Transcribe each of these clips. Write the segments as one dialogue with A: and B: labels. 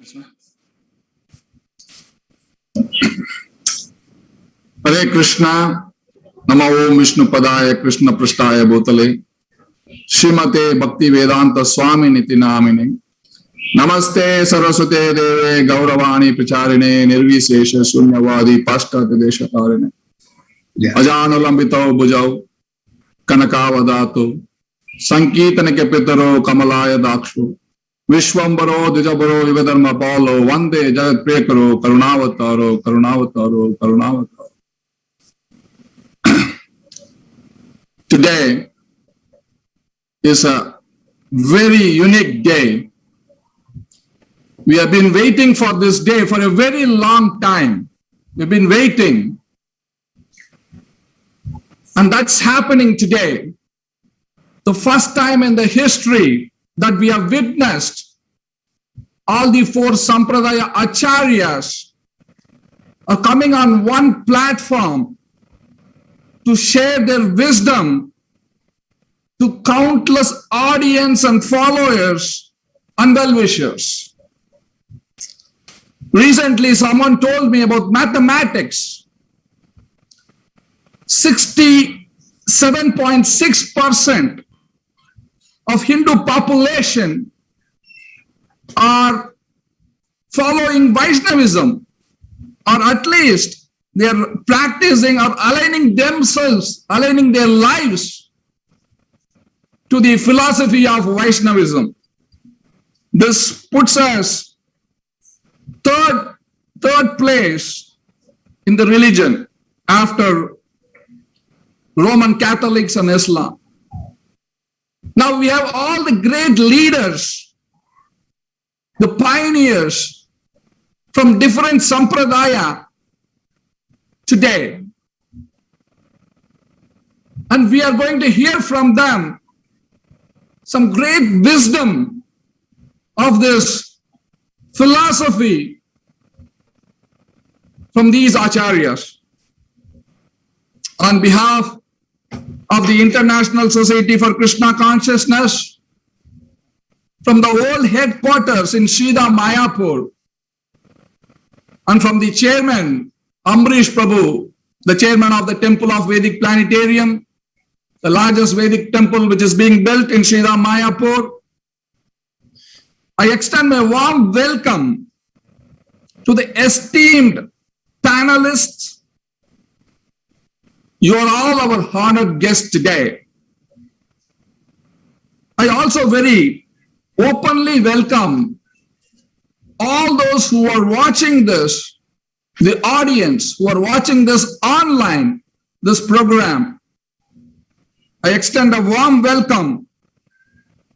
A: Krishna. Hare Krishna, Namo Om Vishnu Padaya Krishna Prasthaya Bhutale, Srimate Bhakti Vedanta Swami Niti Namine, Namaste Saraswate Deve Gauravani Pracharine, Nirvisesha Sunyavadi Pashtata Deshatarine, Ajanulambitao Bujau, Kanakavadato, Sankitana Pitaro, Kamalaya Dakshu, Vishwambaro, Dijabaro, Vivadarma Palo, Vande Jagat Prekaro, Karunavataro, Karunavataro, Karunavataro. Today is a very unique day. We have been waiting for this day for a very long time. We've been waiting. And that's happening today. The first time in the history that we have witnessed all the four Sampradaya Acharyas are coming on one platform to share their wisdom to countless audience and followers and well-wishers. Recently, someone told me about mathematics. 67.6% of Hindu population are following Vaishnavism, or at least they are practicing or aligning themselves, aligning their lives to the philosophy of Vaishnavism. This puts us third place in the religion after Roman Catholics and Islam. Now we have all the great leaders, the pioneers from different sampradaya today. And we are going to hear from them some great wisdom of this philosophy from these acharyas. On behalf of the International Society for Krishna Consciousness, from the old headquarters in Srila Mayapur, and from the chairman, Amrish Prabhu, the chairman of the Temple of Vedic Planetarium, the largest Vedic temple which is being built in Srila Mayapur, I extend my warm welcome to the esteemed panelists. You are all our honored guests today. I also very openly welcome all those who are watching this, the audience who are watching this online, this program. I extend a warm welcome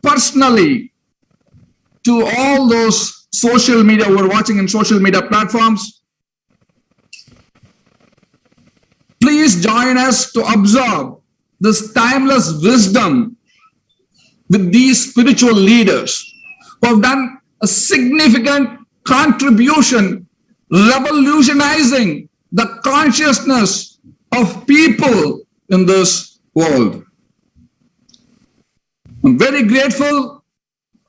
A: personally to all those social media who are watching in social media platforms. Please join us to observe this timeless wisdom with these spiritual leaders who have done a significant contribution revolutionizing the consciousness of people in this world. I'm very grateful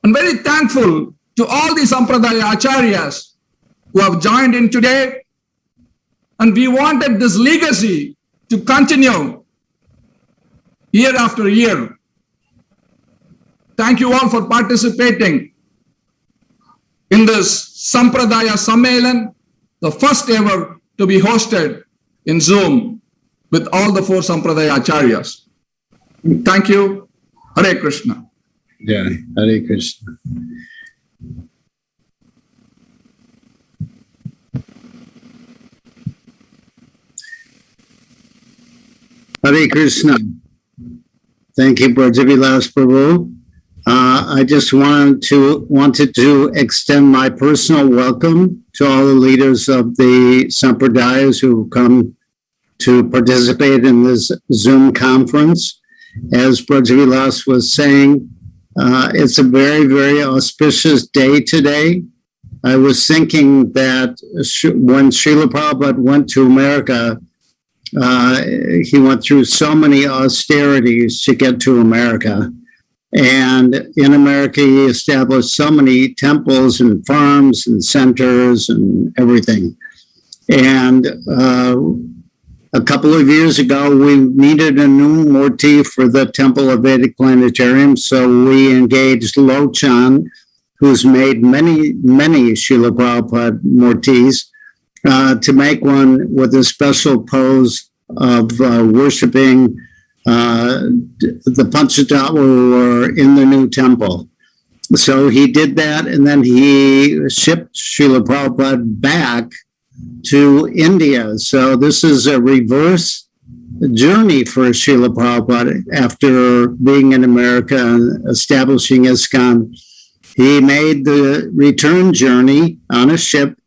A: and very thankful to all the Sampradaya Acharyas who have joined in today. And we wanted this legacy to continue year after year. Thank you all for participating in this Sampradaya Samelan, the first ever to be hosted in Zoom with all the four Sampradaya Acharyas. Thank you. Hare Krishna.
B: Yeah, Hare Krishna. Hare Krishna. Thank you, Braja Vilasa Prabhu. I just wanted to extend my personal welcome to all the leaders of the Sampradayas who come to participate in this Zoom conference. As Braja Vilasa was saying, it's a very, very auspicious day today. I was thinking that when Srila Prabhupada went to America, he went through so many austerities to get to America. And in America, he established so many temples and farms and centers and everything. And a couple of years ago, we needed a new murti for the Temple of Vedic Planetarium. So we engaged Lochan, who's made many Srila Prabhupada murtis, to make one with a special pose of worshiping the Panchatattva who are in the new temple. So he did that, and then he shipped Srila Prabhupada back to India. So this is a reverse journey for Srila Prabhupada after being in America and establishing ISKCON. He made the return journey on a ship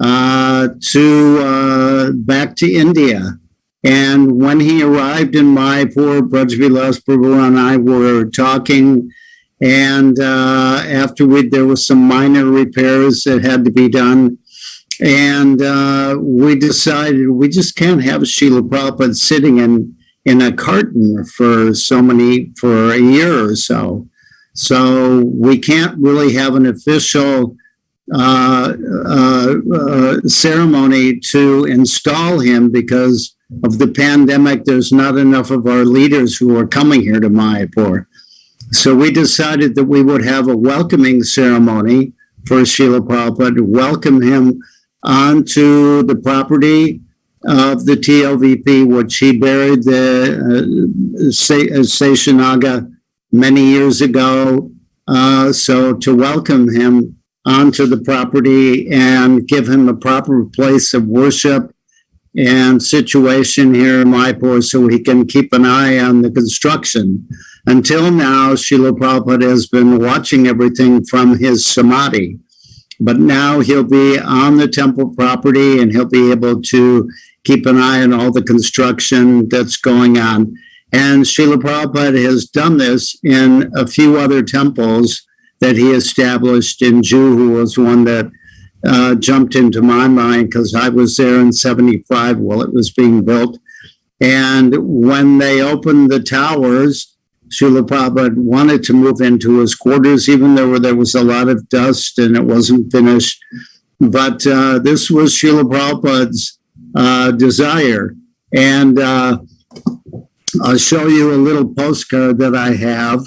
B: to back to India. And when he arrived in Mayapur, Braja Prabhu and I were talking, and afterward there was some minor repairs that had to be done. And we decided we just can't have Srila Prabhupada sitting in a carton for a year or so. So we can't really have an official ceremony to install him because of the pandemic. There's not enough of our leaders who are coming here to Mayapur. So we decided that we would have a welcoming ceremony for Srila Prabhupada to welcome him onto the property of the TOVP, which he buried the Seshanaga many years ago. So to welcome him onto the property and give him a proper place of worship and situation here in Mayapur so he can keep an eye on the construction. Until now, Srila Prabhupada has been watching everything from his samadhi. But now he'll be on the temple property and he'll be able to keep an eye on all the construction that's going on. And Srila Prabhupada has done this in a few other temples that he established in Juhu, was one that jumped into my mind because I was there in 75 while it was being built. And when they opened the towers, Srila Prabhupada wanted to move into his quarters, even though there was a lot of dust and it wasn't finished. But this was Srila Prabhupada's desire. And I'll show you a little postcard that I have.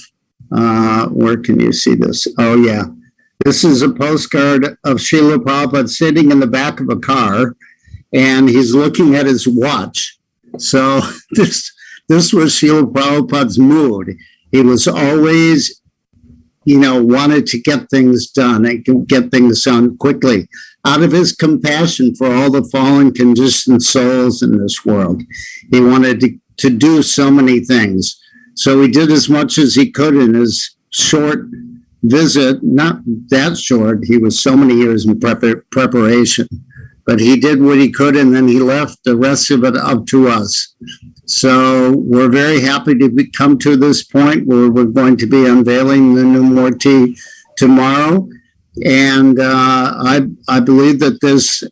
B: Where can you see this? Oh, yeah. This is a postcard of Srila Prabhupada sitting in the back of a car, and he's looking at his watch. So this was Srila Prabhupada's mood. He was always, wanted to get things done and get things done quickly out of his compassion for all the fallen, conditioned souls in this world. He wanted to do so many things. So he did as much as he could in his short visit, not that short. He was so many years in preparation. But he did what he could, and then he left the rest of it up to us. So we're very happy to come to this point where we're going to be unveiling the new murti tomorrow. And I believe that this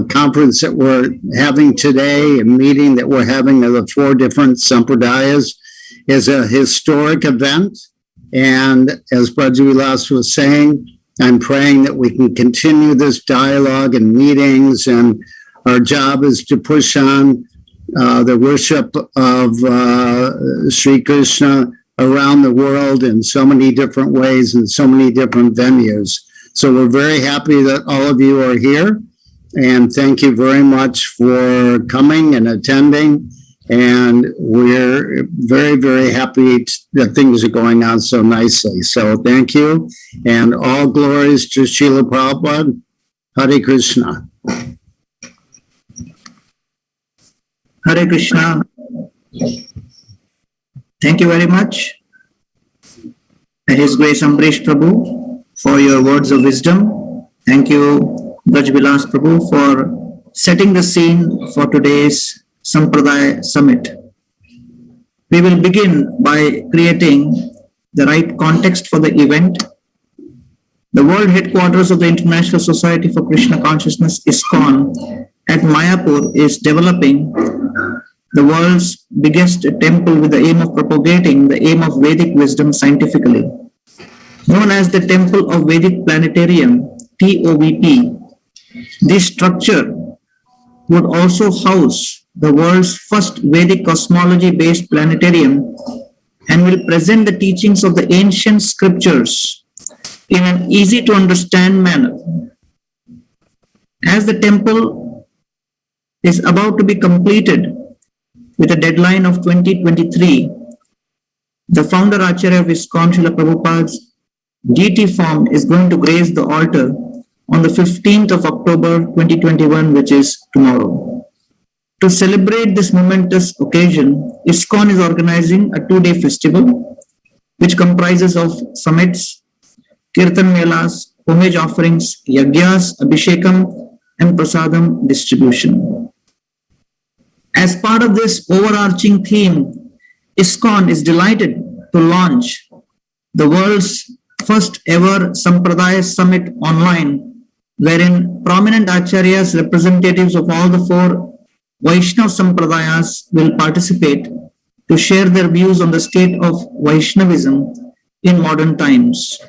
B: conference that we're having today, a meeting that we're having of the 4 different sampradayas, is a historic event. And as Braja Vilasa was saying, I'm praying that we can continue this dialogue and meetings, and our job is to push on the worship of Sri Krishna around the world in so many different ways and so many different venues. So we're very happy that all of you are here, and thank you very much for coming and attending. And we're very, very happy that things are going on so nicely. So thank you. And all glories to Srila Prabhupada. Hare Krishna.
C: Hare Krishna. Thank you very much, His Grace Ambrish Prabhu, for your words of wisdom. Thank you, Braja Vilasa Prabhu, for setting the scene for today's Sampradaya Summit. We will begin by creating the right context for the event. The world headquarters of the International Society for Krishna Consciousness, ISKCON, at Mayapur is developing the world's biggest temple with the aim of propagating the aim of Vedic wisdom scientifically. Known as the Temple of Vedic Planetarium, TOVP, this structure would also house the world's first Vedic cosmology-based planetarium and will present the teachings of the ancient scriptures in an easy-to-understand manner. As the temple is about to be completed with a deadline of 2023, the founder Acharya of ISKCON, Srila Prabhupada's deity form is going to grace the altar on the 15th of October 2021, which is tomorrow. To celebrate this momentous occasion, ISKCON is organizing a 2-day festival which comprises of summits, kirtan melas, homage offerings, yagyas, abhishekam, and prasadam distribution. As part of this overarching theme, ISKCON is delighted to launch the world's first ever Sampradaya Summit online, wherein prominent Acharyas, representatives of all the 4 Vaishnava Sampradayas will participate to share their views on the state of Vaishnavism in modern times.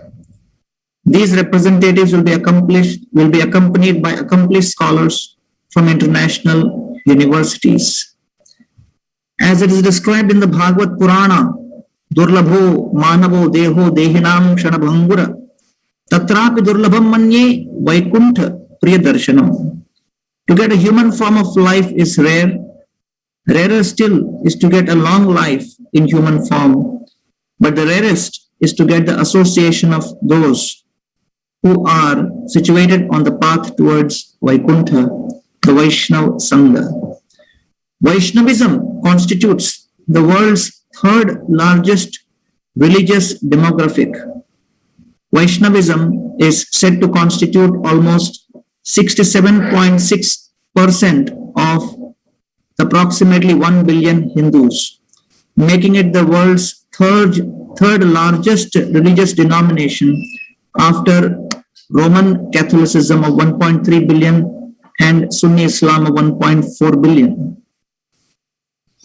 C: These representatives will be accompanied by accomplished scholars from international universities. As it is described in the Bhagavad Purana, Durlabho Manavo Deho Dehinam Shanabhangura Tatrapi Durlabham Manye Vaikuntha Priyadarshanam. To get a human form of life is rare. Rarer still is to get a long life in human form. But the rarest is to get the association of those who are situated on the path towards Vaikuntha, the Vaishnava Sangha. Vaishnavism constitutes the world's 3rd largest religious demographic. Vaishnavism is said to constitute almost 67.6% of approximately 1 billion Hindus, making it the world's third largest religious denomination after Roman Catholicism of 1.3 billion and Sunni Islam of 1.4 billion.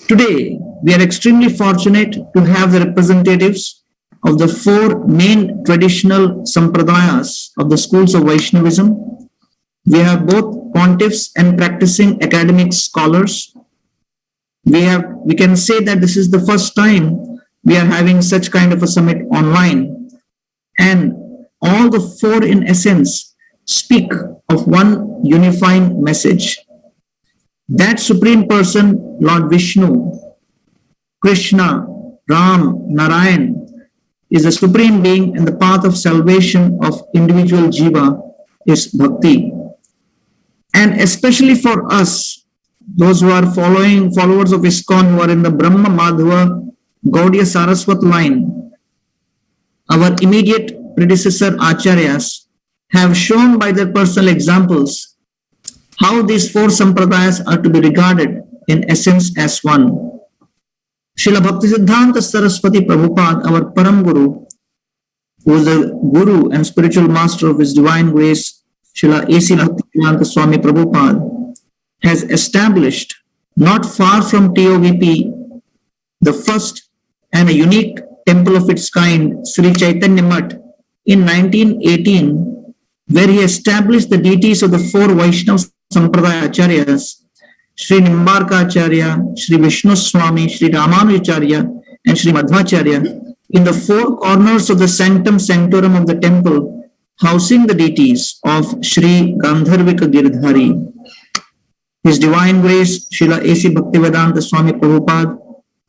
C: Today, we are extremely fortunate to have the representatives of the 4 main traditional sampradayas of the schools of Vaishnavism. We have both pontiffs and practicing academic scholars. We can say that this is the first time we are having such kind of a summit online. And all the 4 in essence speak of one unifying message. That Supreme Person, Lord Vishnu, Krishna, Ram, Narayan, is the Supreme Being, and the path of salvation of individual jiva is bhakti. And especially for us, those who are followers of ISKCON, who are in the Brahma Madhava Gaudiya Saraswat line, our immediate predecessor Acharyas have shown by their personal examples how these 4 sampradayas are to be regarded in essence as one. Srila Bhaktisiddhanta Saraswati Prabhupada, our Param Guru, who is the Guru and spiritual master of His Divine Grace, Srila A.C. Bhaktivedanta Swami Prabhupada, has established, not far from TOVP, the first and a unique temple of its kind, Sri Chaitanya Mutt, in 1918, where he established the deities of the 4 Vaishnava Sampradaya Acharyas, Sri Nimbarka Acharya, Sri Vishnu Swami, Sri Ramanujacharya, and Sri Madhvacharya, in the 4 corners of the sanctum sanctorum of the temple, housing the deities of Sri Gandharvika Girdhari. His Divine Grace, Srila A.C. Bhaktivedanta Swami Prabhupada,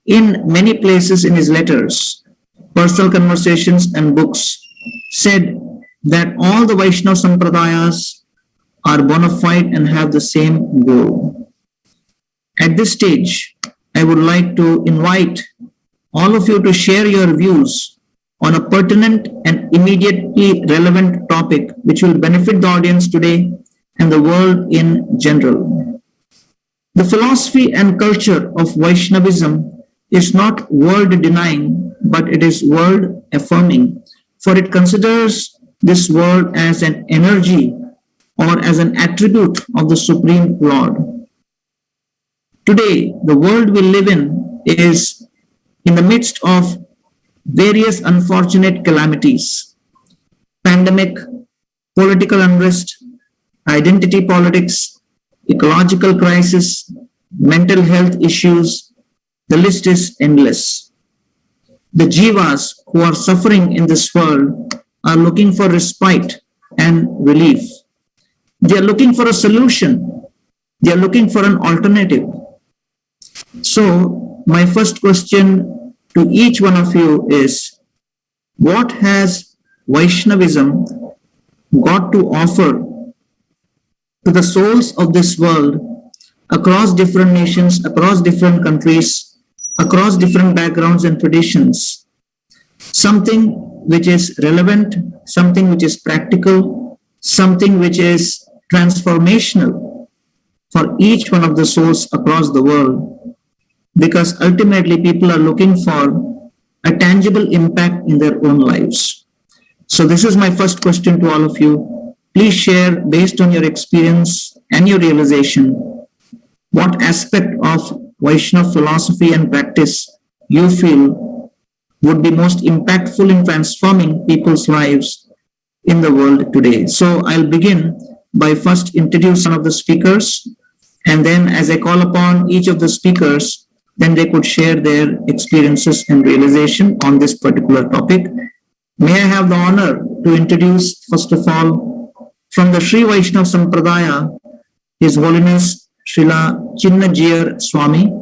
C: in many places in his letters, personal conversations and books, said that all the Vaishnava Sampradayas are bona fide and have the same goal. At this stage, I would like to invite all of you to share your views on a pertinent and immediately relevant topic which will benefit the audience today and the world in general. The philosophy and culture of Vaishnavism is not world-denying, but it is world-affirming, for it considers this world as an energy or as an attribute of the Supreme Lord. today, the world we live in is in the midst of various unfortunate calamities, pandemic, political unrest, identity politics, ecological crisis, mental health issues. The list is endless. The jivas who are suffering in this world are looking for respite and relief. They are looking for a solution. They are looking for an alternative. So, my first question to each one of you is, what has Vaishnavism got to offer to the souls of this world across different nations, across different countries, across different backgrounds and traditions? Something which is relevant, something which is practical, something which is transformational for each one of the souls across the world, because ultimately people are looking for a tangible impact in their own lives. So this is my first question to all of you. Please share, based on your experience and your realization, what aspect of Vaishnava philosophy and practice you feel would be most impactful in transforming people's lives in the world today. So I'll begin by first introducing one of the speakers, and then as I call upon each of the speakers, then they could share their experiences and realization on this particular topic. May I have the honor to introduce, first of all, from the Sri Vaishnava Sampradaya, His Holiness Srila Chinnajiyar Swami,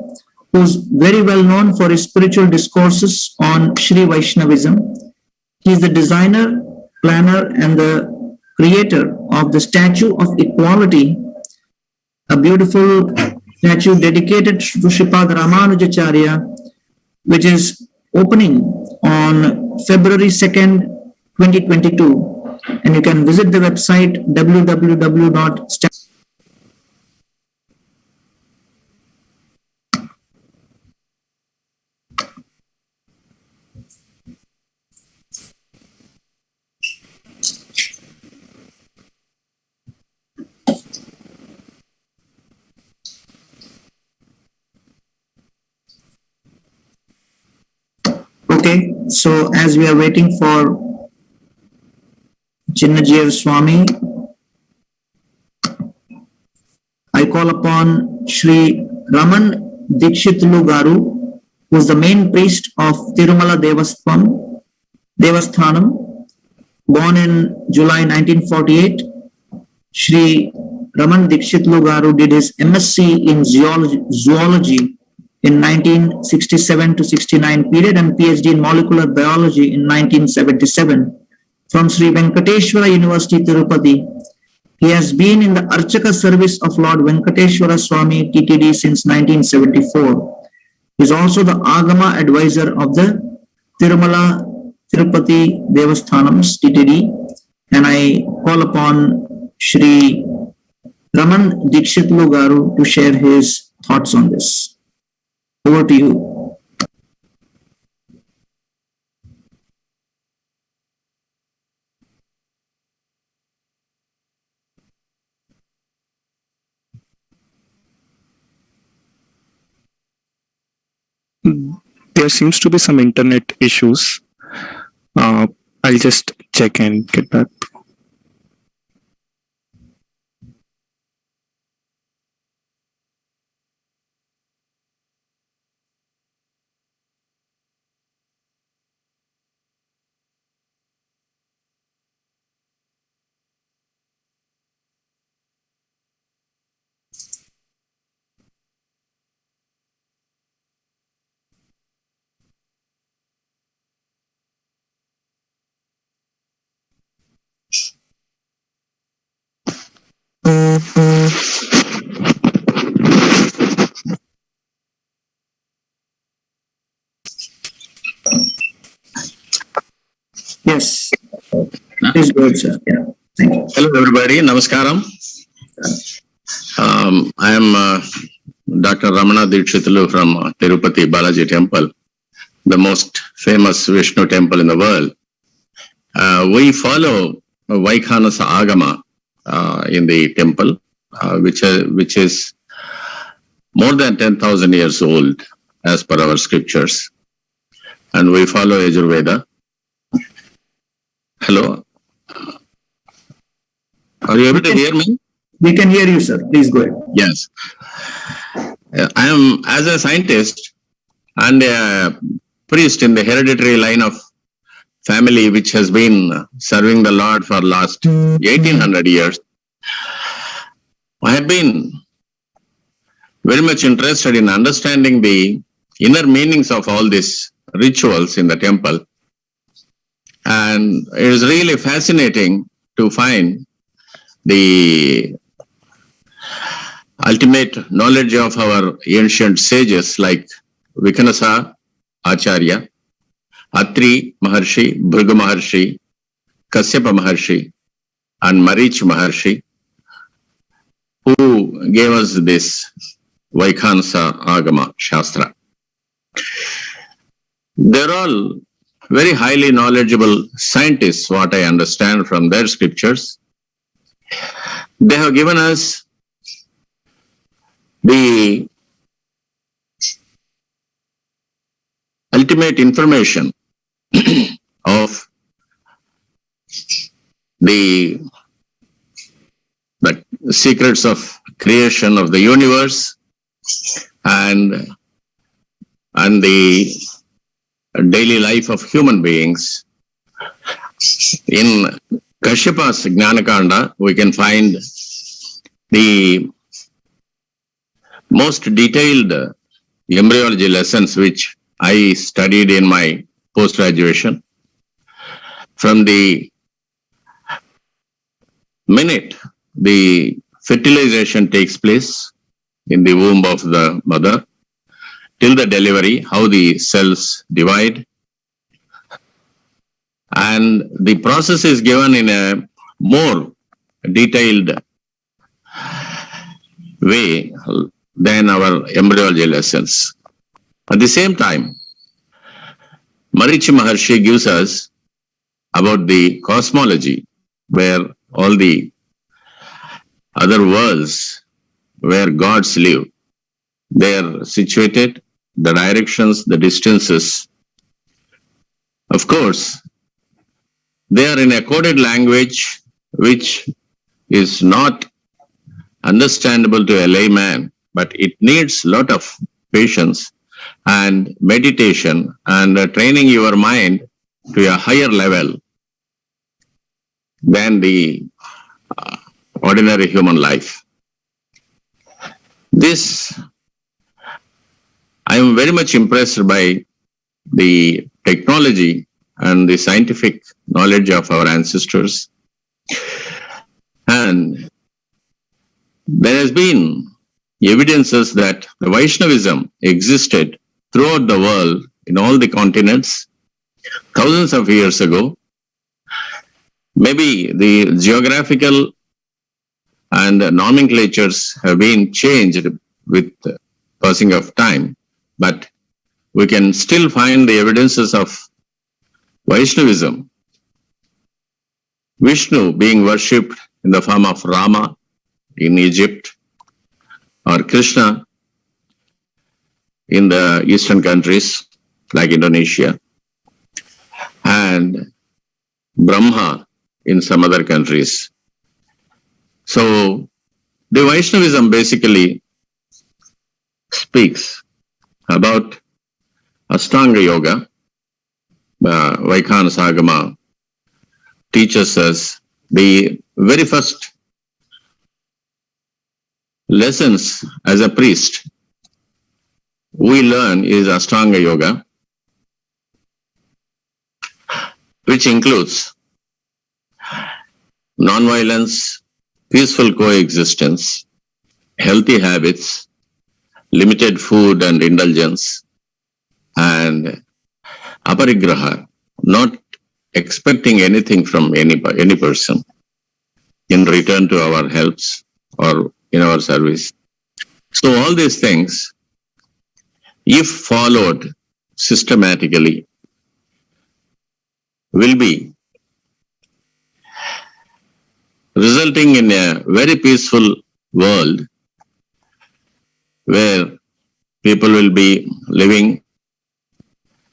C: who's very well known for his spiritual discourses on Sri Vaishnavism. He is the designer, planner, and the creator of the Statue of Equality, a beautiful statue dedicated to Sripad Ramanujacharya, which is opening on February 2nd, 2022. And you can visit the website www.statue. Okay, so as we are waiting for Chinnajiyar Swami, I call upon Sri Raman Dikshitlu Garu, who is the main priest of Tirumala Devasthanam, born in July 1948. Sri Raman Dikshitlu Garu did his MSc in zoology in 1967 to 69 period and PhD in molecular biology in 1977 from Sri Venkateshwara University, Tirupati. He has been in the Archaka service of Lord Venkateshwara Swami TTD since 1974. He is also the Agama advisor of the Tirumala Tirupati Devasthanams TTD, and I call upon Sri Raman Dikshitlu Garu to share his thoughts on this. Over to you.
D: There seems to be some internet issues. I'll just check and get back.
C: Yes, please go ahead, sir. Yeah, thank you.
E: Hello, everybody. Namaskaram. I am Dr. Ramana Dikshitulu from Tirupati Balaji Temple, the most famous Vishnu temple in the world. We follow Vaikhanasa Agama in the temple, which is more than 10,000 years old as per our scriptures. And we follow Yajurveda. Hello? Are you able to hear me?
C: We can hear you, sir. Please go ahead.
E: Yes. I am, as a scientist and a priest in the hereditary line of family which has been serving the Lord for last 1800 years, I have been very much interested in understanding the inner meanings of all these rituals in the temple. And it is really fascinating to find the ultimate knowledge of our ancient sages like Vaishnava Acharya, Atri Maharshi, Bhrigu Maharshi, Kasyapa Maharshi, and Marich Maharshi, who gave us this Vaikhansa Agama Shastra. They're all very highly knowledgeable scientists, what I understand from their scriptures. They have given us the ultimate information of the secrets of creation of the universe and the daily life of human beings. In Kashyapa's Jnanakanda, we can find the most detailed embryology lessons which I studied in my post-graduation. From the minute the fertilization takes place in the womb of the mother till the delivery, how the cells divide. And the process is given in a more detailed way than our embryology lessons. At the same time, Marichi Maharshi gives us about the cosmology, where all the other worlds where gods live, they are situated, the directions, the distances. Of course, they are in a coded language which is not understandable to a layman, but it needs a lot of patience and meditation and training your mind to a higher level than the ordinary human life. This, I am very much impressed by the technology and the scientific knowledge of our ancestors. And there has been evidences that the Vaishnavism existed throughout the world in all the continents thousands of years ago. Maybe the geographical and nomenclatures have been changed with the passing of time, but we can still find the evidences of Vaishnavism. Vishnu being worshipped in the form of Rama in Egypt, or Krishna in the eastern countries like Indonesia, and Brahma in some other countries. So the Vaishnavism basically speaks about Ashtanga Yoga. Vaikhansa Agama teaches us the very first lessons as a priest we learn is Ashtanga Yoga, which includes non-violence, peaceful coexistence, healthy habits, limited food and indulgence, and aparigraha, not expecting anything from any person in return to our helps or in our service. So all these things, if followed systematically, will be resulting in a very peaceful world where people will be living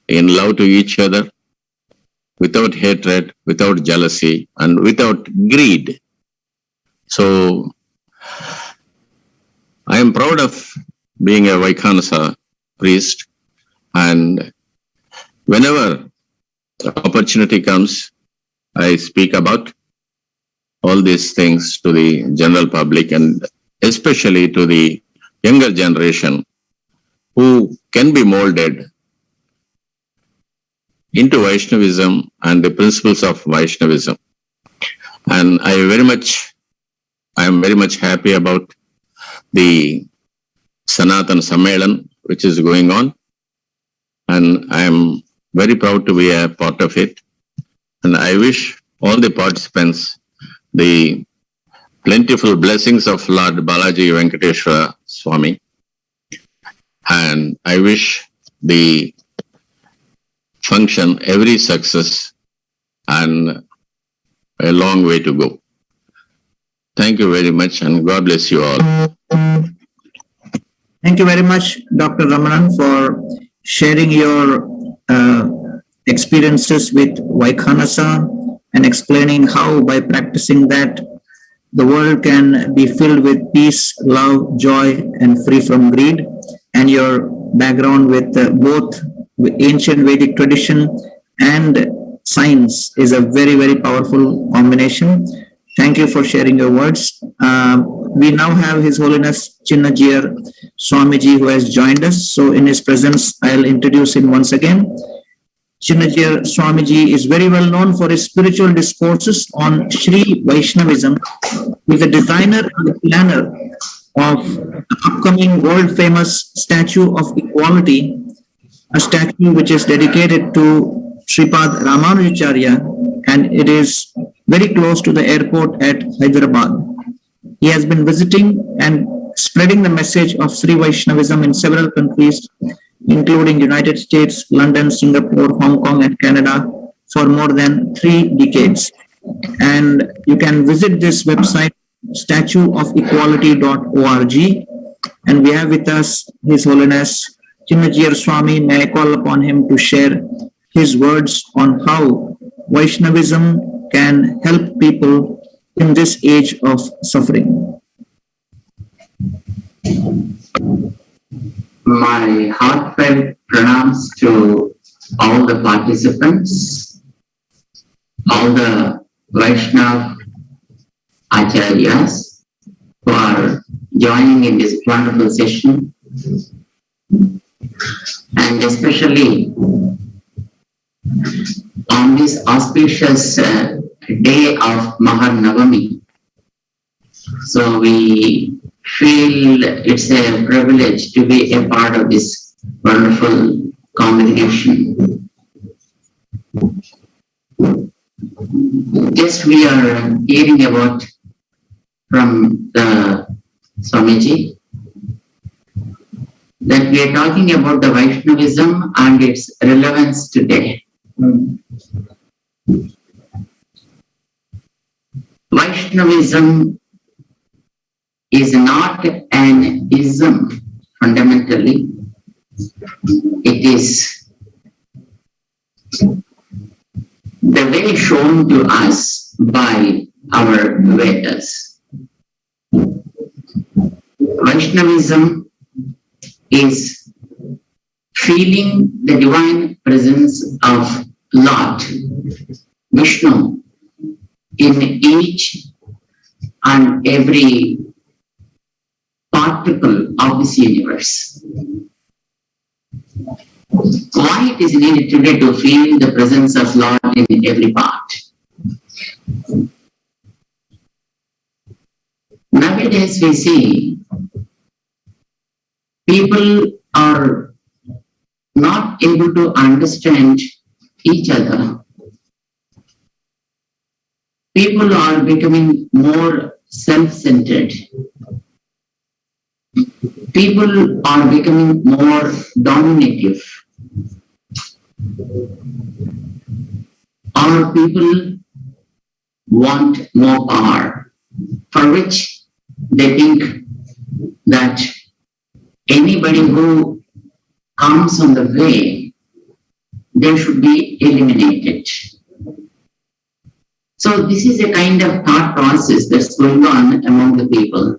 E: in love to each other, without hatred, without jealousy, and without greed. So, I am proud of being a Vaikhanasa priest, and whenever the opportunity comes, I speak about all these things to the general public and especially to the younger generation who can be molded into Vaishnavism and the principles of Vaishnavism. And I am very much happy about the Sanatana Samelan, which is going on. And I am very proud to be a part of it. And I wish all the participants the plentiful blessings of Lord Balaji Venkateshwara Swami. And I wish the function every success and a long way to go. Thank you very much and God bless you all.
C: Thank you very much, Dr. Ramanan, for sharing your experiences with Vaikhanasa and explaining how by practicing that the world can be filled with peace, love, joy, and free from greed. And your background with both ancient Vedic tradition and science is a very, very powerful combination. Thank you for sharing your words. We now have His Holiness Chinnajir Swamiji who has joined us. So in his presence, I'll introduce him once again. Chinnajir Swamiji is very well known for his spiritual discourses on Sri Vaishnavism. He's the designer and the planner of the upcoming world-famous Statue of Equality, a statue which is dedicated to Sripad Ramanujacharya, and it is very close to the airport at Hyderabad. He has been visiting and spreading the message of Sri Vaishnavism in several countries, including United States, London, Singapore, Hong Kong, and Canada for more than 3 decades. And you can visit this website, statueofequality.org. And we have with us His Holiness Chinnajir Swami. May I call upon him to share his words on how Vaishnavism can help people in this age of suffering.
F: My heartfelt pranams to all the participants, all the Vaishnava Acharyas who are joining in this wonderful session, and especially on this auspicious day of Mahanavami. So we feel it's a privilege to be a part of this wonderful congregation. Just we are hearing about from the Swamiji that we are talking about the Vaishnavism and its relevance today. Vaishnavism is not an ism fundamentally. It is the way shown to us by our Vedas. Vaishnavism is feeling the divine presence of Lord Vishnu in each and every particle of this universe. Why it is needed today to feel the presence of Lord in every part? Nowadays we see people are not able to understand each other. People are becoming more self-centered. People are becoming more dominative. Our people want more power, for which they think that anybody who comes on the way, they should be eliminated. So this is a kind of thought process that's going on among the people.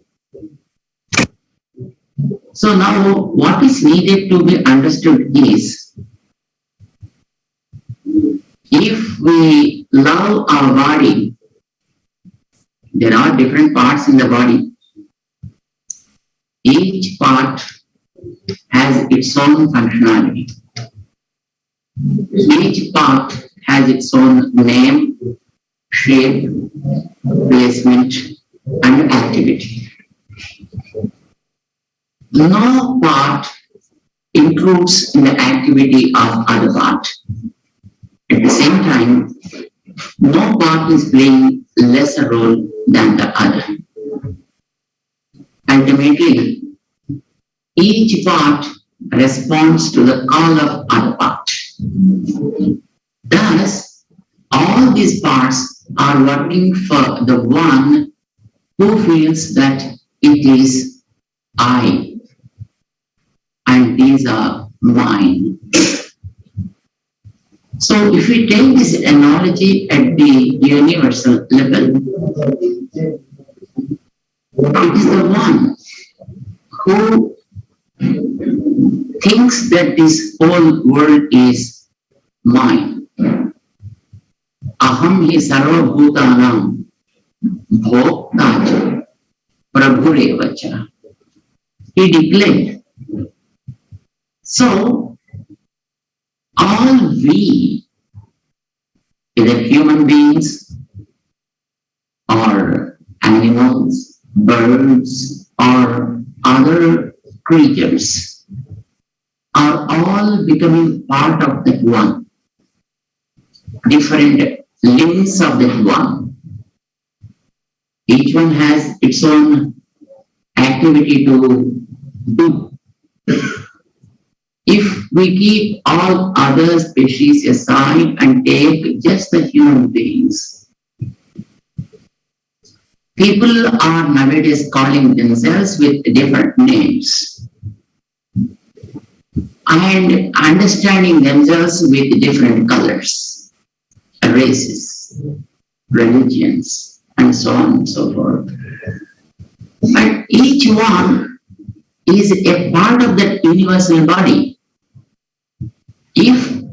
F: So now what is needed to be understood is, if we love our body, there are different parts in the body. Each part has its own functionality. Each part has its own name, shape, placement, and activity. No part intrudes in the activity of other part. At the same time, no part is playing lesser role than the other. Ultimately, each part responds to the call of other part. Thus, all these parts are working for the one who feels that it is I, and these are mine. So if we take this analogy at the universal level, it is the one who thinks that this whole world is mine. Aham hi sarva bhutanam bhokta prabhurevacha. He declared. So, all we, either human beings or animals, birds or other creatures, are all becoming part of that one. Different limbs of that one. Each one has its own activity to do. If we keep all other species aside and take just the human beings, people are nowadays calling themselves with different names and understanding themselves with different colors, races, religions, and so on and so forth. But each one is a part of that universal body. If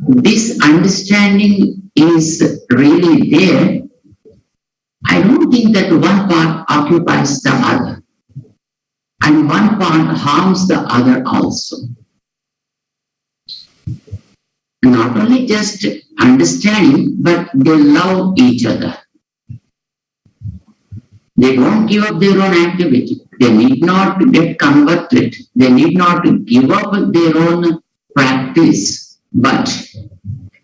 F: this understanding is really there, I don't think that one part occupies the other, and one part harms the other also. Not only just understanding, but they love each other. They don't give up their own activity. They need not get converted. They need not give up their own practice, but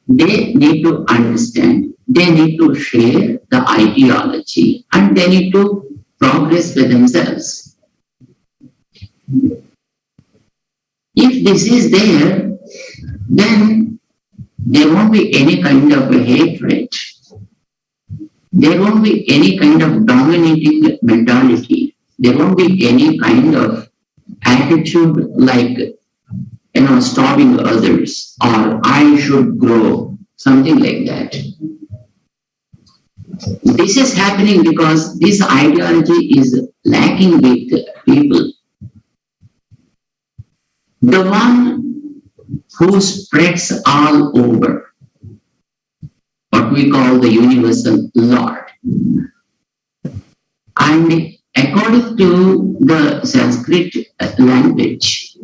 F: they need to understand. They need to share the ideology, and they need to progress with themselves. If this is there, then there won't be any kind of hatred. There won't be any kind of dominating mentality. There won't be any kind of attitude like, stopping others, or I should grow, something like that. This is happening because this ideology is lacking with people. The one who spreads all over, what we call the universal Lord. And according to the Sanskrit language,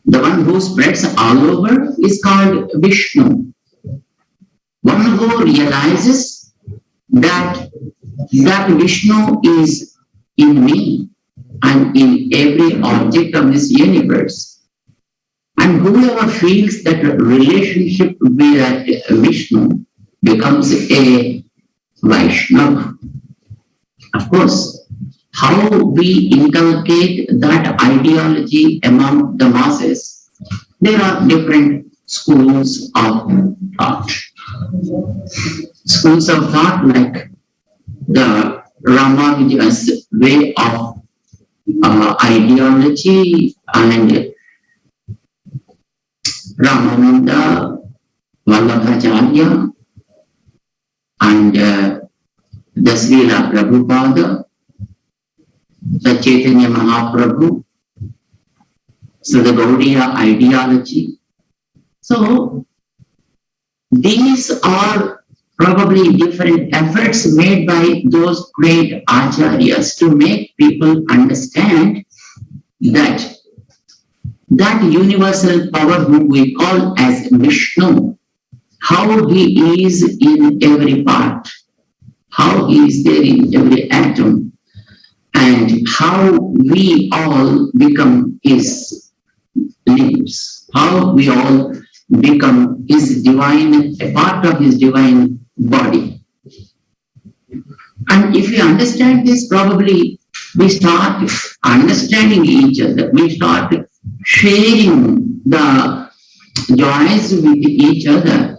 F: the one who spreads all over is called Vishnu. One who realizes that Vishnu is in me and in every object of this universe. And whoever feels that relationship with Vishnu becomes a Vaishnava. Of course, how we inculcate that ideology among the masses, there are different schools of thought. Schools of thought like the Ramanuja's way of ideology, and Ramananda, Vallabhacharya, and the Srila Prabhupada, the Chaitanya Mahaprabhu, so the Gaudiya ideology. So these are probably different efforts made by those great acharyas to make people understand that universal power whom we call as Vishnu, how he is in every part, how he is there in every atom, and how we all become his limbs, how we all become his divine, a part of his divine body. And if we understand this, probably we start understanding each other, we start sharing the joys with each other,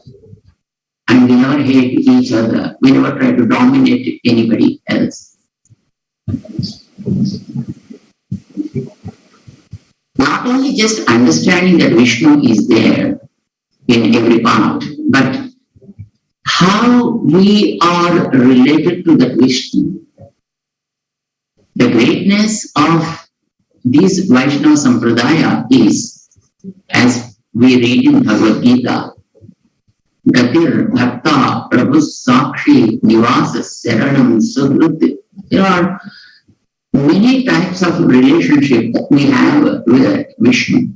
F: and we never hate each other, we never try to dominate anybody else. Not only just understanding that Vishnu is there in every part, but how we are related to that Vishnu. The greatness of this Vaishnava Sampradaya is, as we read in Bhagavad Gita, Gatir Bhakta Prabhu Sakshi Nivasa Saranam Suhrut. There are many types of relationship that we have with Vishnu.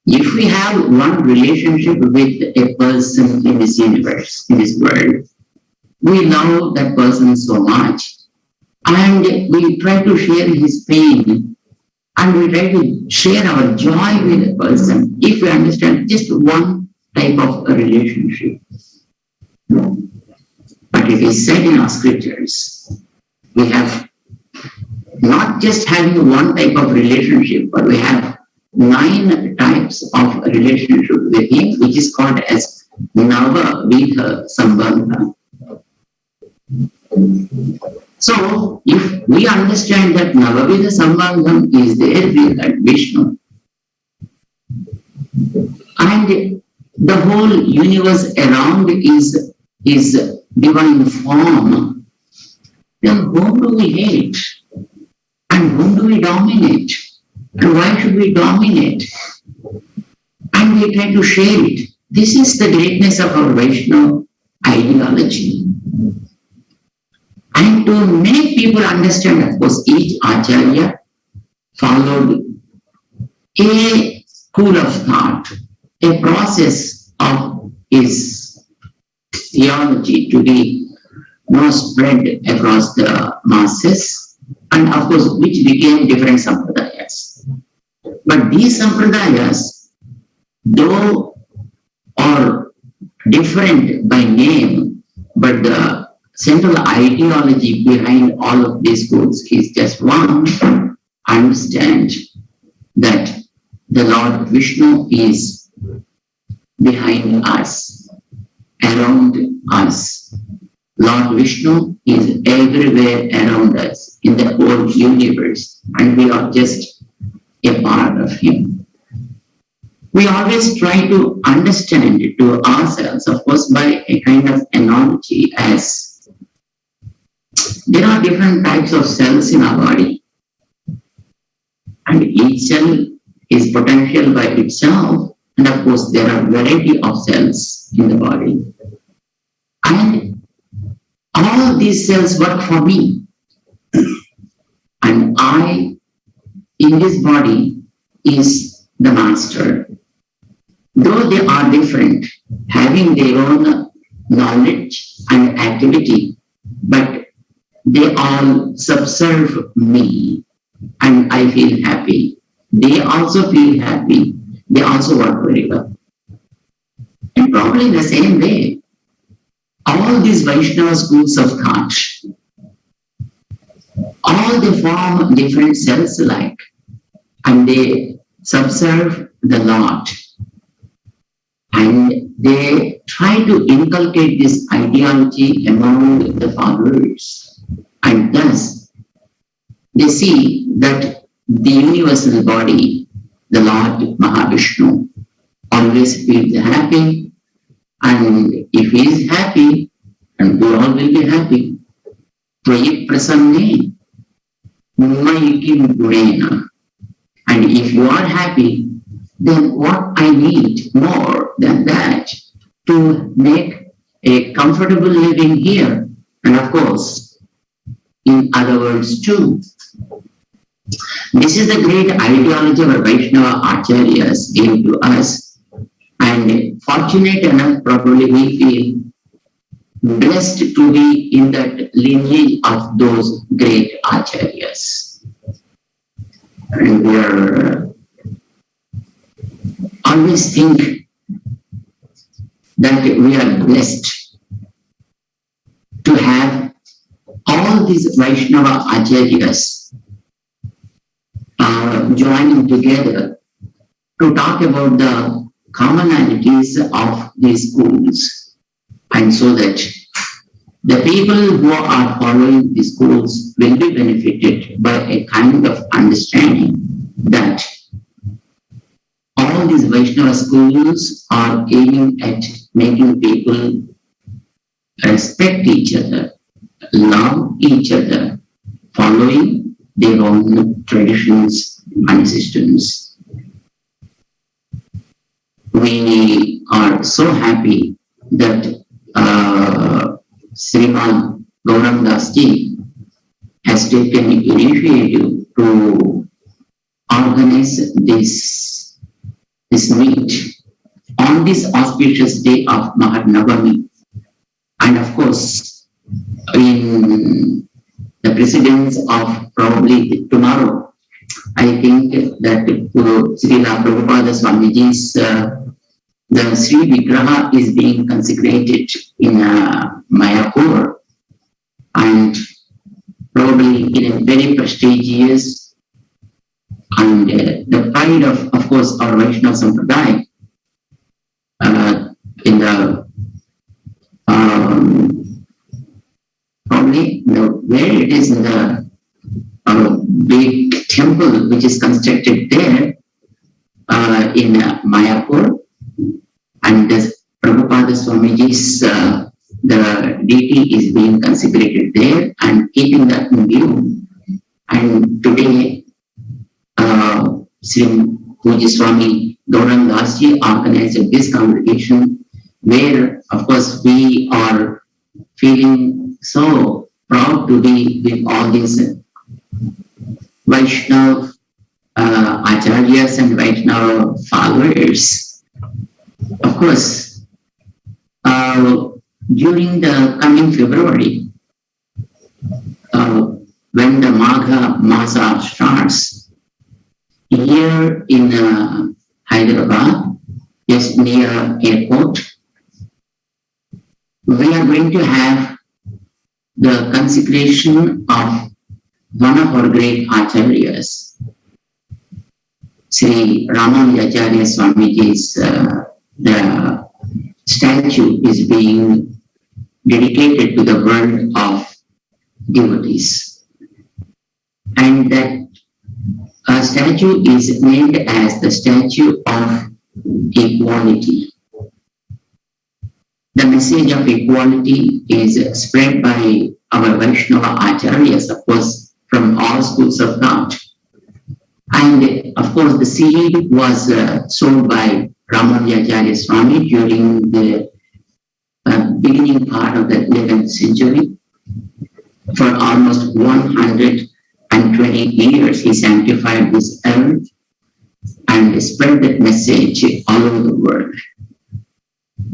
F: If we have one relationship with a person in this universe, in this world, we love that person so much, and we try to share his pain, and we try to share our joy with a person, if we understand just one type of a relationship. But it is said in our scriptures, we have not just having one type of relationship, but we have 9 types of relationship with him, which is called as Navavidha Sambandha. So, if we understand that Navavidha Sambandham is there with that Vishnu, and the whole universe around is divine form, then whom do we hate? And whom do we dominate? And why should we dominate? And we try to share it. This is the greatness of our Vaishnava ideology. And to make people understand, of course, each Acharya followed a school of thought, a process of his theology to be spread across the masses, and of course, which became different sampradayas. But these sampradayas, though are different by name, but the central ideology behind all of these schools is just one: understand that the Lord Vishnu is behind us, around us. Lord Vishnu is everywhere around us in the whole universe, and we are just a part of him. We always try to understand it to ourselves, of course, by a kind of analogy, as there are different types of cells in our body, and each cell is potential by itself, and of course there are variety of cells in the body. And all these cells work for me, and I, in this body, is the master. Though they are different, having their own knowledge and activity, but they all subserve me, and I feel happy. They also feel happy. They also work very well. And probably in the same way, all these Vaishnava schools of thought, all they form different cells alike, and they subserve the Lord, and they try to inculcate this ideology among the followers, and thus they see that the universal body, the Lord Mahavishnu, always feels happy, and if he is happy, and we all will be happy. Tvayi prasanne mayikim gurena. And if you are happy, then what I need more than that to make a comfortable living here, and of course, in other worlds too. This is the great ideology our Vaishnava Acharyas gave to us, and fortunate enough, probably we feel blessed to be in that lineage of those great Acharyas. And we are always think that we are blessed to have all these Vaishnava Acharyas joining together to talk about the commonalities of these schools, and so that the people who are following the schools will be benefited by a kind of understanding that all these Vaishnava schools are aiming at making people respect each other, love each other, following their own traditions and systems. We are so happy that Srila Gauranga ji has taken initiative to organize this meet on this auspicious day of Mahanavami. And of course, in the precedence of probably tomorrow, I think that Srila Prabhupada Swamiji's the Sri Vigraha is being consecrated in Mayapur, and probably in a very prestigious and the pride of course, our Vaishnava Sampradaya in the probably where it is in the big temple which is constructed there in Mayapur, and the Prabhupada Swamiji's the deity is being consecrated there, and keeping that in view. And today, Sri Puji Swami Gauranga ji organized this congregation, where of course we are feeling so proud to be with all these Vaishnava Acharyas and Vaishnava followers. Of course, during the coming February, when the Magha Masa starts, here in Hyderabad, just near airport, we are going to have the consecration of one of our great Acharyas, Sri Vaishnava Acharyas Swamiji's the statue is being dedicated to the world of devotees. And that statue is named as the statue of equality. The message of equality is spread by our Vaishnava Acharyas, of course, from all schools of thought. And of course, the seed was sown by Acharya Swami during the beginning part of the 11th century. For almost 120 years, he sanctified this earth and spread that message all over the world.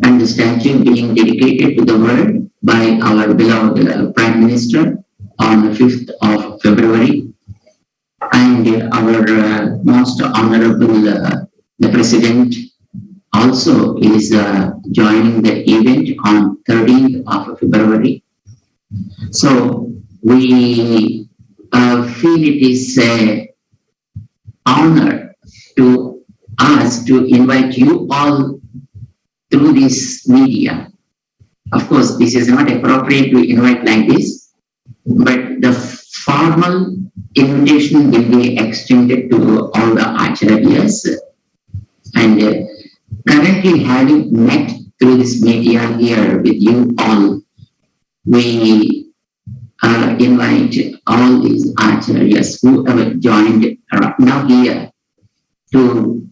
F: And the statue being dedicated to the world by our beloved Prime Minister on the 5th of February, and our most honorable the President also is joining the event on 13th of February. So we feel it is an honor to us to invite you all through this media. Of course, this is not appropriate to invite like this, but the formal invitation will be extended to all the Acharyas, and currently having met through this media here with you all, we invite all these Acharyas who have joined now here to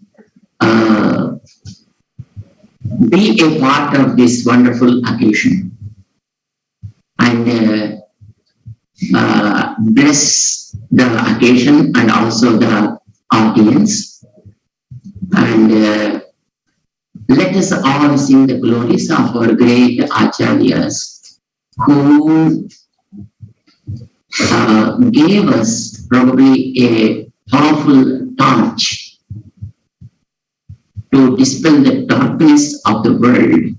F: be a part of this wonderful occasion and bless the occasion and also the audience. And let us all sing the glories of our great Acharyas who gave us probably a powerful torch to dispel the darkness of the world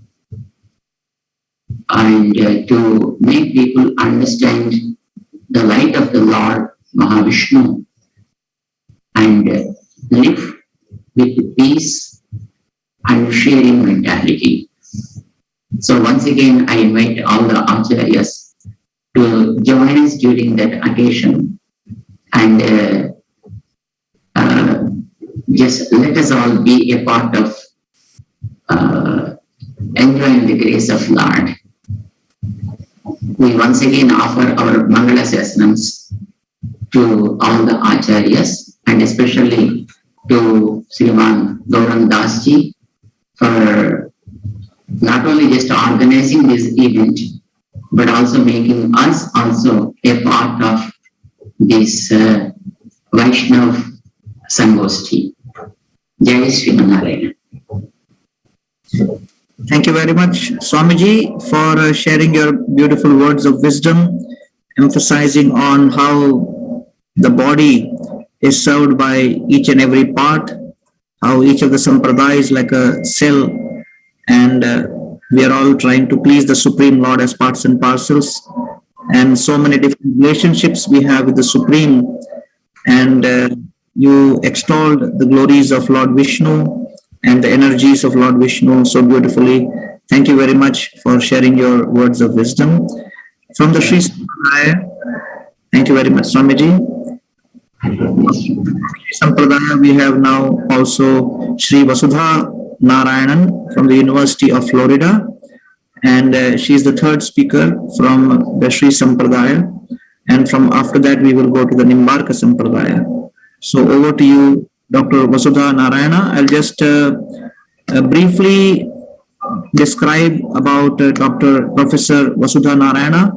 F: and to make people understand the light of the Lord Mahavishnu and live with peace and sharing mentality. So once again, I invite all the Acharyas to join us during that occasion and just let us all be a part of enjoying the grace of Lord. We once again offer our Mangala Sasanams to all the Acharyas and especially to Sriman Gauranga Dasji for not only just organizing this event, but also making us also a part of this Vaishnava Sangosti. Jai Srila Narayana.
C: Thank you very much, Swamiji, for sharing your beautiful words of wisdom, emphasizing on how the body is served by each and every part, how each of the sampradayas is like a cell, and we are all trying to please the Supreme Lord as parts and parcels, and so many different relationships we have with the Supreme, and you extolled the glories of Lord Vishnu and the energies of Lord Vishnu so beautifully. Thank you very much for sharing your words of wisdom. From the Sri Sampradaya, thank you very much, Swamiji. Sampradaya, we have now also Sri Vasudha Narayanan from the University of Florida, and she is the third speaker from the Sri Sampradaya, and from after that we will go to the Nimbarka Sampradaya. So over to you, Dr. Vasudha Narayana. I'll just briefly describe about Professor Vasudha Narayana.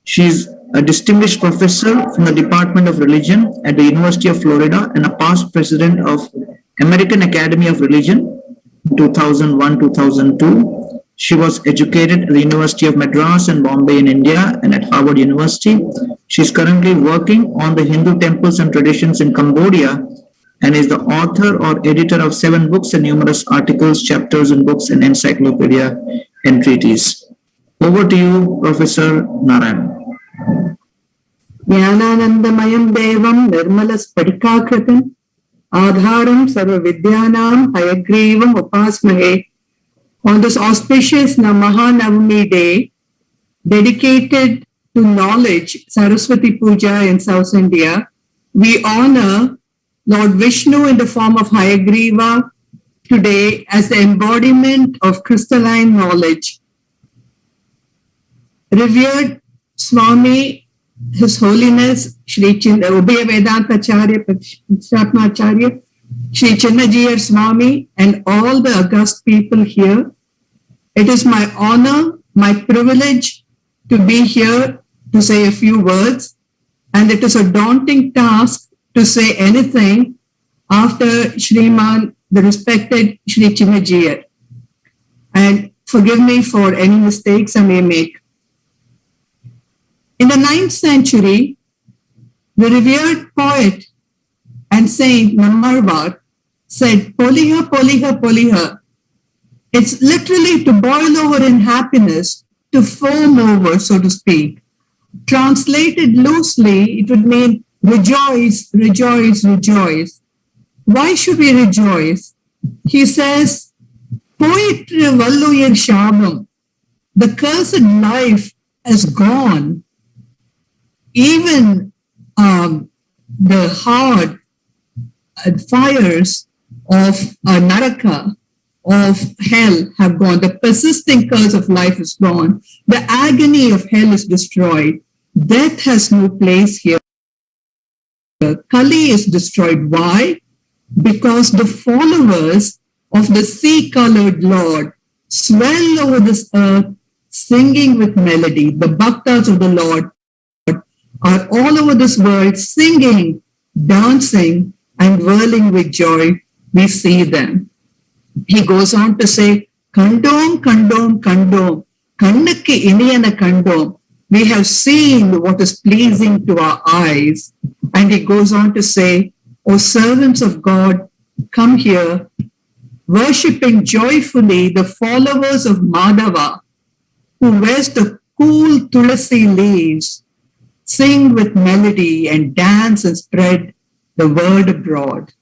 C: She's a distinguished professor from the Department of Religion at the University of Florida and a past president of American Academy of Religion in 2001-2002. She was educated at the University of Madras and Bombay in India and at Harvard University. She is currently working on the Hindu temples and traditions in Cambodia and is the author or editor of 7 books and numerous articles, chapters in books and encyclopedia and treatises. Over to you, Professor Narayan.
G: Jnananandamayam devam nirmalas padikakritam adharam sarva vidyanam hayagrivam upasmahe. On this auspicious Mahanavami day, dedicated to knowledge, Saraswati Puja in South India, we honor Lord Vishnu in the form of Hayagriva today as the embodiment of crystalline knowledge. Revered Swami, His Holiness Shri Ubhaya Vedanta Acharya, Prabhupada Acharya, Shri Chinnajiyar Swami, and all the august people here. It is my honor, my privilege to be here to say a few words, and it is a daunting task to say anything after Shriman, the respected Shri Chinnajiyar. And forgive me for any mistakes I may make. In the 9th century, the revered poet and saint Nammarwar said, Poliha, Poliha, Poliha. It's literally to boil over in happiness, to foam over, so to speak. Translated loosely, it would mean rejoice, rejoice, rejoice. Why should we rejoice? He says, Poetry Valluyir Shabam, the cursed life has gone. Even the hard fires of Naraka, of hell, have gone. The persisting curse of life is gone. The agony of hell is destroyed. Death has no place here. Kali is destroyed. Why? Because the followers of the sea-colored Lord swell over this earth, singing with melody. The bhaktas of the Lord are all over this world, singing, dancing, and whirling with joy. We see them. He goes on to say, Kandom, Kandom, Kandom, Kannakki Iniyana Kandom. We have seen what is pleasing to our eyes. And he goes on to say, O servants of God, come here, worshipping joyfully the followers of Madhava, who wears the cool tulasi leaves, sing with melody and dance and spread the word abroad.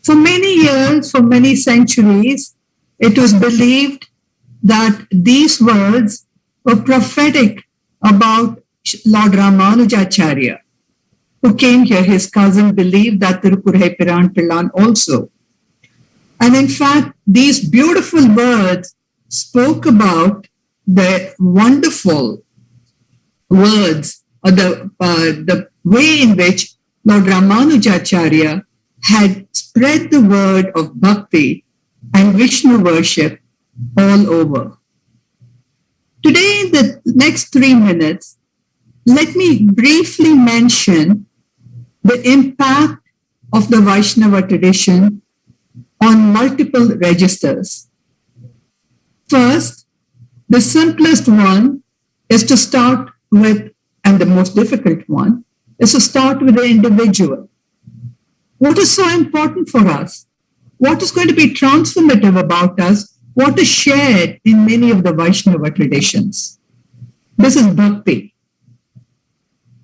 G: For many years, for many centuries, it was believed that these words were prophetic about Lord Ramanujacharya, who came here. His cousin believed that Tirupurhai Piran Pillan also. And in fact, these beautiful words spoke about the wonderful words, or the way in which Lord Ramanujacharya had spread the word of bhakti and Vishnu worship all over. Today, in the next 3 minutes, let me briefly mention the impact of the Vaishnava tradition on multiple registers. First, the simplest one is to start with, and the most difficult one, is to start with the individual. What is so important for us? What is going to be transformative about us? What is shared in many of the Vaishnava traditions? This is bhakti.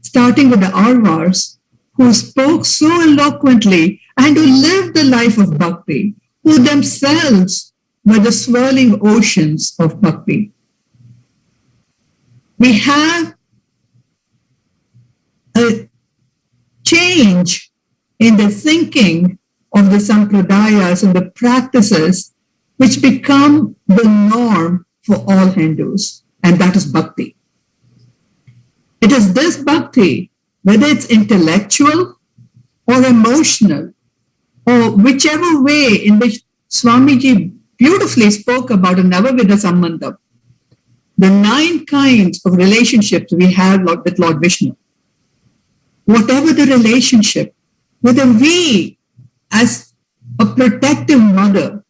G: Starting with the Arvars, who spoke so eloquently and who lived the life of bhakti, who themselves were the swirling oceans of bhakti. We have a change in the thinking of the sampradayas and the practices which become the norm for all Hindus, and that is bhakti. It is this bhakti, whether it's intellectual or emotional, or whichever way in which Swamiji beautifully spoke about a Navavida Sambandham, the 9 kinds of relationships we have with Lord Vishnu. Whatever the relationship, whether we, as a protective mother,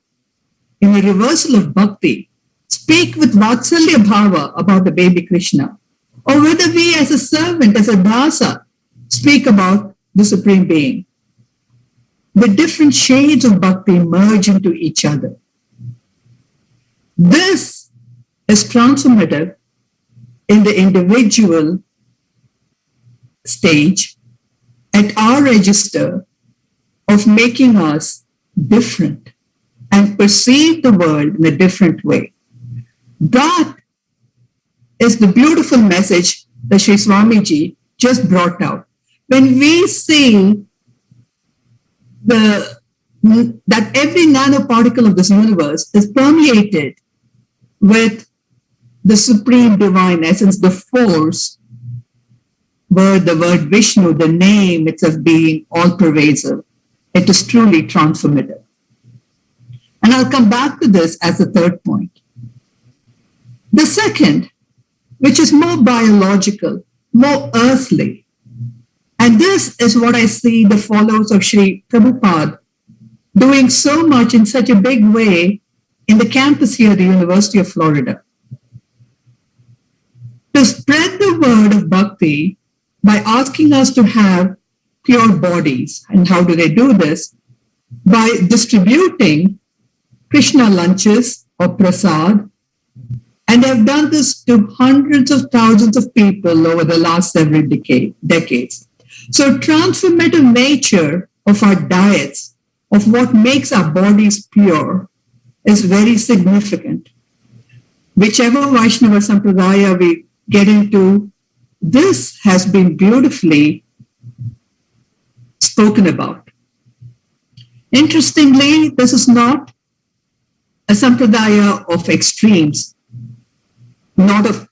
G: in a reversal of bhakti, speak with Vatsalya Bhava about the baby Krishna, or whether we as a servant, as a dasa, speak about the Supreme Being. The different shades of bhakti merge into each other. This is transformative in the individual stage at our register of making us different and perceive the world in a different way. That is the beautiful message that Sri Swamiji just brought out. When we see that every nanoparticle of this universe is permeated with the supreme divine essence, the force, word, the word Vishnu, the name itself being all-pervasive, it is truly transformative. And I'll come back to this as the third point. The second, which is more biological, more earthly, and this is what I see the followers of Sri Prabhupada doing so much in such a big way in the campus here at the University of Florida. To spread the word of bhakti by asking us to have pure bodies. And how do they do this? By distributing Krishna lunches or prasad. And they've done this to hundreds of thousands of people over the last several decades. So transformative nature of our diets, of what makes our bodies pure, is very significant. Whichever Vaishnava Sampradaya we get into, this has been beautifully spoken about. Interestingly, this is not a sampradaya of extremes, not of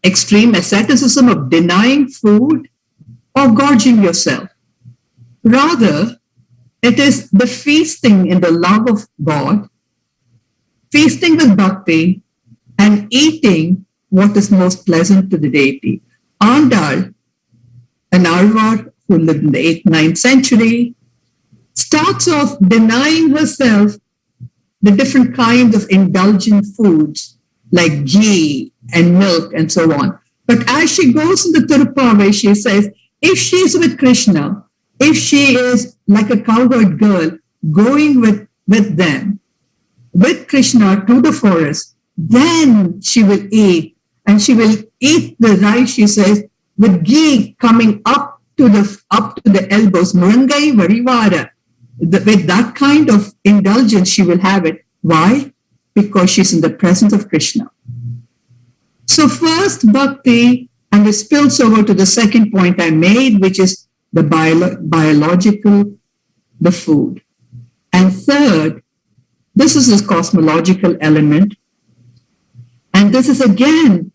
G: extreme asceticism of denying food or gorging yourself. Rather, it is the feasting in the love of God, feasting with bhakti, and eating what is most pleasant to the deity. Andal, an Alvar who lived in the 8th, 9th century, starts off denying herself the different kinds of indulgent foods like ghee and milk and so on. But as she goes in the Tirupavai, she says, if she is with Krishna, if she is like a cowherd girl going with them, with Krishna to the forest, then she will eat. And she will eat the rice, she says, with ghee coming up to the elbows, murangai varivara. With that kind of indulgence, she will have it. Why? Because she's in the presence of Krishna. So first bhakti, and it spills over to the second point I made, which is the biological, the food. And third, this is a cosmological element. And this is again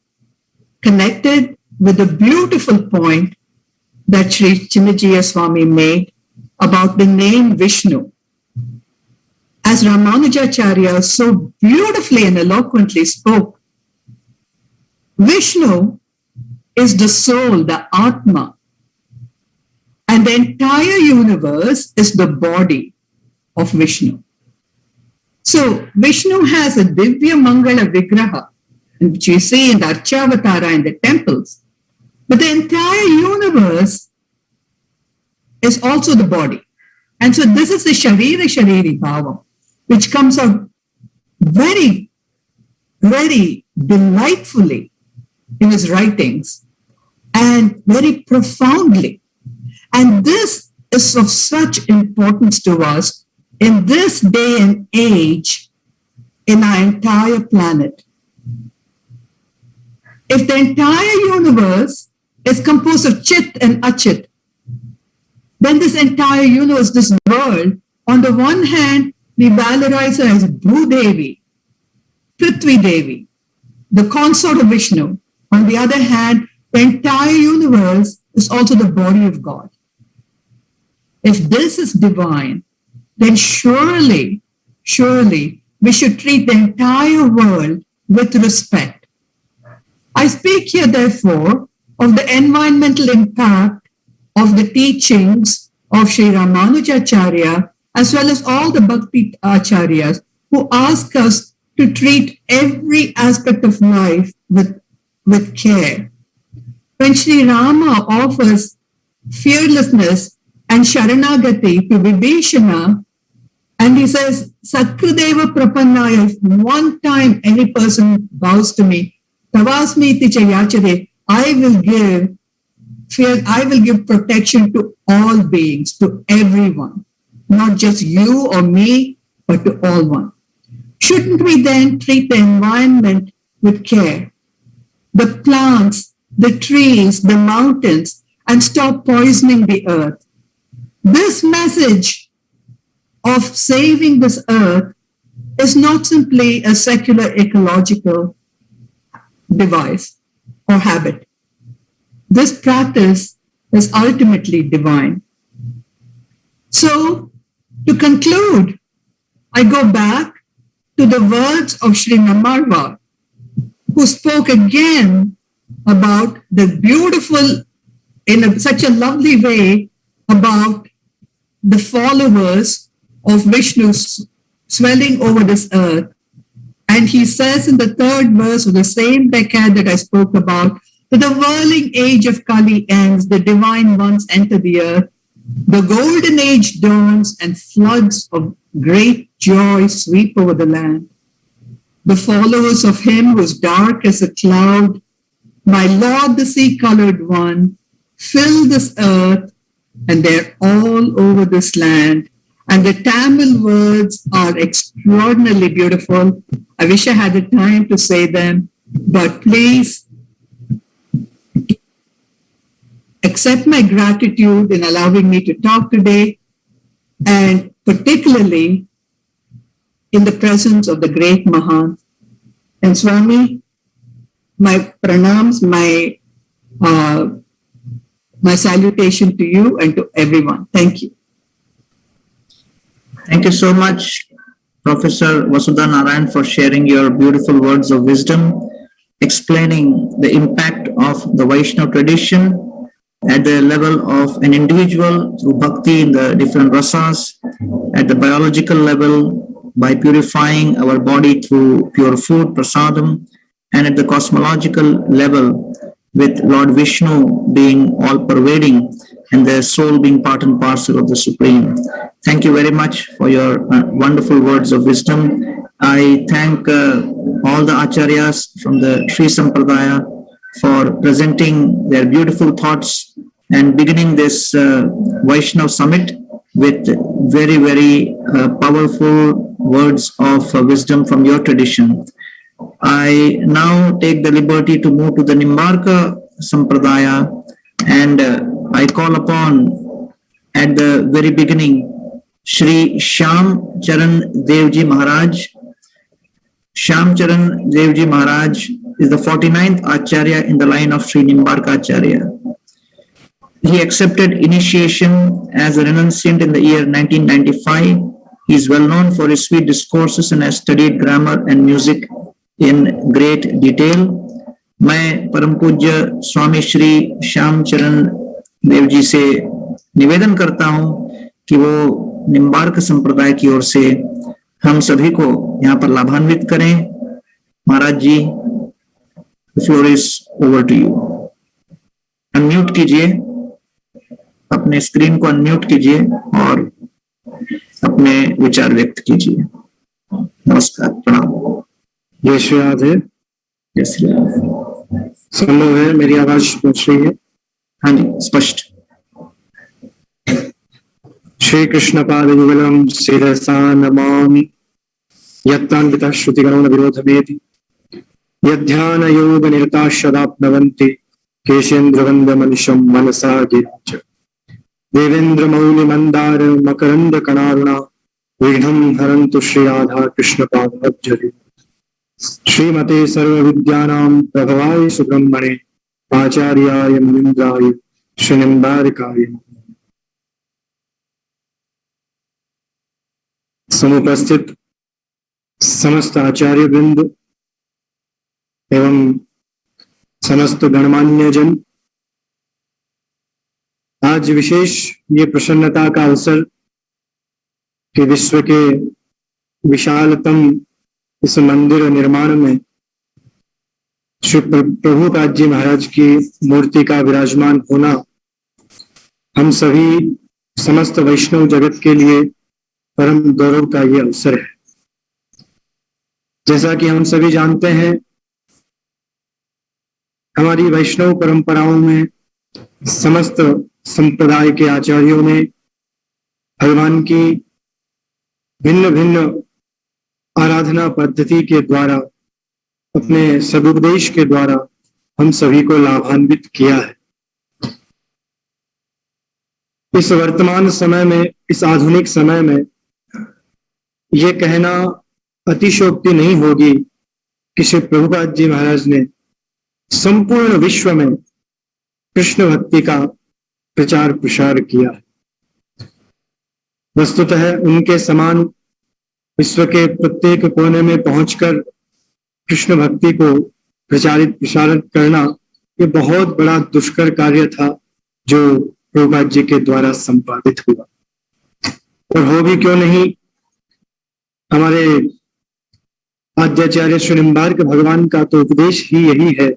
G: connected with the beautiful point that Sri Chinnajaya Swami made about the name Vishnu. As Ramanujacharya so beautifully and eloquently spoke, Vishnu is the soul, the Atma, and the entire universe is the body of Vishnu. So Vishnu has a Divya Mangala Vigraha, which you see in the Archavatara in the temples, but the entire universe is also the body. And so this is the Shariri Bhava, which comes out very, very delightfully in his writings and very profoundly. And this is of such importance to us in this day and age in our entire planet. If the entire universe is composed of Chit and Achit, then this entire universe, this world, on the one hand, we valorize her as Bhudevi, Prithvi Devi, the consort of Vishnu. On the other hand, the entire universe is also the body of God. If this is divine, then surely we should treat the entire world with respect. I speak here, therefore, of the environmental impact of the teachings of Sri Ramanujacharya, as well as all the Bhakti Acharyas, who ask us to treat every aspect of life with care. When Sri Rama offers fearlessness and Sharanagati to Vibhishana, and he says, Satkradeva Prapannaya, if one time any person bows to me, Tavasmiti Chayachare, I will give protection to all beings, to everyone, not just you or me, but to all one. Shouldn't we then treat the environment with care? The plants, the trees, the mountains, and stop poisoning the earth. This message of saving this earth is not simply a secular ecological device or habit. This practice is ultimately divine. So, to conclude, I go back to the words of Sri Namarvar, who spoke again about the beautiful, in such a lovely way, about the followers of Vishnu swelling over this earth. And he says in the third verse of the same decade that I spoke about, that the whirling age of Kali ends, the divine ones enter the earth, the golden age dawns, and floods of great joy sweep over the land. The followers of him who is dark as a cloud, my Lord the sea-colored one, fill this earth, and they're all over this land. And the Tamil words are extraordinarily beautiful. I wish I had the time to say them, but please accept my gratitude in allowing me to talk today, and particularly in the presence of the great Mahan. And Swami, my pranams, my salutation to you and to everyone. Thank you.
C: Thank you so much, Professor Vasudha Narayana, for sharing your beautiful words of wisdom, explaining the impact of the Vaishnava tradition at the level of an individual through bhakti in the different rasas, at the biological level by purifying our body through pure food, prasadam, and at the cosmological level with Lord Vishnu being all-pervading and the soul being part and parcel of the Supreme. Thank you very much for your wonderful words of wisdom. I thank all the Acharyas from the Sri Sampradaya for presenting their beautiful thoughts and beginning this Vaishnava Summit with very, very powerful words of wisdom from your tradition. I now take the liberty to move to the Nimbarka Sampradaya, and I call upon at the very beginning Shri Shyam Charan Devji Maharaj. Shyam Charan Devji Maharaj is the 49th Acharya in the line of Sri Nimbarka Acharya. He accepted initiation as a renunciant in the year 1995. He is well known for his sweet discourses and has studied grammar and music in great detail. मैं परम पूज्य स्वामी श्री श्याम चरण देव जी से निवेदन करता हूं कि वो निम्बार्क संप्रदाय की ओर से हम सभी को यहाँ पर लाभान्वित करें. महाराज जी, the floor is over to you. Unmute कीजिए, अपने स्क्रीन को अनम्यूट कीजिए और अपने विचार व्यक्त कीजिए. नमस्कार, प्रणाम.
D: जय श्री राधे.
C: जय श्री राधे.
D: संभव है मेरी आवाज पहुंच रही है?
C: हाँ जी, स्पष्ट.
D: श्री कृष्ण पाद युगलम शिरसा नमामि यत्तान्वितः श्रुतिगणो न विरोधमेति यद्ध्यान योग निरता सदाप्नवन्ति केशेन्द्रवन्द मनिषं मनसा गिरिच देवेन्द्र मौलि मंदार मकरंद कणारुणा विघ्नं हरन्तु श्री राधा कृष्ण पादाब्जरे. श्रीमते सर्वविद्यानां प्रभवाय सुब्रह्मणे आचार्याय मुनीन्द्राय श्रीनिम्बारकाय. समुपस्थित समस्त आचार्य वृंद एवं समस्त गणमान्य जन, आज विशेष ये प्रसन्नता का अवसर कि विश्व के विशालतम इस मंदिर निर्माण में श्री प्रभुपाद जी महाराज की मूर्ति का विराजमान होना हम सभी समस्त वैष्णव जगत के लिए परम गौरव का ये अवसर है. जैसा कि हम सभी जानते हैं, हमारी वैष्णव परंपराओं में समस्त संप्रदाय के आचार्यों ने भगवान की भिन्न भिन्न आराधना पद्धति के द्वारा, अपने सदुपदेश के द्वारा हम सभी को लाभान्वित किया है. इस वर्तमान समय में, इस आधुनिक समय में ये कहना अतिशयोक्ति नहीं होगी कि श्री प्रभुपाद जी महाराज ने संपूर्ण विश्व में कृष्ण भक्ति का प्रचार प्रसार किया है. वस्तुतः उनके समान विश्व के प्रत्येक कोने में पहुंचकर कृष्ण भक्ति को प्रचारित प्रसारित करना ये बहुत बड़ा दुष्कर कार्य था जो प्रभुपाद जी के द्वारा संपादित हुआ. और हो भी क्यों नहीं, हमारे आद्याचार्य श्री निम्बार्क भगवान का तो उपदेश ही यही है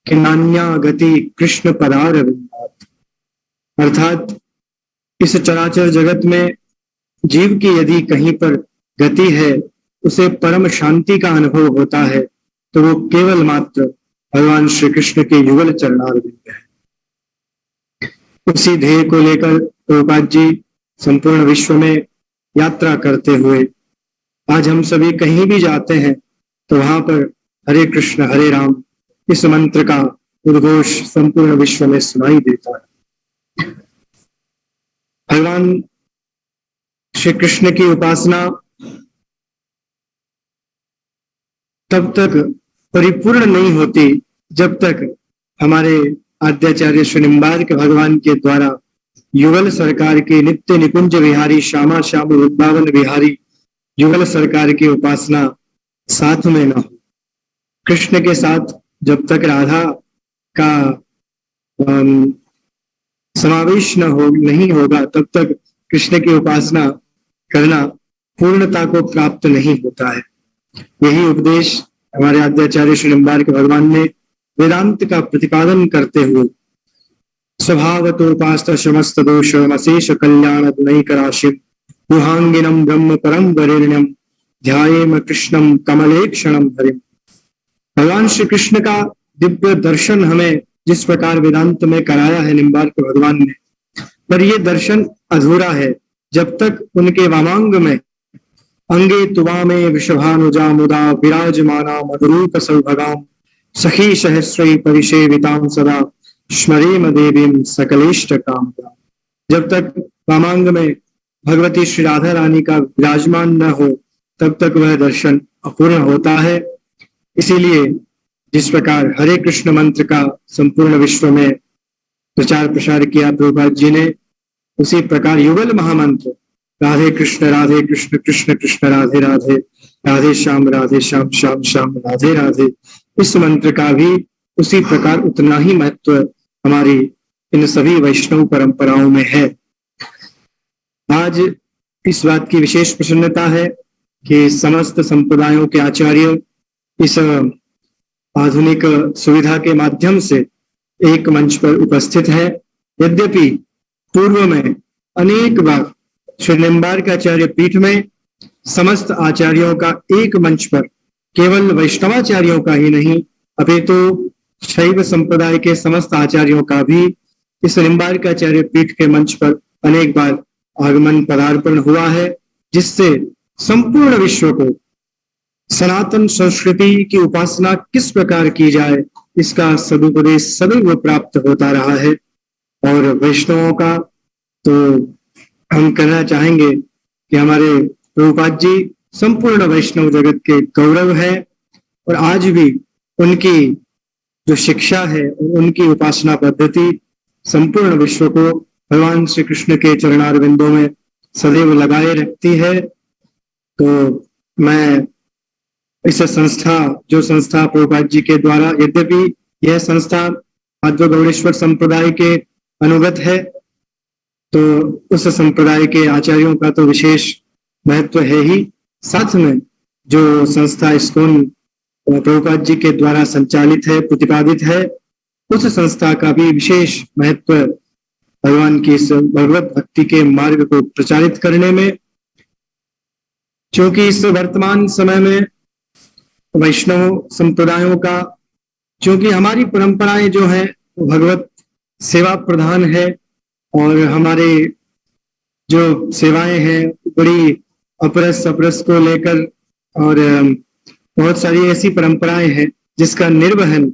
D: कि नान्या गति कृष्ण पदारविंदात्, अर्थात इस चराचर जगत में जीव की यदि कहीं पर गति है, उसे परम शांति का अनुभव होता है, तो वो केवल मात्र भगवान श्री कृष्ण के युगल चरणारविंद है. उसी ध्येय को लेकर प्रभुपाद जी संपूर्ण विश्व में यात्रा करते हुए आज हम सभी कहीं भी जाते हैं तो वहां पर हरे कृष्ण हरे राम इस मंत्र का उद्घोष संपूर्ण विश्व में सुनाई देता है. भगवान श्री कृष्ण की उपासना तब तक परिपूर्ण नहीं होती जब तक हमारे आद्याचार्य श्री निम्बार्क भगवान के द्वारा युगल सरकार के नित्य निकुंज विहारी श्यामा श्याम वृंदावन विहारी युगल सरकार की उपासना साथ में न हो। कृष्ण के साथ जब तक राधा का समावेश नहीं होगा तब तक कृष्ण की उपासना करना पूर्णता को प्राप्त नहीं होता है। यही उपदेश हमारे आद्याचार्य श्री निम्बार्क भगवान ने वेदांत का प्रतिपादन करते हुए स्वभावतोपास्त समस्त दोष अशेष कल्याण गुणैक राशि गुहांगिनम ब्रह्म परम वरेण्यम ध्यायेम कृष्णम कमले क्षणम हरिम। भगवान श्री कृष्ण का दिव्य दर्शन हमें जिस प्रकार वेदांत में कराया है निम्बार्क भगवान ने, पर यह दर्शन अधूरा है जब तक उनके वामांग में अंगे तुवामे वृषभानुजा मुदा विराजमाना मधुरूप सौभगाम सखी सहस्री परिसेविताम सदा स्मरेम देवीम सकलेष्ट काम। जब तक वामांग में भगवती श्री राधा रानी का विराजमान न हो तब तक वह दर्शन अपूर्ण होता है। इसीलिए जिस प्रकार हरे कृष्ण मंत्र का संपूर्ण विश्व में प्रचार प्रसार किया प्रभुपाद जी ने, उसी प्रकार युगल महामंत्र राधे कृष्ण कृष्ण कृष्ण राधे राधे राधे श्याम श्याम श्याम राधे राधे, इस मंत्र का भी उसी प्रकार उतना ही महत्व हमारी इन सभी वैष्णव परंपराओं में है। आज इस बात की विशेष प्रसन्नता है कि समस्त संप्रदायों के आचार्य इस आधुनिक सुविधा के माध्यम से एक मंच पर उपस्थित है। यद्यपि पूर्व में अनेक बार श्री निम्बार्क आचार्य पीठ में समस्त आचार्यों का एक मंच पर केवल वैष्णवाचार्यों का ही नहीं अपितु शैव संप्रदाय के समस्त आचार्यों का भी इस निम्बार्क आचार्य पीठ के मंच पर अनेक बार आगमन पदार्पण हुआ है, जिससे संपूर्ण विश्व को सनातन संस्कृति की उपासना किस प्रकार की जाए इसका सदुपदेश सदैव प्राप्त होता रहा है। और वैष्णवों का तो हम कहना चाहेंगे कि हमारे प्रभुपाद जी संपूर्ण वैष्णव जगत के गौरव है और आज भी उनकी जो शिक्षा है और उनकी उपासना पद्धति संपूर्ण विश्व को भगवान श्री कृष्ण के चरणारविंदों में सदैव लगाए रखती है। तो मैं इस संस्था जो संस्था प्रभुपाद जी के द्वारा, यद्यपि यह संस्था माधव गौड़ेश्वर संप्रदाय के अनुगत है, तो उस संप्रदाय के आचार्यों का तो विशेष महत्व है ही, साथ में जो संस्था ISKCON प्रभुपाद जी के द्वारा संचालित है, प्रतिपादित है, उस संस्था का भी विशेष महत्व भगवान की इस भगवत भक्ति के मार्ग को प्रचारित करने में। क्योंकि इस वर्तमान समय में वैष्णव संप्रदायों का, क्योंकि हमारी परंपराएं जो है वो भगवत सेवा प्रधान है और हमारे जो सेवाएं हैं बड़ी अपरस को लेकर और बहुत सारी ऐसी परंपराएं हैं जिसका निर्वहन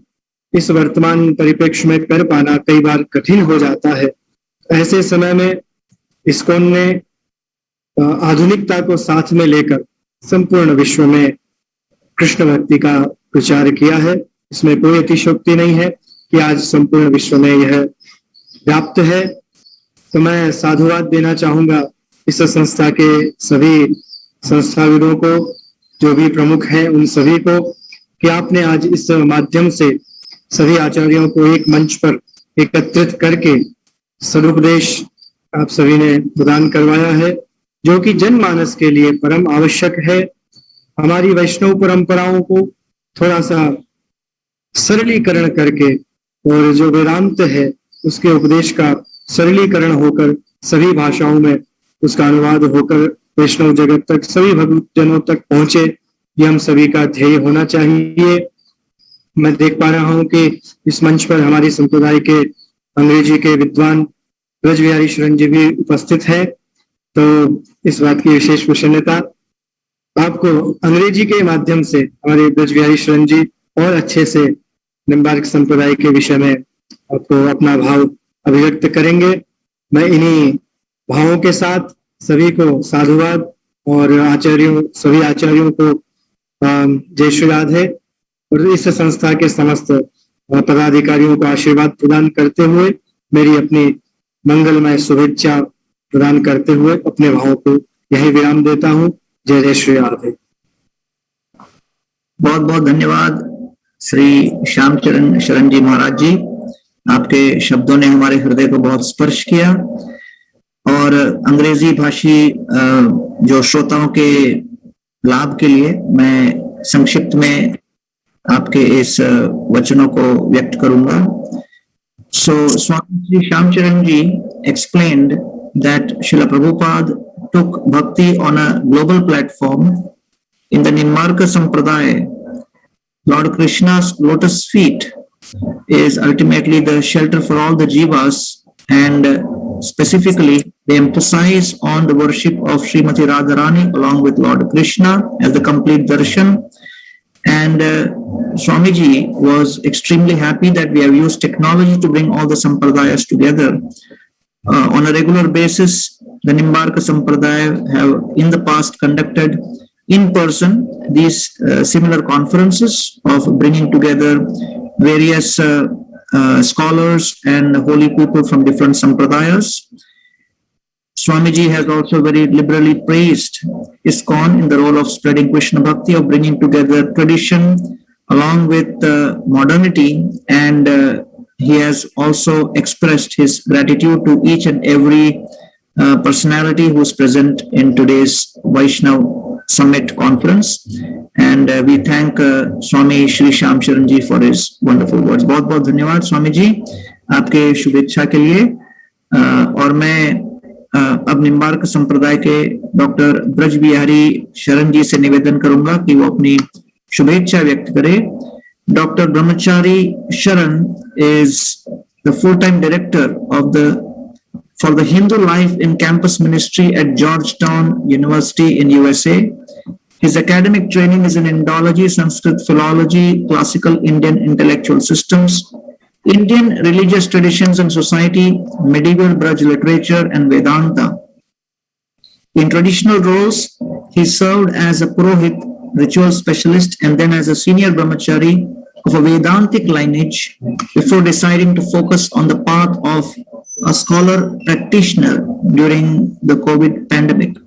D: इस वर्तमान परिप्रेक्ष्य में कर पाना कई बार कठिन हो जाता है। ऐसे समय में ISKCON ने आधुनिकता को साथ में लेकर संपूर्ण विश्व में कृष्ण भक्ति का प्रचार किया है। इसमें कोई अतिशयोक्ति नहीं है कि आज संपूर्ण विश्व में यह व्याप्त है। तो मैं साधुवाद देना चाहूंगा इस संस्था के सभी संस्थाविदों को, जो भी प्रमुख हैं उन सभी को, कि आपने आज इस माध्यम से सभी आचार्यों को एक मंच पर एकत्रित करके सदुपदेश आप सभी ने प्रदान करवाया है, जो कि जनमानस के लिए परम आवश्यक है। हमारी वैष्णव परंपराओं को थोड़ा सा सरलीकरण करके और जो वेदांत है उसके उपदेश का सरलीकरण होकर सभी भाषाओं में उसका अनुवाद होकर वैष्णव जगत तक सभी भक्तजनों तक पहुंचे, ये हम सभी का ध्येय होना चाहिए। मैं देख पा रहा हूं कि इस मंच पर हमारी संप्रदाय के अंग्रेजी के विद्वान ब्रज बिहारी शरण जी भी उपस्थित है, तो इस बात की विशेष प्रसन्नता। आपको अंग्रेजी के माध्यम से हमारे ब्रज बिहारी शरण जी और अच्छे से निम्बार्क संप्रदाय के विषय में आपको अपना भाव अभिव्यक्त करेंगे। मैं इन्हीं भावों के साथ सभी को साधुवाद और सभी आचार्यों को जय श्री राधे और इस संस्था के समस्त पदाधिकारियों को आशीर्वाद प्रदान करते हुए मेरी अपनी मंगलमय शुभेच्छा प्रदान करते हुए अपने भावों को यही विराम देता हूँ। जय जय श्री राधे।
C: बहुत बहुत धन्यवाद श्री श्यामचरण शरण जी महाराज जी, आपके शब्दों ने हमारे हृदय को बहुत स्पर्श किया और अंग्रेजी भाषी जो श्रोताओं के लाभ के लिए मैं संक्षिप्त में आपके इस वचनों को व्यक्त करूंगा। So Swami Shamcharan ji explained that Srila Prabhupada took bhakti on a global platform. In the Nimbarka Sampradaya, Lord Krishna's lotus feet is ultimately the shelter for all the jivas, and specifically they emphasize on the worship of Srimati Radharani along with Lord Krishna as the complete darshan. And Swamiji was extremely happy that we have used technology to bring all the sampradayas together. On a regular basis, the Nimbarka Sampradaya have in the past conducted in person these similar conferences of bringing together various scholars and holy people from different sampradayas. Swamiji has also very liberally praised ISKCON in the role of spreading Krishna Bhakti, of bringing together tradition along with modernity, and he has also expressed his gratitude to each and every personality who is present in today's Vaishnava Summit conference. And we thank Swami Shri Shyam Charan ji for his wonderful words. बहुत बहुत धन्यवाद स्वामी जी आपके शुभेच्छा के लिए। और मैं अब निम्बार्क संप्रदाय के डॉक्टर ब्रज बिहारी शरण जी से निवेदन करूंगा कि वो अपनी शुभेच्छा व्यक्त करे। डॉक्टर ब्रह्मचारी शरण is the full-time director of for the Hindu Life in Campus Ministry at Georgetown University in USA. His academic training is in Indology, Sanskrit philology, classical Indian intellectual systems, Indian religious traditions and society, medieval Braj literature, and Vedanta. In traditional roles, he served as a Purohit, ritual specialist, and then as a senior brahmachari of a Vedantic lineage before deciding to focus on the path of a scholar practitioner during the COVID pandemic.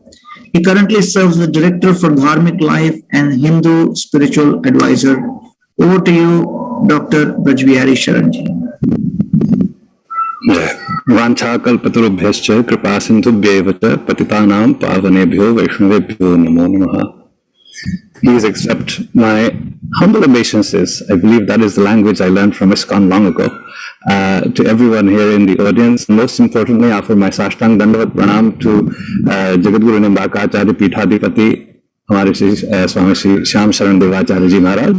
C: He currently serves as the Director for Dharmic Life and Hindu Spiritual Advisor. Over to you, Dr. Brajbihari Sharanji.
H: वाञ्छाकल्पतरुभ्यश्च कृपा सिन्धुभ्येव च पतितानां पावनेभ्यो वैष्णवेभ्यो नमो नमः. Please accept my humble obeisances. I believe that is the language I learned from ISKCON long ago. To everyone here in the audience, most importantly, I offer my Sashtang Dandavat Pranam to Jagadguru Nimbarka Acharya Peethadipati, Hamare Swami Shri Shyam Sharan Devacharya Ji Maharaj.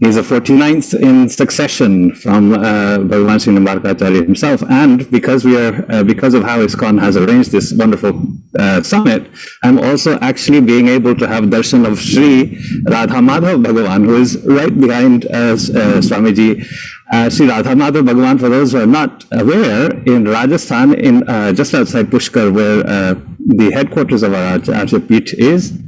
H: He is the 49th in succession from Bhagavan Sri Nimbarka Acharya himself, and because of how ISKCON has arranged this wonderful summit, I'm also actually being able to have darshan of Sri Radha Madhav Bhagavan, who is right behind Swamiji. Sri Radha Madhav Bhagavan, for those who are not aware, in Rajasthan, in just outside Pushkar, where the headquarters of our Acharya Peeth is,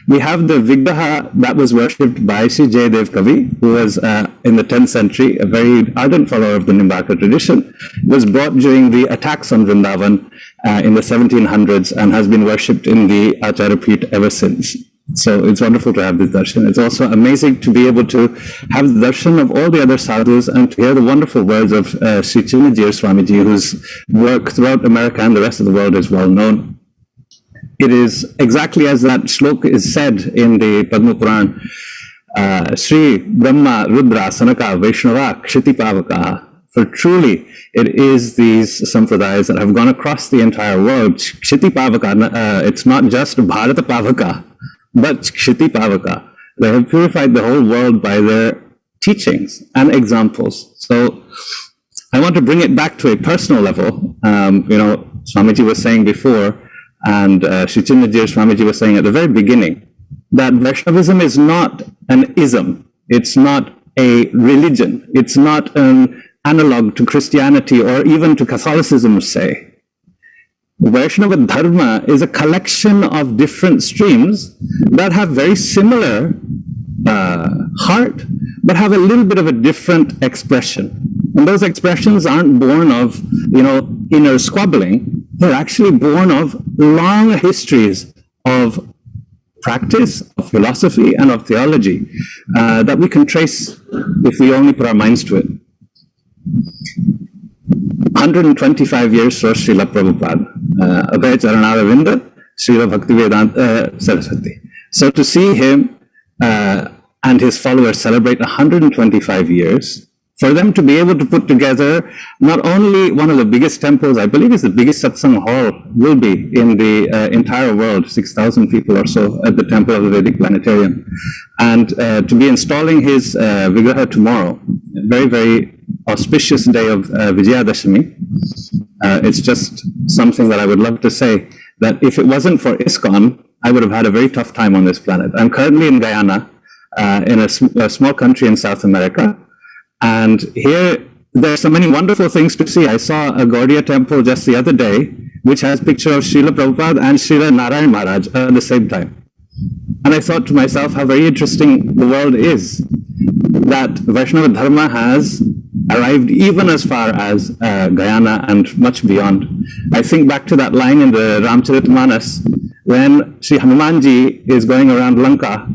H: we have the Vigraha that was worshipped by Sri Jayadev Kavi, who was in the 10th century, a very ardent follower of the Nimbarka tradition, was brought during the attacks on Vrindavan in the 1700s and has been worshipped in the Acharya Peeth ever since. So it's wonderful to have this darshan. It's also amazing to be able to have the darshan of all the other sadhus and to hear the wonderful words of Sri Chinnajir Swamiji, whose work throughout America and the rest of the world is well known. It is exactly as that shlok is said in the Padma Puran, Sri Brahma Rudra Sanaka Vaishnava Kshitipavaka. For truly, it is these sampradayas that have gone across the entire world. Kshitipavaka, it's not just Bharata Pavaka, but Kshitipavaka. They have purified the whole world by their teachings and examples. So I want to bring it back to a personal level. Swamiji was saying before, and Sri Chinnajir Swamiji was saying at the very beginning, that Vaishnavism is not an ism. It's not a religion. It's not an analog to Christianity or even to Catholicism, say. Vaishnava Dharma is a collection of different streams that have very similar heart, but have a little bit of a different expression. And those expressions aren't born of, inner squabbling. They're actually born of long histories of practice, of philosophy, and of theology that we can trace if we only put our minds to it. 125 years for Srila Prabhupada, Abhay Charanavinda, Srila Bhaktivedanta Saraswati. So to see him and his followers celebrate 125 years, for them to be able to put together not only one of the biggest temples, I believe it's the biggest satsang hall will be in the entire world, 6,000 people or so at the temple of the Vedic Planetarium, and to be installing his Vigraha tomorrow, a very, very auspicious day of Vijayadashami. It's just something that I would love to say, that if it wasn't for ISKCON, I would have had a very tough time on this planet. I'm currently in Guyana, in a small country in South America. And here, there's so many wonderful things to see. I saw a Gaudiya temple just the other day, which has a picture of Srila Prabhupada and Srila Narayan Maharaj at the same time. And I thought to myself how very interesting the world is, that Vaishnava Dharma has arrived even as far as Guyana and much beyond. I think back to that line in the Ramcharitmanas, when Sri Hanumanji is going around Lanka,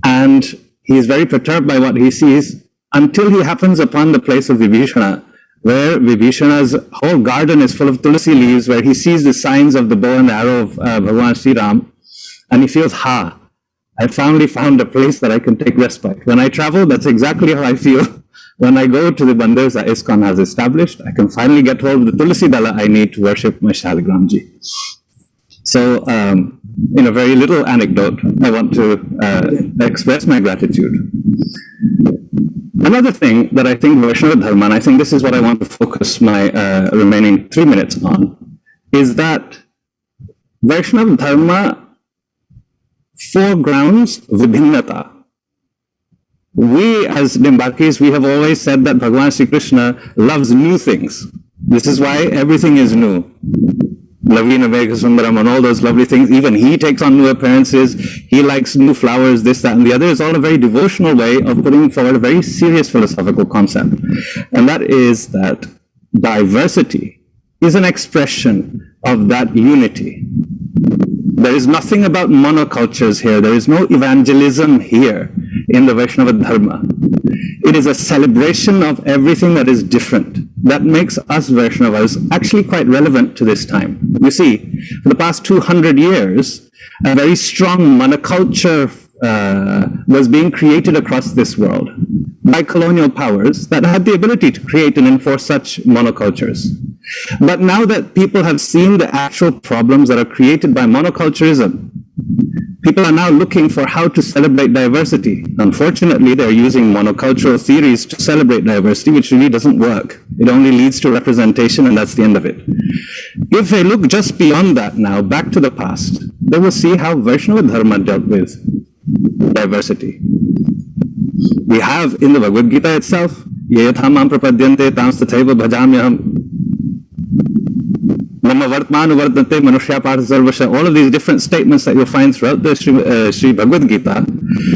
H: and he is very perturbed by what he sees, until he happens upon the place of Vibhishana, where Vibhishana's whole garden is full of tulsi leaves, where he sees the signs of the bow and the arrow of Bhagavan Sri Ram, and he feels, I finally found a place that I can take respite. When I travel, that's exactly how I feel. When I go to the mandirs that ISKCON has established, I can finally get hold of the tulsi dala I need to worship my Shaligramji. So, in a very little anecdote, I want to express my gratitude. Another thing that I think Vaishnava Dharma, and I think this is what I want to focus my remaining 3 minutes on, is that Vaishnava Dharma foregrounds vibhinnata. We as Nimbarkis, we have always said that Bhagavan Sri Krishna loves new things. This is why everything is new. Lavina Vega Sundaram and all those lovely things. Even he takes on new appearances. He likes new flowers, this, that, and the other. It's all a very devotional way of putting forward a very serious philosophical concept. And that is that diversity is an expression of that unity. There is nothing about monocultures here. There is no evangelism here in the Vaishnava Dharma. It is a celebration of everything that is different. That makes us Vaishnavas actually quite relevant to this time. You see, for the past 200 years, a very strong monoculture was being created across this world by colonial powers that had the ability to create and enforce such monocultures. But now that people have seen the actual problems that are created by monoculturism, people are now looking for how to celebrate diversity. Unfortunately, they're using monocultural theories to celebrate diversity, which really doesn't work. It only leads to representation, and that's the end of it. If they look just beyond that now, back to the past, they will see how Vaishnava Dharma dealt with diversity. We have in the Bhagavad Gita itself, Yayathamam prapadyante tams tathaiva bhajamyaham. All of these different statements that you'll find throughout the Sri Bhagavad Gita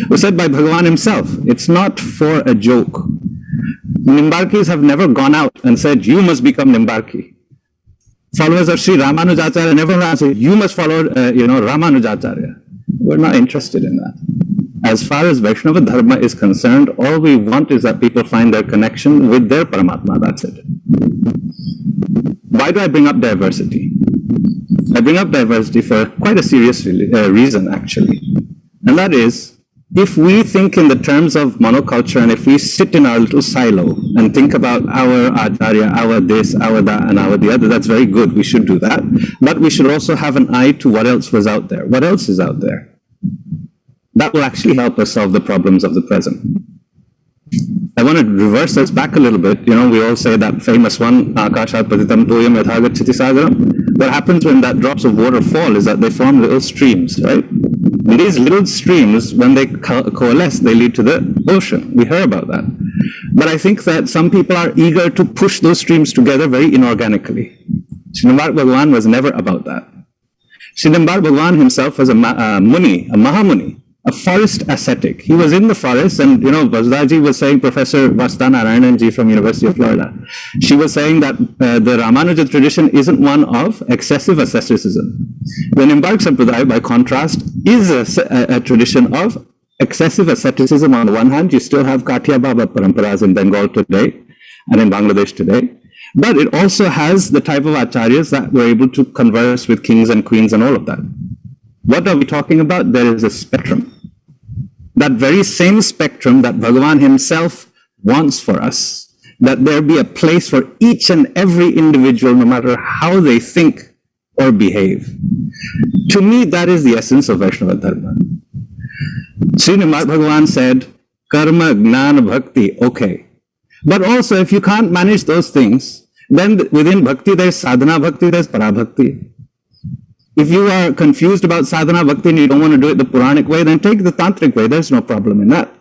H: were said by Bhagavan himself. It's not for a joke. Nimbarkis have never gone out and said, you must become Nimbarki. Followers of Sri Ramanujacharya never said, you must follow Ramanujacharya. We're not interested in that. As far as Vaishnava Dharma is concerned, all we want is that people find their connection with their Paramatma. That's it. Why do I bring up diversity? I bring up diversity for quite a serious reason, actually. And that is, if we think in the terms of monoculture, and if we sit in our little silo and think about our Acharya, our this, our that, and our the other, that's very good. We should do that. But we should also have an eye to what else was out there. What else is out there? That will actually help us solve the problems of the present. I want to reverse us back a little bit. We all say that famous one, Akashat patitam toyam yathagacchati sagaram. What happens when that drops of water fall is that they form little streams, right? And these little streams, when they coalesce, they lead to the ocean. We heard about that. But I think that some people are eager to push those streams together very inorganically. Srinivas Bhagavan was never about that. Srinivas Bhagavan himself was a Muni, a Mahamuni, a forest ascetic. He was in the forest, and Vasudha was saying, Professor Vasudha Narayana ji from University of Florida, she was saying that the Ramanuja tradition isn't one of excessive asceticism. The Nimbark Sampradaya, by contrast, is a tradition of excessive asceticism. On the one hand, you still have Kathiya Baba Paramparas in Bengal today and in Bangladesh today, but it also has the type of acharyas that were able to converse with kings and queens and all of that. What are we talking about? There is a spectrum. That very same spectrum that Bhagavan himself wants for us, that there be a place for each and every individual, no matter how they think or behave. To me, that is the essence of Vaishnava Dharma. Srinivas Bhagavan said, karma, gnana, bhakti, okay. But also, if you can't manage those things, then within bhakti, there's sadhana bhakti, there's parabhakti. If you are confused about sadhana bhakti and you don't want to do it the Puranic way, then take the tantric way. There's no problem in that.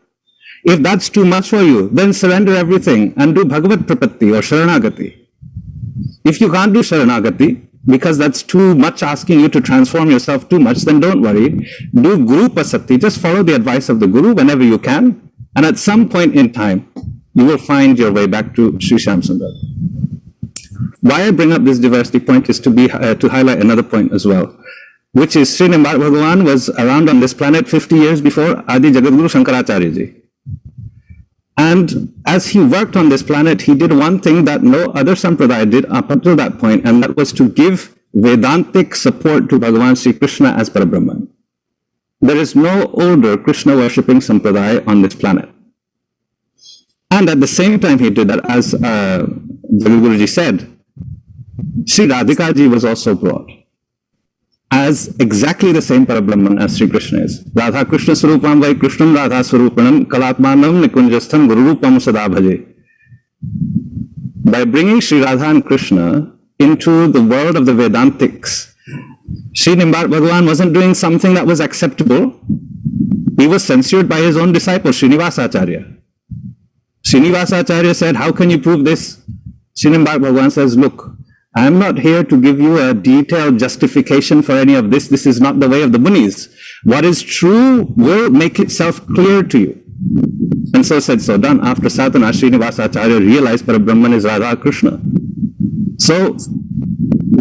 H: If that's too much for you, then surrender everything and do Bhagavat Prapatti or Sharanagati. If you can't do Sharanagati, because that's too much asking you to transform yourself too much, then don't worry. Do Guru Pasatti. Just follow the advice of the Guru whenever you can. And at some point in time, you will find your way back to Sri Shyam Sundar. Why I bring up this diversity point is to highlight another point as well, which is Srinivas Bhagavan was around on this planet 50 years before Adi Jagadguru Shankaracharya ji. And as he worked on this planet, he did one thing that no other Sampradaya did up until that point, and that was to give Vedantic support to Bhagavan Sri Krishna as Parabrahman. There is no older Krishna worshipping Sampradaya on this planet. And at the same time he did that, as Jagadguruji said, Sri Radhika ji was also brought as exactly the same Parabrahman as Sri Krishna is. Radha Krishna Swarupam Vai Krishnam Radha Swarupanam Kalatmanam Nikunjastham Gururupam Sada Bhaje. By bringing Sri Radha and Krishna into the world of the Vedantics, Srinivas Bhagavan wasn't doing something that was acceptable. He was censured by his own disciple, Srinivasa Acharya. Srinivasa Acharya said, how can you prove this? Srinivas Bhagavan says, look, I am not here to give you a detailed justification for any of this. This is not the way of the Munis. What is true will make itself clear to you. And so said, so done. After sadhana, Srinivasa Acharya realized Parabrahman is Radha Krishna. So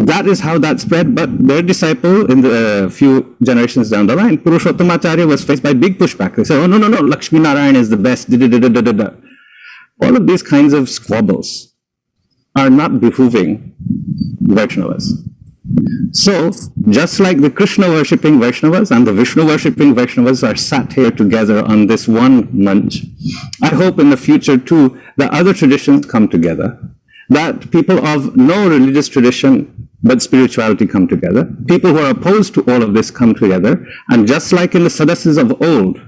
H: that is how that spread. But their disciple, in the few generations down the line, Purushottam Acharya, was faced by big pushback. They said, oh, no, Lakshmi Narayan is the best. All of these kinds of squabbles are not behooving Vaishnavas. So, just like the Krishna worshipping Vaishnavas and the Vishnu worshipping Vaishnavas are sat here together on this one manch, I hope in the future too that other traditions come together, that people of no religious tradition but spirituality come together, people who are opposed to all of this come together, and just like in the sadhasis of old,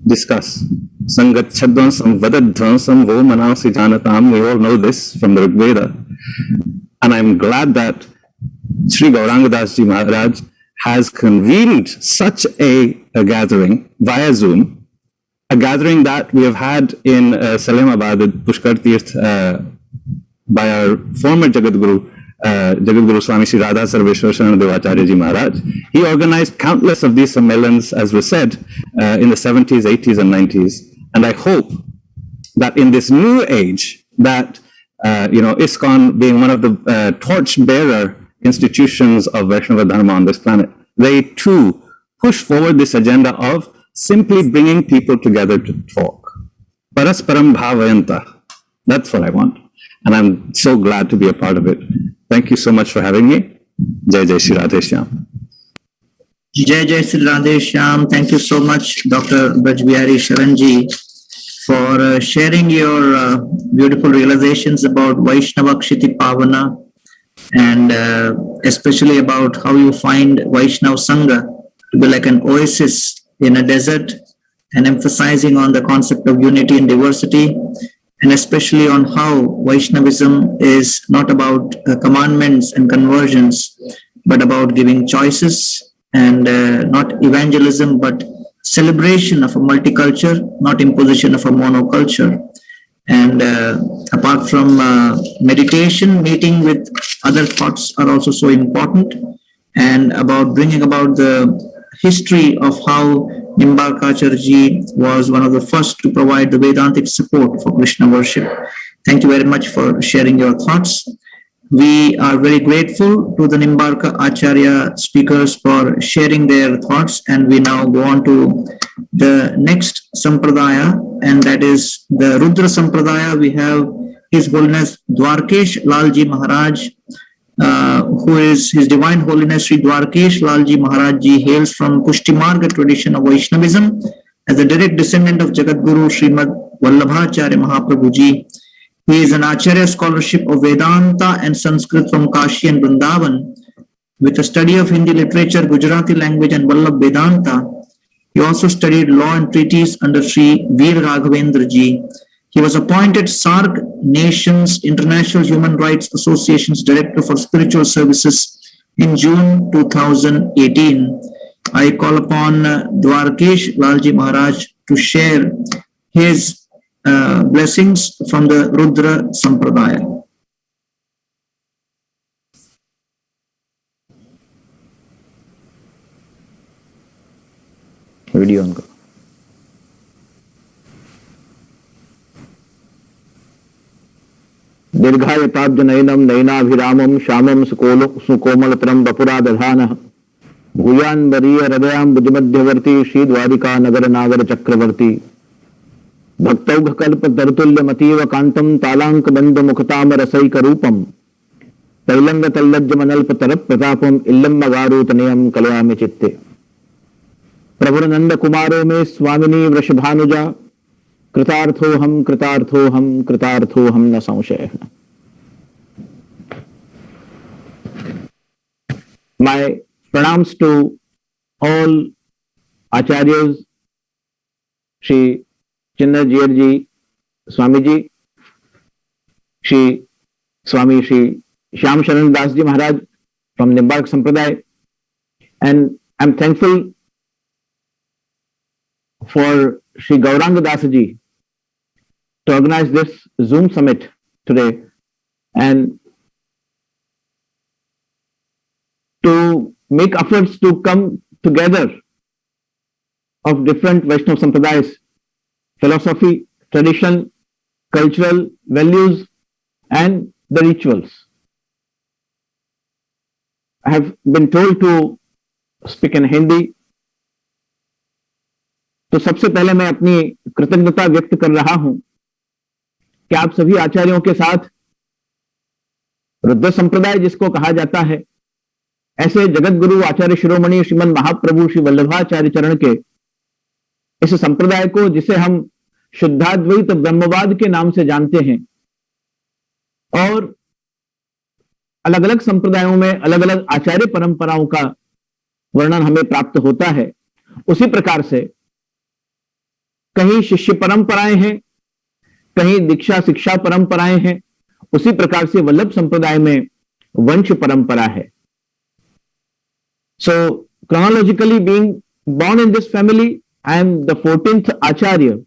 H: discuss. Sangat Chadvansam Vadadvansam Vo Manasi Janatam. We all know this from the Rig Veda. And I'm glad that Sri Gauranga Das Ji Maharaj has convened such a gathering via Zoom, a gathering that we have had in Salimabad at Pushkar Tirth by our former Jagadguru Swami Sri Radha Sarveshwar Devacharya Ji Maharaj. He organized countless of these Sammelans, as was said, in the 70s, 80s, and 90s. And I hope that in this new age, that ISKCON being one of the torch-bearer institutions of Vaishnava Dharma on this planet, they too push forward this agenda of simply bringing people together to talk. Parasparam bhavayanta. That's what I want. And I'm so glad to be a part of it. Thank you so much for having me. Jai Jai Shri Radhe Shyam.
C: Jai Jai Shri Radhe Shyam. Thank you so much, Dr. Brajbihari Sharanji, for sharing your beautiful realizations about Vaishnava Kshiti Pavana, and especially about how you find Vaishnava Sangha to be like an oasis in a desert, and emphasizing on the concept of unity and diversity, and especially on how Vaishnavism is not about commandments and conversions, but about giving choices, and not evangelism, but celebration of a multiculture, not imposition of a monoculture. And apart from meditation, meeting with other thoughts are also so important, and about bringing about the history of how Nimbarkacharya was one of the first to provide the Vedantic support for Krishna worship. Thank you very much for sharing your thoughts. We are very grateful to the Nimbarka Acharya speakers for sharing their thoughts, and we now go on to the next Sampradaya, and that is the Rudra Sampradaya. We have His Holiness Dwarkesh Lalji Maharaj, who is His Divine Holiness Sri Dwarkesh Lalji Maharaj Ji hails from Pushti Marga tradition of Vaishnavism as a direct descendant of Jagat Guru Srimad Vallabhacharya Mahaprabhu Ji. He is an Acharya scholarship of Vedanta and Sanskrit from Kashi and Vrindavan, with a study of Hindi literature, Gujarati language and Vallabh Vedanta. He also studied law and treaties under Sri Veer Raghavendra Ji. He was appointed SARC Nations International Human Rights Association's Director for Spiritual Services in June 2018. I call upon Dwarkesh Lalji Maharaj to share his blessings from the Rudra Sampradaya.
I: Video on करो। दीर्घायताब्जनयनं नयनाभिरामं श्यामं सुकोमलतरं वपुरादधानः भूयान्वरीय हृदयाम्बुजमध्यवर्ती श्रीद्वारिका नगर नागर चक्रवर्ती भक्तौघकल्पतरुतुल्यमतीव कान्तं तालाङ्कबन्धमुखताम रसैकरूपं तैलङ्गतल्लज्जमनल्पतरप्रतापम् इल्लम्बगारूतनयं कलयामि चित्ते। प्रभुनंद कुमारो में स्वामिनी वृषभानुजा कृतार्थोहम कृतार्थोहम कृतार्थोहम न संशय। My pranams to all acharyas, Shri Chinnajiyarji Swamiji, Shri Swami Shri Shyam Sharan Das Ji Maharaj from Nimbark Sampradaya, and I'm thankful for Shri Gauranga Das Ji to organize this Zoom summit today and to make efforts to come together of different Vaishnava Sampradayas, philosophy, tradition, cultural values, and the rituals. I have been told to speak in Hindi. तो सबसे पहले मैं अपनी कृतज्ञता व्यक्त कर रहा हूं कि आप सभी आचार्यों के साथ रुद्र संप्रदाय जिसको कहा जाता है, ऐसे जगत गुरु आचार्य शिरोमणि श्रीमन महाप्रभु श्री वल्लभाचार्य चरण के इस संप्रदाय को, जिसे हम शुद्धाद्वैत ब्रह्मवाद के नाम से जानते हैं, और अलग अलग संप्रदायों में अलग अलग आचार्य परंपराओं का वर्णन हमें प्राप्त होता है, उसी प्रकार से कहीं शिष्य परंपराएं हैं, कहीं दीक्षा शिक्षा परंपराएं हैं, उसी प्रकार से वल्लभ संप्रदाय में वंश परंपरा है. So chronologically being born in this family, I am the 14th Acharya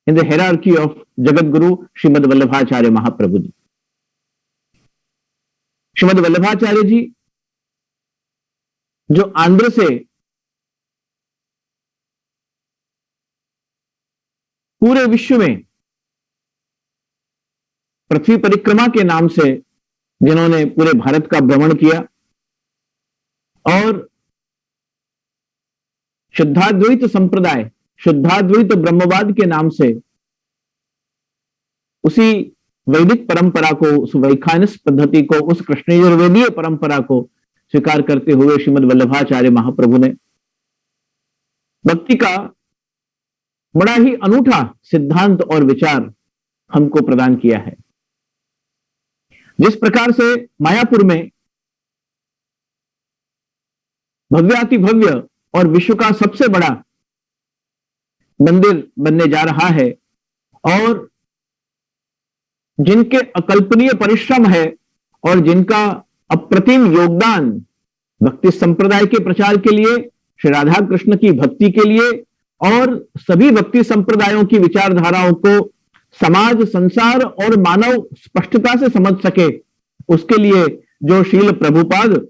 I: in the hierarchy of Jagat Guru Srimad Vallabhacharya Mahaprabhu ji. Shrimad Vallabhacharya जी जो आंध्र से पूरे विश्व में पृथ्वी परिक्रमा के नाम से जिन्होंने पूरे भारत का भ्रमण किया और शुद्धाद्वैत संप्रदाय, शुद्धाद्वैत ब्रह्मवाद के नाम से उसी वैदिक परंपरा को, उस वैखानस पद्धति को, उस कृष्ण यजुर्वेदीय परंपरा को स्वीकार करते हुए श्रीमद वल्लभाचार्य महाप्रभु ने भक्ति का बड़ा ही अनूठा सिद्धांत और विचार हमको प्रदान किया है. जिस प्रकार से मायापुर में भव्याति भव्य और विश्व का सबसे बड़ा मंदिर बनने जा रहा है और जिनके अकल्पनीय परिश्रम है और जिनका अप्रतिम योगदान भक्ति संप्रदाय के प्रचार के लिए, श्री राधा कृष्ण की भक्ति के लिए और सभी भक्ति संप्रदायों की विचारधाराओं को समाज, संसार और मानव स्पष्टता से समझ सके, उसके लिए जो श्रील प्रभुपाद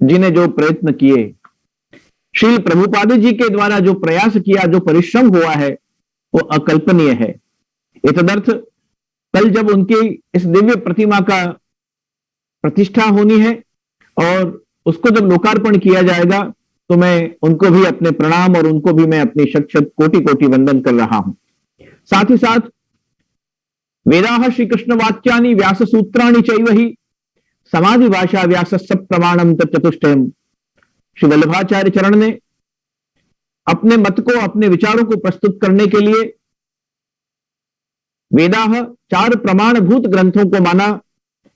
I: जी ने जो प्रयत्न किए, श्रील प्रभुपाद जी के द्वारा जो प्रयास किया, जो परिश्रम हुआ है, वो अकल्पनीय है। इतदर्थ कल जब उनकी इस दिव्य प्रतिमा का प्रतिष्ठा होनी है और उसको जब लोकार्पण किया जाएगा, तो मैं उनको भी अपने प्रणाम और उनको भी मैं अपनी शत शत कोटि कोटि वंदन कर रहा हूं। साथ ही साथ वेदाः श्री कृष्ण वाक्यानि व्यास सूत्राणि चैव हि समाधि भाषा व्यास सब प्रमाणम तत्चतुष्टयम्। श्री वल्लभाचार्य चरण ने अपने मत को, अपने विचारों को प्रस्तुत करने के लिए वेदाः 4 प्रमाणभूत ग्रंथों को माना।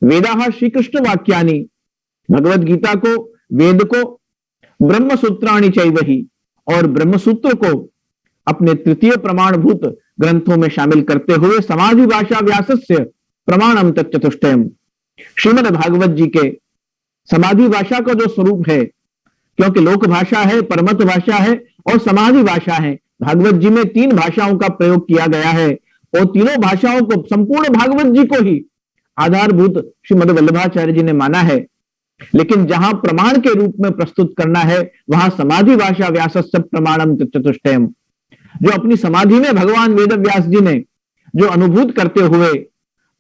I: वेदाः श्री कृष्ण वाक्यानि, भगवद गीता को, वेद को, ब्रह्म सूत्राणि चैव हि, और ब्रह्म सूत्र को अपने तृतीय प्रमाणभूत ग्रंथों में शामिल करते हुए समाधि भाषा व्यासस्य प्रमाणम तत्चतुष्टयम्। श्रीमद् भागवत जी के समाधि भाषा का जो स्वरूप है, क्योंकि लोक भाषा है, परमत भाषा है और समाधि भाषा है, भागवत जी में 3 भाषाओं का प्रयोग किया गया है और तीनों भाषाओं को, संपूर्ण भागवत जी को ही आधारभूत श्रीमद् वल्लभाचार्य जी ने माना है। लेकिन जहां प्रमाण के रूप में प्रस्तुत करना है, वहां समाधि भाषा व्यासस्य प्रमाणम तत्चतुष्टयम्, जो अपनी समाधि में भगवान वेद व्यास जी ने जो अनुभूत करते हुए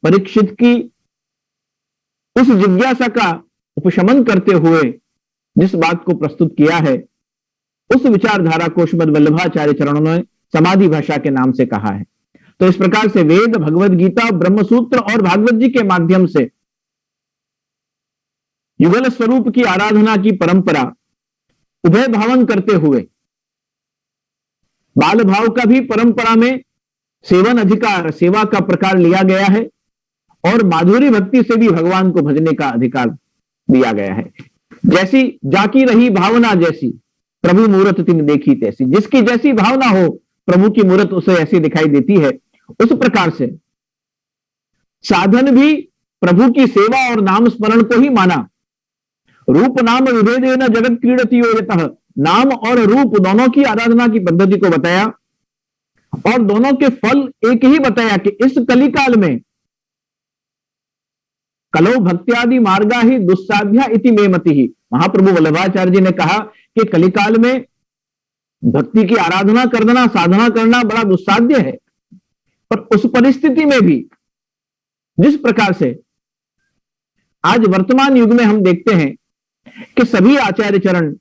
I: परीक्षित की उस जिज्ञासा का उपशमन करते हुए जिस बात को प्रस्तुत किया है, उस विचारधारा को श्रीमद् वल्लभाचार्य चरणों ने समाधि भाषा के नाम से कहा है। तो इस प्रकार से वेद, भगवद गीता, ब्रह्मसूत्र और भागवत जी के माध्यम से युगल स्वरूप की आराधना की परंपरा उभय भावन करते हुए बाल भाव का भी परंपरा में सेवन अधिकार, सेवा का प्रकार लिया गया है और माधुरी भक्ति से भी भगवान को भजने का अधिकार दिया गया है। जैसी जाकी रही भावना जैसी, प्रभु मूरत तिन देखी तैसी। जिसकी जैसी भावना हो, प्रभु की मूरत उसे ऐसी दिखाई देती है। उस प्रकार से साधन भी प्रभु की सेवा और नाम स्मरण को ही माना। रूप नाम विभेदेन जगत क्रीडति योजतः, नाम और रूप दोनों की आराधना की पद्धति को बताया और दोनों के फल एक ही बताया कि इस कलिकाल में कलो भक्त्यादि मार्गा ही दुस्साध्या इति मे मतिहि। महाप्रभु वल्लभाचार्य जी ने कहा कि कलिकाल में भक्ति की आराधना करना, साधना करना बड़ा दुस्साध्य है। पर उस परिस्थिति में भी जिस प्रकार से आज वर्तमान युग में हम देखते हैं कि सभी आचार्य चरण,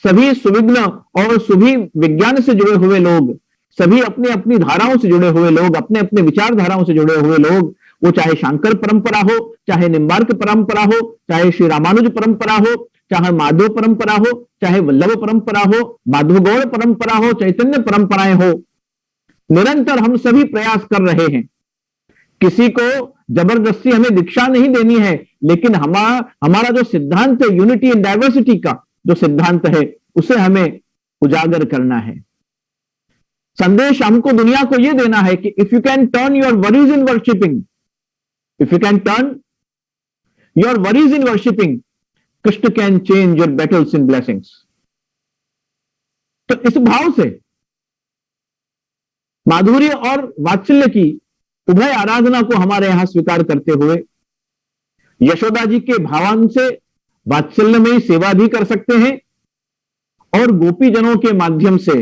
I: सभी सुविघ्न और सभी विज्ञान से जुड़े हुए लोग, सभी अपनी अपनी धाराओं से जुड़े हुए लोग, अपने अपने विचारधाराओं से जुड़े हुए लोग, वो चाहे शांकर परंपरा हो, चाहे निम्बार्क परंपरा हो, चाहे श्री रामानुज परंपरा हो, चाहे माधव परंपरा हो, चाहे वल्लभ परंपरा हो, माधव गौड़ परंपरा हो, चैतन्य परंपराएं हो, निरंतर हम सभी प्रयास कर रहे हैं। किसी को जबरदस्ती हमें दीक्षा नहीं देनी है, लेकिन हमारा जो सिद्धांत है यूनिटी इन डाइवर्सिटी का जो सिद्धांत है, उसे हमें उजागर करना है। संदेश हमको दुनिया को यह देना है कि if you can turn your worries in worshipping, if you can turn your worries in worshipping, Krishna can change your battles in blessings. तो इस भाव से माधुर्य और वात्सल्य की उभय आराधना को हमारे यहां स्वीकार करते हुए यशोदा जी के भावान से वात्सल्य में सेवा भी कर सकते हैं और गोपीजनों के माध्यम से,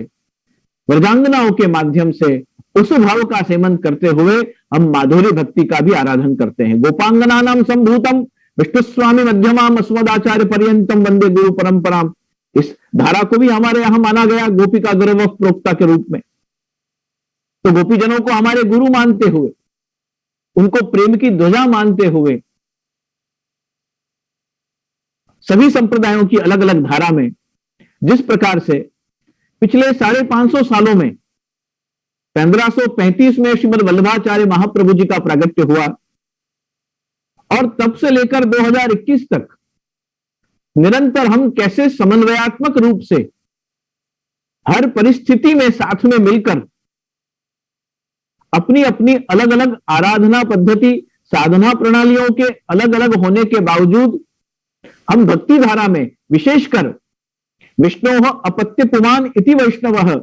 I: व्रजांगनाओं के माध्यम से उस भाव का सेवन करते हुए हम माधुर्य भक्ति का भी आराधन करते हैं। गोपांगना नाम संभूतम विष्णु स्वामी मध्यमाम अस्मदाचार्य पर्यंतम वंदे गुरु परंपराम। इस धारा को भी हमारे यहां माना गया गोपिका गौरव प्रोक्ता के रूप में। तो गोपीजनों को हमारे गुरु मानते हुए, उनको प्रेम की ध्वजा मानते हुए, सभी संप्रदायों की अलग अलग धारा में जिस प्रकार से पिछले 550 सालों में 1535 में श्रीमद् वल्लभाचार्य महाप्रभु जी का प्रागट्य हुआ और तब से लेकर 2021 तक निरंतर हम कैसे समन्वयात्मक रूप से हर परिस्थिति में साथ में मिलकर अपनी अपनी अलग अलग आराधना पद्धति, साधना प्रणालियों के अलग अलग होने के बावजूद हम भक्ति धारा में विशेषकर विष्णोः अपत्य पुमान् इति वैष्णवः,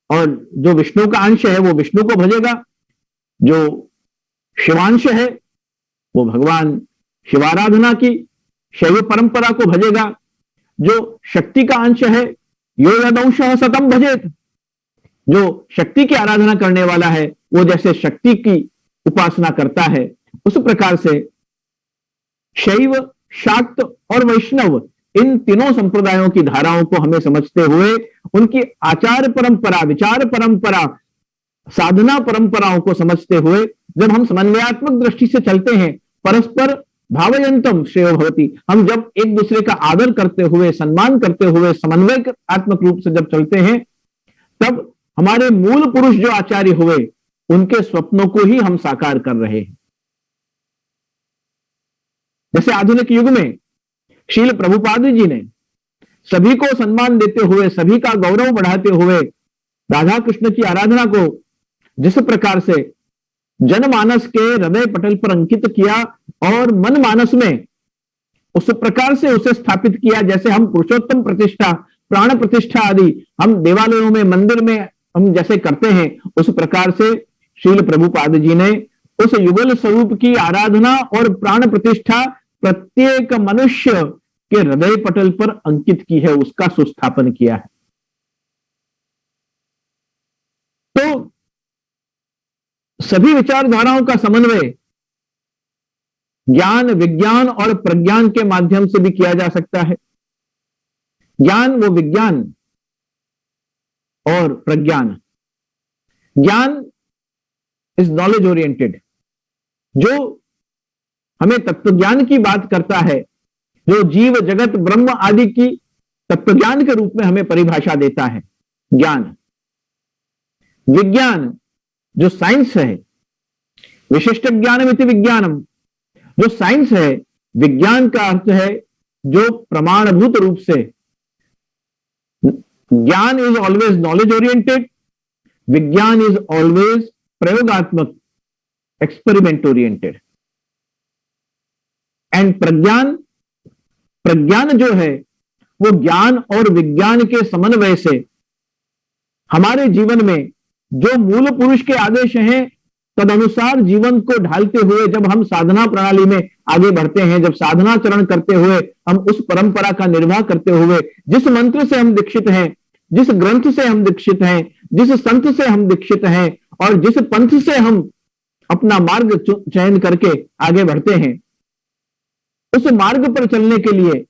I: और जो विष्णु का अंश है वो विष्णु को भजेगा, जो शिवांश है वो भगवान शिवाराधना की शैव परंपरा को भजेगा, जो शक्ति का अंश है यो यदंशः सतम भजेत, जो शक्ति की आराधना करने वाला है वो जैसे शक्ति की उपासना करता है, उस प्रकार से शैव, शाक्त और वैष्णव इन तीनों संप्रदायों की धाराओं को हमें समझते हुए उनकी आचार परंपरा, विचार परंपरा, साधना परंपराओं को समझते हुए जब हम समन्वयात्मक दृष्टि से चलते हैं, परस्पर भावयंतम श्रेयो भवति, हम जब एक दूसरे का आदर करते हुए, सम्मान करते हुए, समन्वयात्मक रूप से जब चलते हैं, तब हमारे मूल पुरुष जो आचार्य हुए उनके स्वप्नों को ही हम साकार कर रहे हैं। जैसे आधुनिक युग में श्रील प्रभुपाद जी ने सभी को सम्मान देते हुए, सभी का गौरव बढ़ाते हुए राधा कृष्ण की आराधना को जिस प्रकार से जनमानस के हृदय पटल पर अंकित किया और मन मानस में उस प्रकार से उसे स्थापित किया, जैसे हम पुरुषोत्तम प्रतिष्ठा, प्राण प्रतिष्ठा आदि हम देवालयों में, मंदिर में हम जैसे करते हैं, उस प्रकार से श्रील प्रभुपाद जी ने उस युगल स्वरूप की आराधना और प्राण प्रतिष्ठा प्रत्येक मनुष्य के हृदय पटल पर अंकित की है, उसका सुस्थापन किया है। तो सभी विचारधाराओं का समन्वय ज्ञान, विज्ञान और प्रज्ञान के माध्यम से भी किया जा सकता है। ज्ञान वो विज्ञान और प्रज्ञान, ज्ञान इज नॉलेज ओरिएंटेड, जो हमें तत्वज्ञान की बात करता है, जो जीव जगत ब्रह्म आदि की तत्वज्ञान के रूप में हमें परिभाषा देता है ज्ञान। विज्ञान जो साइंस है, विशिष्ट ज्ञानमिति विज्ञानम, जो साइंस है, विज्ञान का अर्थ है जो प्रमाणभूत रूप से, ज्ञान इज ऑलवेज नॉलेज ओरिएंटेड, विज्ञान इज ऑलवेज प्रयोगात्मक, एक्सपेरिमेंट ओरिएंटेड। एंड प्रज्ञान, प्रज्ञान जो है वो ज्ञान और विज्ञान के समन्वय से हमारे जीवन में जो मूल पुरुष के आदेश हैं तदनुसार जीवन को ढालते हुए जब हम साधना प्रणाली में आगे बढ़ते हैं, जब साधना चरण करते हुए हम उस परंपरा का निर्वाह करते हुए जिस मंत्र से हम दीक्षित हैं, जिस ग्रंथ से हम दीक्षित हैं, जिस संत से हम दीक्षित हैं और जिस पंथ से हम अपना मार्ग चयन करके आगे बढ़ते हैं, उस मार्ग पर चलने के लिए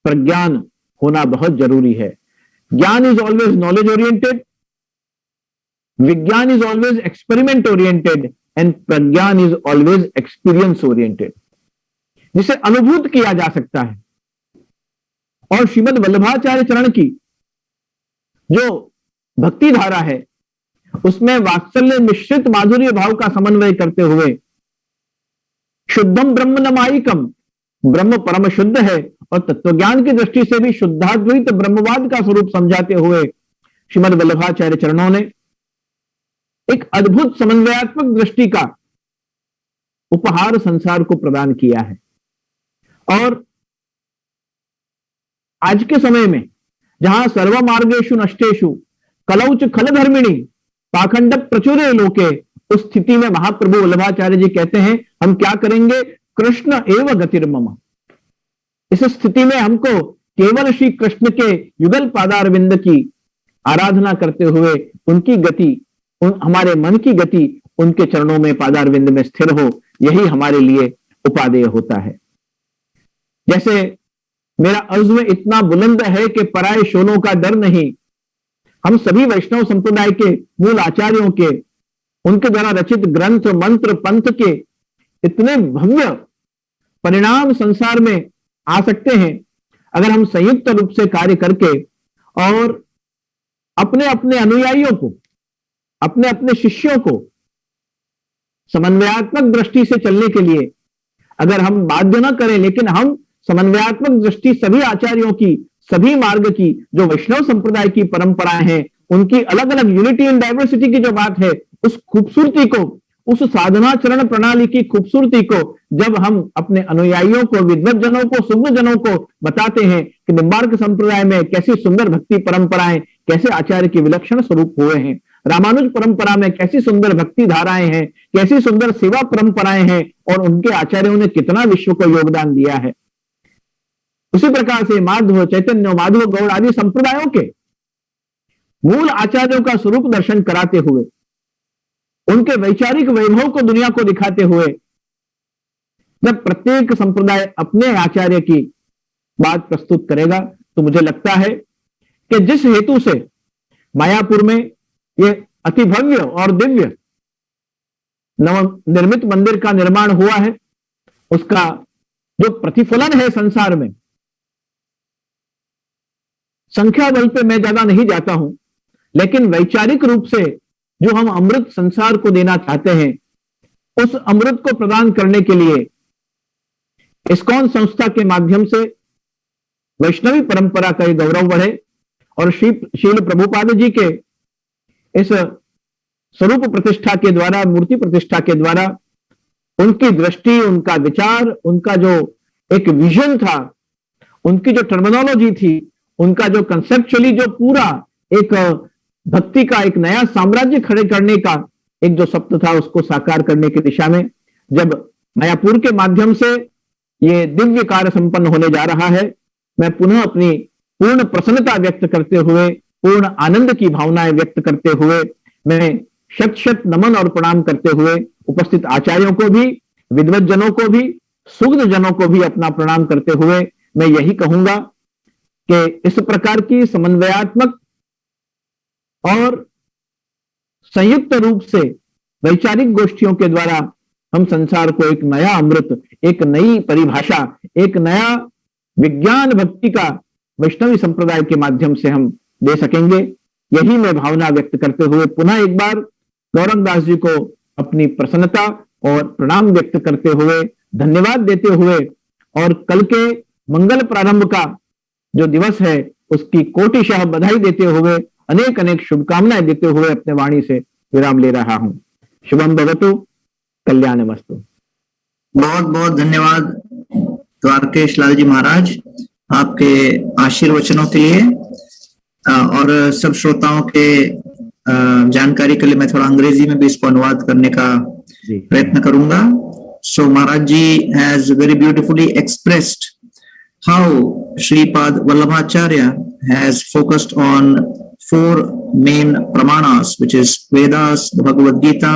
I: प्रज्ञान होना बहुत जरूरी है। ज्ञान इज ऑलवेज नॉलेज ओरिएंटेड, विज्ञान is always experiment oriented and Pragyan is always experience oriented, जिसे अनुभूत किया जा सकता है। और श्रीमद् वल्लभाचार्य चरण की जो भक्ति धारा है उसमें वात्सल्य मिश्रित माधुर्य भाव का समन्वय करते हुए शुद्धम ब्रह्म नमायिकम, ब्रह्म परम शुद्ध है और तत्वज्ञान की दृष्टि से भी शुद्धाद्वैत ब्रह्मवाद का स्वरूप समझाते हुए श्रीमद् वल्लभाचार्य चरणों ने एक अद्भुत समन्वयात्मक दृष्टि का उपहार संसार को प्रदान किया है। और आज के समय में जहां सर्व मार्गेषु नष्टेषु कलौच खल धर्मिणी पाखंड प्रचुरे लोके, उस स्थिति में महाप्रभु वल्लभाचार्य जी कहते हैं हम क्या करेंगे, कृष्ण एव गतिर्मम। इस स्थिति में हमको केवल श्री कृष्ण के युगल पादारविंद की आराधना करते हुए उनकी गति, हमारे मन की गति उनके चरणों में पादारविंद में स्थिर हो, यही हमारे लिए उपादेय होता है। जैसे मेरा अज़्म इतना बुलंद है कि पराये शोलों का डर नहीं, हम सभी वैष्णव संप्रदाय के मूल आचार्यों के, उनके द्वारा रचित ग्रंथ, मंत्र, पंथ के इतने भव्य परिणाम संसार में आ सकते हैं अगर हम संयुक्त रूप से कार्य करके और अपने अपने अनुयायियों को, अपने अपने शिष्यों को समन्वयात्मक दृष्टि से चलने के लिए अगर हम बाध्य न करें, लेकिन हम समन्वयात्मक दृष्टि सभी आचार्यों की, सभी मार्ग की, जो वैष्णव संप्रदाय की परंपराएं हैं, उनकी अलग अलग यूनिटी एंड डाइवर्सिटी की जो बात है, उस खूबसूरती को, उस साधना चरण प्रणाली की खूबसूरती को जब हम अपने अनुयायियों को, विद्वत जनों को, सुग्ध जनों को बताते हैं कि निम्बार्क संप्रदाय में कैसी सुंदर भक्ति परंपराएं, कैसे आचार्य के विलक्षण स्वरूप हुए हैं, रामानुज परंपरा में कैसी सुंदर भक्ति धाराएं हैं, कैसी सुंदर सेवा परंपराएं हैं, और उनके आचार्यों ने कितना विश्व को योगदान दिया है। उसी प्रकार से माधव, चैतन्य, माधव, गौड़ आदि संप्रदायों के मूल आचार्यों का स्वरूप दर्शन कराते हुए, उनके वैचारिक वैभव को दुनिया को दिखाते हुए, जब प्रत्येक संप्रदाय अपने आचार्य की बात प्रस्तुत करेगा, तो मुझे लगता है कि जिस हेतु से मायापुर में ये अति भव्य और दिव्य नवनिर्मित मंदिर का निर्माण हुआ है, उसका जो प्रतिफलन है संसार में, संख्या बल पे मैं ज्यादा नहीं जाता हूं, लेकिन वैचारिक रूप से जो हम अमृत संसार को देना चाहते हैं, उस अमृत को प्रदान करने के लिए इस्कॉन संस्था के माध्यम से वैष्णवी परंपरा का गौरव बढ़े और श्रील प्रभुपाद जी के इस स्वरूप प्रतिष्ठा के द्वारा, मूर्ति प्रतिष्ठा के द्वारा उनकी दृष्टि, उनका विचार, उनका जो एक विजन था, उनकी जो टर्मिनोलॉजी थी, उनका जो कंसेप्चुअली जो पूरा एक भक्ति का एक नया साम्राज्य खड़े करने का एक जो सप्त था, उसको साकार करने की दिशा में जब मायापुर के माध्यम से ये दिव्य कार्य संपन्न होने जा रहा है, मैं पुनः अपनी पूर्ण प्रसन्नता व्यक्त करते हुए, पूर्ण आनंद की भावनाएं व्यक्त करते हुए, मैं शत शत नमन और प्रणाम करते हुए उपस्थित आचार्यों को भी, विद्वत जनों को भी, सुग्ध जनों को भी अपना प्रणाम करते हुए मैं यही कहूंगा कि इस प्रकार की समन्वयात्मक और संयुक्त रूप से वैचारिक गोष्ठियों के द्वारा हम संसार को एक नया अमृत, एक नई परिभाषा, एक नया विज्ञान भक्ति का वैष्णवी संप्रदाय के माध्यम से हम दे सकेंगे। यही मैं भावना व्यक्त करते हुए पुनः एक बार गौरंग दास जी को अपनी प्रसन्नता और प्रणाम व्यक्त करते हुए, धन्यवाद देते हुए, और कल के मंगल प्रारंभ का जो दिवस है उसकी कोटिशः बधाई देते हुए, अनेक अनेक शुभकामनाएं देते हुए अपने वाणी से विराम ले रहा हूं। शुभम भवतु, कल्याणमस्तु।
C: बहुत बहुत धन्यवाद द्वारकेश लाल जी महाराज आपके आशीर्वचनों के लिए, और सब श्रोताओं के जानकारी के लिए मैं थोड़ा अंग्रेजी में भी इसको अनुवाद करने का प्रयत्न करूंगा। So Maharaj ji has very beautifully expressed how Sripad Vallabhacharya has focused on four main pramanas, which is Vedas, the Bhagavad Gita,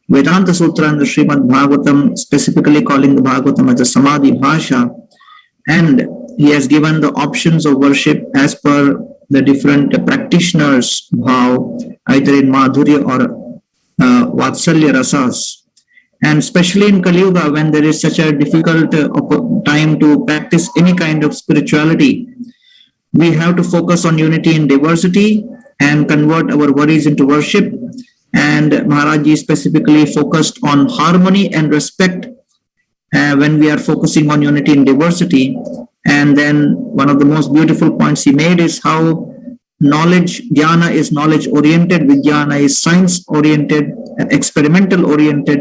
C: Vedanta Sutra, and the Srimad Bhagavatam, specifically calling the Bhagavatam as a Samadhi Bhasha. And he has given the options of worship as per the different practitioners' bhav, either in Madhurya or Vatsalya Rasas. And especially in Kali Yuga, when there is such a difficult time to practice any kind of spirituality, we have to focus on unity in diversity and convert our worries into worship. And Maharaj Ji specifically focused on harmony and respect when we are focusing on unity in diversity. And then one of the most beautiful points he made is how knowledge, jnana is knowledge oriented, vijnana is science oriented, experimental oriented,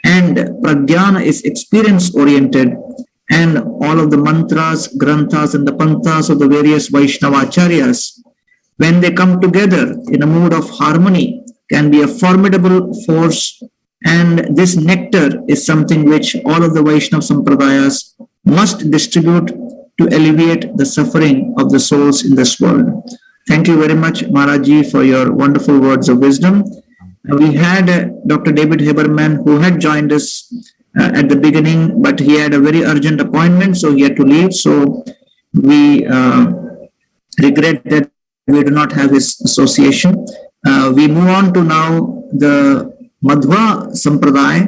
C: and pragyana is experience oriented. And all of the mantras, granthas, and the panthas of the various Vaishnava Acharyas, when they come together in a mood of harmony, can be a formidable force. And this nectar is something which all of the Vaishnava Sampradayas must distribute to alleviate the suffering of the souls in this world. Thank you very much, Maharaj Ji, for your wonderful words of wisdom. We had Dr. David Haberman, who had joined us at the beginning, but he had a very urgent appointment, so he had to leave. So we regret that we do not have his association. We move on to now the Madhva Sampradaya,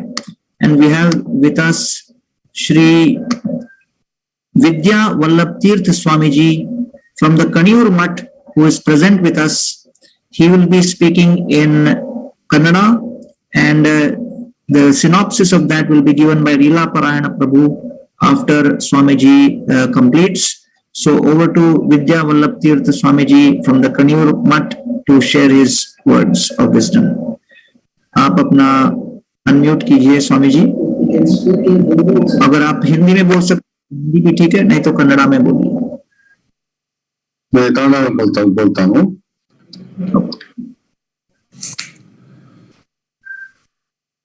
C: and we have with us Shri Vidya Vallabh Tirth Swamiji from the Kaniyur Mutt, who is present with us. He will be speaking in Kannada, and the synopsis of that will be given by Leela Parayana Prabhu after Swamiji completes. So over to Vidya Vallabh Tirth Swamiji from the Kaniyur Mutt to share his words of wisdom. आप अपना unmute कीजिए स्वामी जी। अगर आप हिंदी में बोल सकते हिंदी भी ठीक है, नहीं तो कन्नड़ा में बोलिए।
B: मैं कन्नड़ा में बोलता हूँ।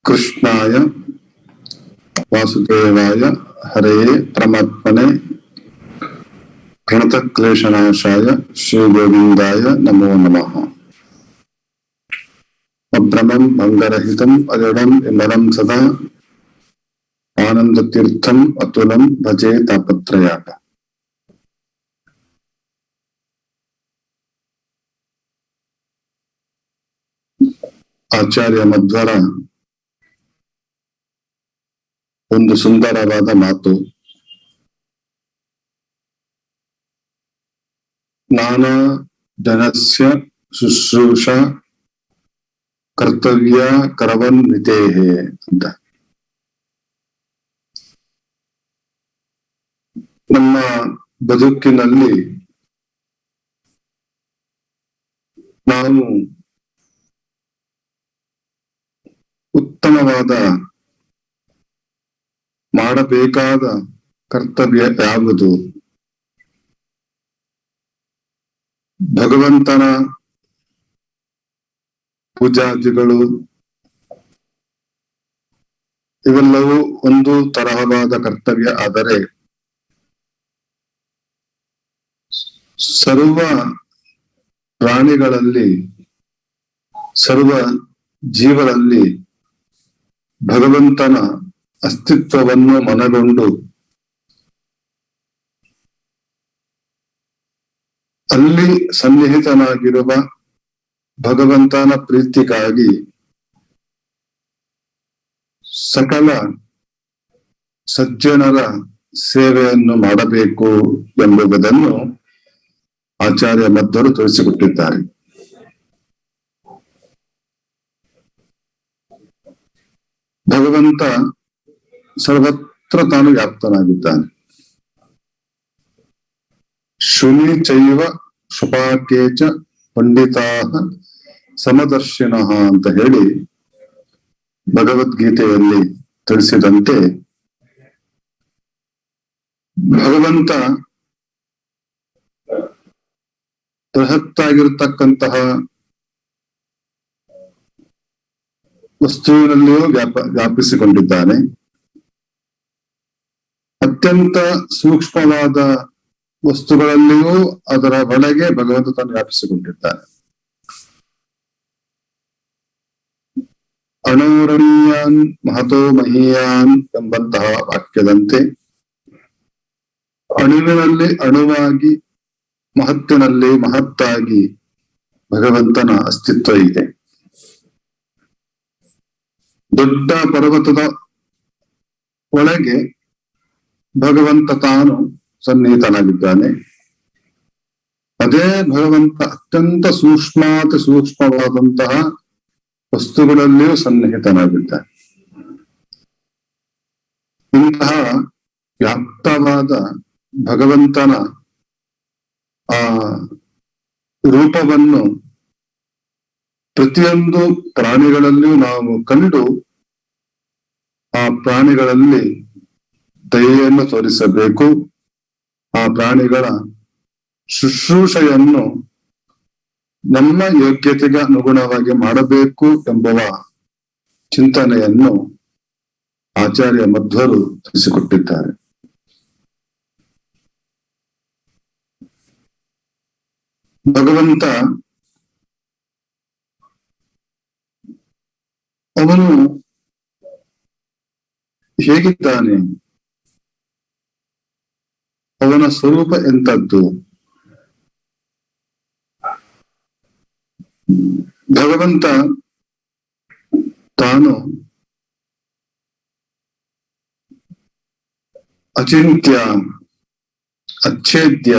B: कृष्णाय वासुदेवाय हरे परमात्मने प्रणतक्लेशनाशाय श्री गोविंदाय नमो नमः। अभ्रमं भंगरहितम् अजडम् इमरं सदा आनंदतीर्थम अतुलं भजे तापत्रयाग। ಆಚಾರ್ಯ ಮಧ್ವರ ಒಂದು ಸುಂದರವಾದ ಮಾತು. ನಾನಾ ಜನಸ್ಯ ಶುಶ್ರೂಷಾ ಕರ್ತವ್ಯ ಕರವನ್ವಿತೇಹೇ ಅಂತ. ನಮ್ಮ ಬದುಕಿನಲ್ಲಿ ನಾವು ಉತ್ತಮವಾದ ಮಾಡಬೇಕಾದ ಕರ್ತವ್ಯ ಯಾವುದು? ಭಗವಂತನ ಪೂಜಾದಿಗಳು ಇವೆಲ್ಲವೂ ಒಂದು ತರಹವಾದ ಕರ್ತವ್ಯ. ಆದರೆ ಸರ್ವ ಪ್ರಾಣಿಗಳಲ್ಲಿ, ಸರ್ವ ಜೀವರಲ್ಲಿ ಭಗವಂತನ ಅಸ್ತಿತ್ವವನ್ನು ಮನಗೊಂಡು ಅಲ್ಲಿ ಸನ್ನಿಹಿತನಾಗಿರುವ ಭಗವಂತನ ಪ್ರೀತಿಗಾಗಿ ಸಕಲ ಸಜ್ಜನರ ಸೇವೆಯನ್ನು ಮಾಡಬೇಕು ಎಂಬುದನ್ನು ಆಚಾರ್ಯ ಮಧ್ವರು ತೋರಿಸಿಕೊಟ್ಟಿದ್ದಾರೆ. ಭಗವಂತ ಸರ್ವತ್ರ ತಾನು ವ್ಯಾಪ್ತನಾಗಿದ್ದಾನೆ. ಶುನಿ ಚೈವ ಶುಪಾಕೇಚ ಪಂಡಿತಾಹ ಸಮದರ್ಶಿನಃ ಅಂತ ಹೇಳಿ ಭಗವದ್ಗೀತೆಯಲ್ಲಿ ತಿಳಿಸಿದಂತೆ ಭಗವಂತ ಬೃಹತ್ತಾಗಿರ್ತಕ್ಕಂತಹ ವಸ್ತುವಿನಲ್ಲಿಯೂ ವ್ಯಾಪಿಸಿಕೊಂಡಿದ್ದಾನೆ. ಅತ್ಯಂತ ಸೂಕ್ಷ್ಮವಾದ ವಸ್ತುಗಳಲ್ಲಿಯೂ ಅದರ ಒಳಗೆ ಭಗವಂತ ತಾನು ವ್ಯಾಪಿಸಿಕೊಂಡಿದ್ದಾನೆ. ಅಣೋರಣೀಯಾನ್ ಮಹತೋ ಮಹೀಯಾನ್ ಎಂಬಂತಹ ವಾಕ್ಯದಂತೆ ಅಣುವಿನಲ್ಲಿ ಅಣುವಾಗಿ, ಮಹತ್ತಿನಲ್ಲಿ ಮಹತ್ತಾಗಿ ಭಗವಂತನ ಅಸ್ತಿತ್ವ ಇದೆ. ದೊಡ್ಡ ಪರ್ವತದ ಒಳಗೆ ಭಗವಂತ ತಾನು ಸನ್ನಿಹಿತನಾಗಿದ್ದಾನೆ. ಅದೇ ಭಗವಂತ ಅತ್ಯಂತ ಸೂಕ್ಷ್ಮಾತಿ ಸೂಕ್ಷ್ಮವಾದಂತಹ ವಸ್ತುಗಳಲ್ಲಿಯೂ ಸನ್ನಿಹಿತನಾಗಿದ್ದಾನೆ. ಇಂತಹ ವ್ಯಾಪ್ತವಾದ ಭಗವಂತನ ಆ ರೂಪವನ್ನು ಪ್ರತಿಯೊಂದು ಪ್ರಾಣಿಗಳಲ್ಲಿಯೂ ನಾವು ಕಂಡು ಆ ಪ್ರಾಣಿಗಳಲ್ಲಿ ದಯೆಯನ್ನು ತೋರಿಸಬೇಕು. ಆ ಪ್ರಾಣಿಗಳ ಶುಶ್ರೂಷೆಯನ್ನು ನಮ್ಮ ಯೋಗ್ಯತೆಗೆ ಅನುಗುಣವಾಗಿ ಮಾಡಬೇಕು ಎಂಬುವ ಚಿಂತನೆಯನ್ನು ಆಚಾರ್ಯ ಮಧ್ವರು ತಿಳಿಸಿಕೊಟ್ಟಿದ್ದಾರೆ. ಭಗವಂತ ಅವನು ಹೇಗಿದ್ದಾನೆ? ಅವನ ಸ್ವರೂಪ ಎಂಥದ್ದು? ಭಗವಂತ ತಾನು ಅಚಿಂತ್ಯ, ಅಚ್ಛೇದ್ಯ,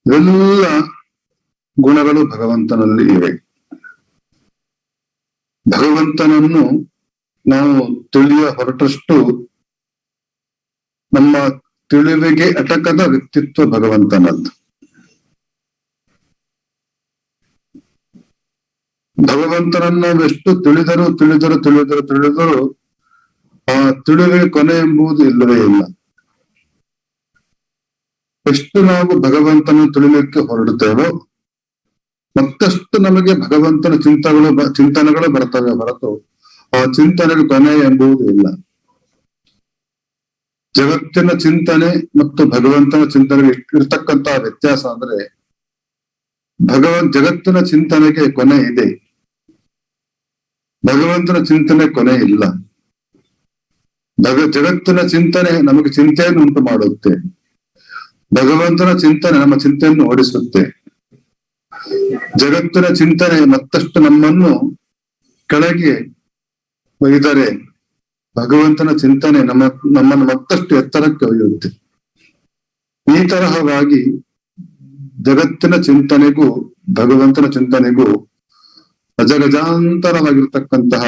B: ಎಲ್ಲ ಗುಣಗಳು ಭಗವಂತನಲ್ಲಿ ಇವೆ. ಭಗವಂತನನ್ನು ನಾವು ತಿಳಿಯ ಹೊರಟಷ್ಟು ನಮ್ಮ ತಿಳಿವಿಗೆ ಅಟಕದ ವ್ಯಕ್ತಿತ್ವ ಭಗವಂತನದ್ದು.
J: ಭಗವಂತನನ್ನ ಎಷ್ಟು ತಿಳಿದರೂ ಆ ತಿಳಿವಿಗೆ ಕೊನೆ ಎಂಬುದು ಇಲ್ಲವೇ ಇಲ್ಲ. ಎಷ್ಟು ನಾವು ಭಗವಂತನ ತಿಳಿಲಿಕ್ಕೆ ಹೊರಡುತ್ತೇವೋ ಮತ್ತಷ್ಟು ನಮಗೆ ಭಗವಂತನ ಚಿಂತನೆಗಳು ಬರ್ತವೆ ಹೊರತು ಆ ಚಿಂತನೆಗೆ ಕೊನೆ ಎಂಬುದು ಇಲ್ಲ. ಜಗತ್ತಿನ ಚಿಂತನೆ ಮತ್ತು ಭಗವಂತನ ಚಿಂತನೆಗೆ ಇರ್ತಕ್ಕಂತಹ ವ್ಯತ್ಯಾಸ ಅಂದ್ರೆ ಜಗತ್ತಿನ ಚಿಂತನೆಗೆ ಕೊನೆ ಇದೆ, ಭಗವಂತನ ಚಿಂತನೆ ಕೊನೆ ಇಲ್ಲ. ಜಗತ್ತಿನ ಚಿಂತನೆ ನಮಗೆ ಚಿಂತೆಯನ್ನು ಉಂಟು ಮಾಡುತ್ತೆ, ಭಗವಂತನ ಚಿಂತನೆ ನಮ್ಮ ಚಿಂತೆಯನ್ನು ಓಡಿಸುತ್ತೆ. ಜಗತ್ತಿನ ಚಿಂತನೆ ಮತ್ತಷ್ಟು ನಮ್ಮನ್ನು ಕೆಳಗೆ ಒಯ್ದರೆ ಭಗವಂತನ ಚಿಂತನೆ ನಮ್ಮನ್ನು ಮತ್ತಷ್ಟು ಎತ್ತರಕ್ಕೆ ಒಯ್ಯುತ್ತೆ. ಈ ತರಹವಾಗಿ ಜಗತ್ತಿನ ಚಿಂತನೆಗೂ ಭಗವಂತನ ಚಿಂತನೆಗೂ ಅಜಗಜಾಂತರವಾಗಿರ್ತಕ್ಕಂತಹ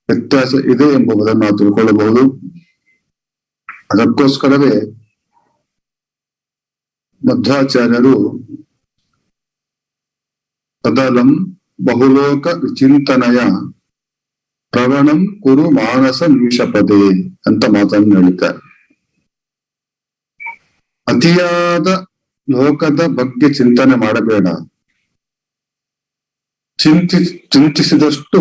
J: ವ್ಯತ್ಯಾಸ ಇದೆ ಎಂಬುದನ್ನು ನಾವು ತಿಳ್ಕೊಳ್ಳಬಹುದು. ಅದಕ್ಕೋಸ್ಕರವೇ ಮಧ್ವಾಚಾರ್ಯರು ತದಲಂ ಬಹುಲೋಕ ವಿಚಿಂತನಯ ಪ್ರವಣಂ ಕುರು ಮಾನಸ ಮೀಶಪದೇ ಅಂತ ಮಾತನ್ನು ಹೇಳಿದ್ದಾರೆ. ಅತಿಯಾದ ಲೋಕದ ಬಗ್ಗೆ ಚಿಂತನೆ ಮಾಡಬೇಡ, ಚಿಂತಿಸಿದಷ್ಟು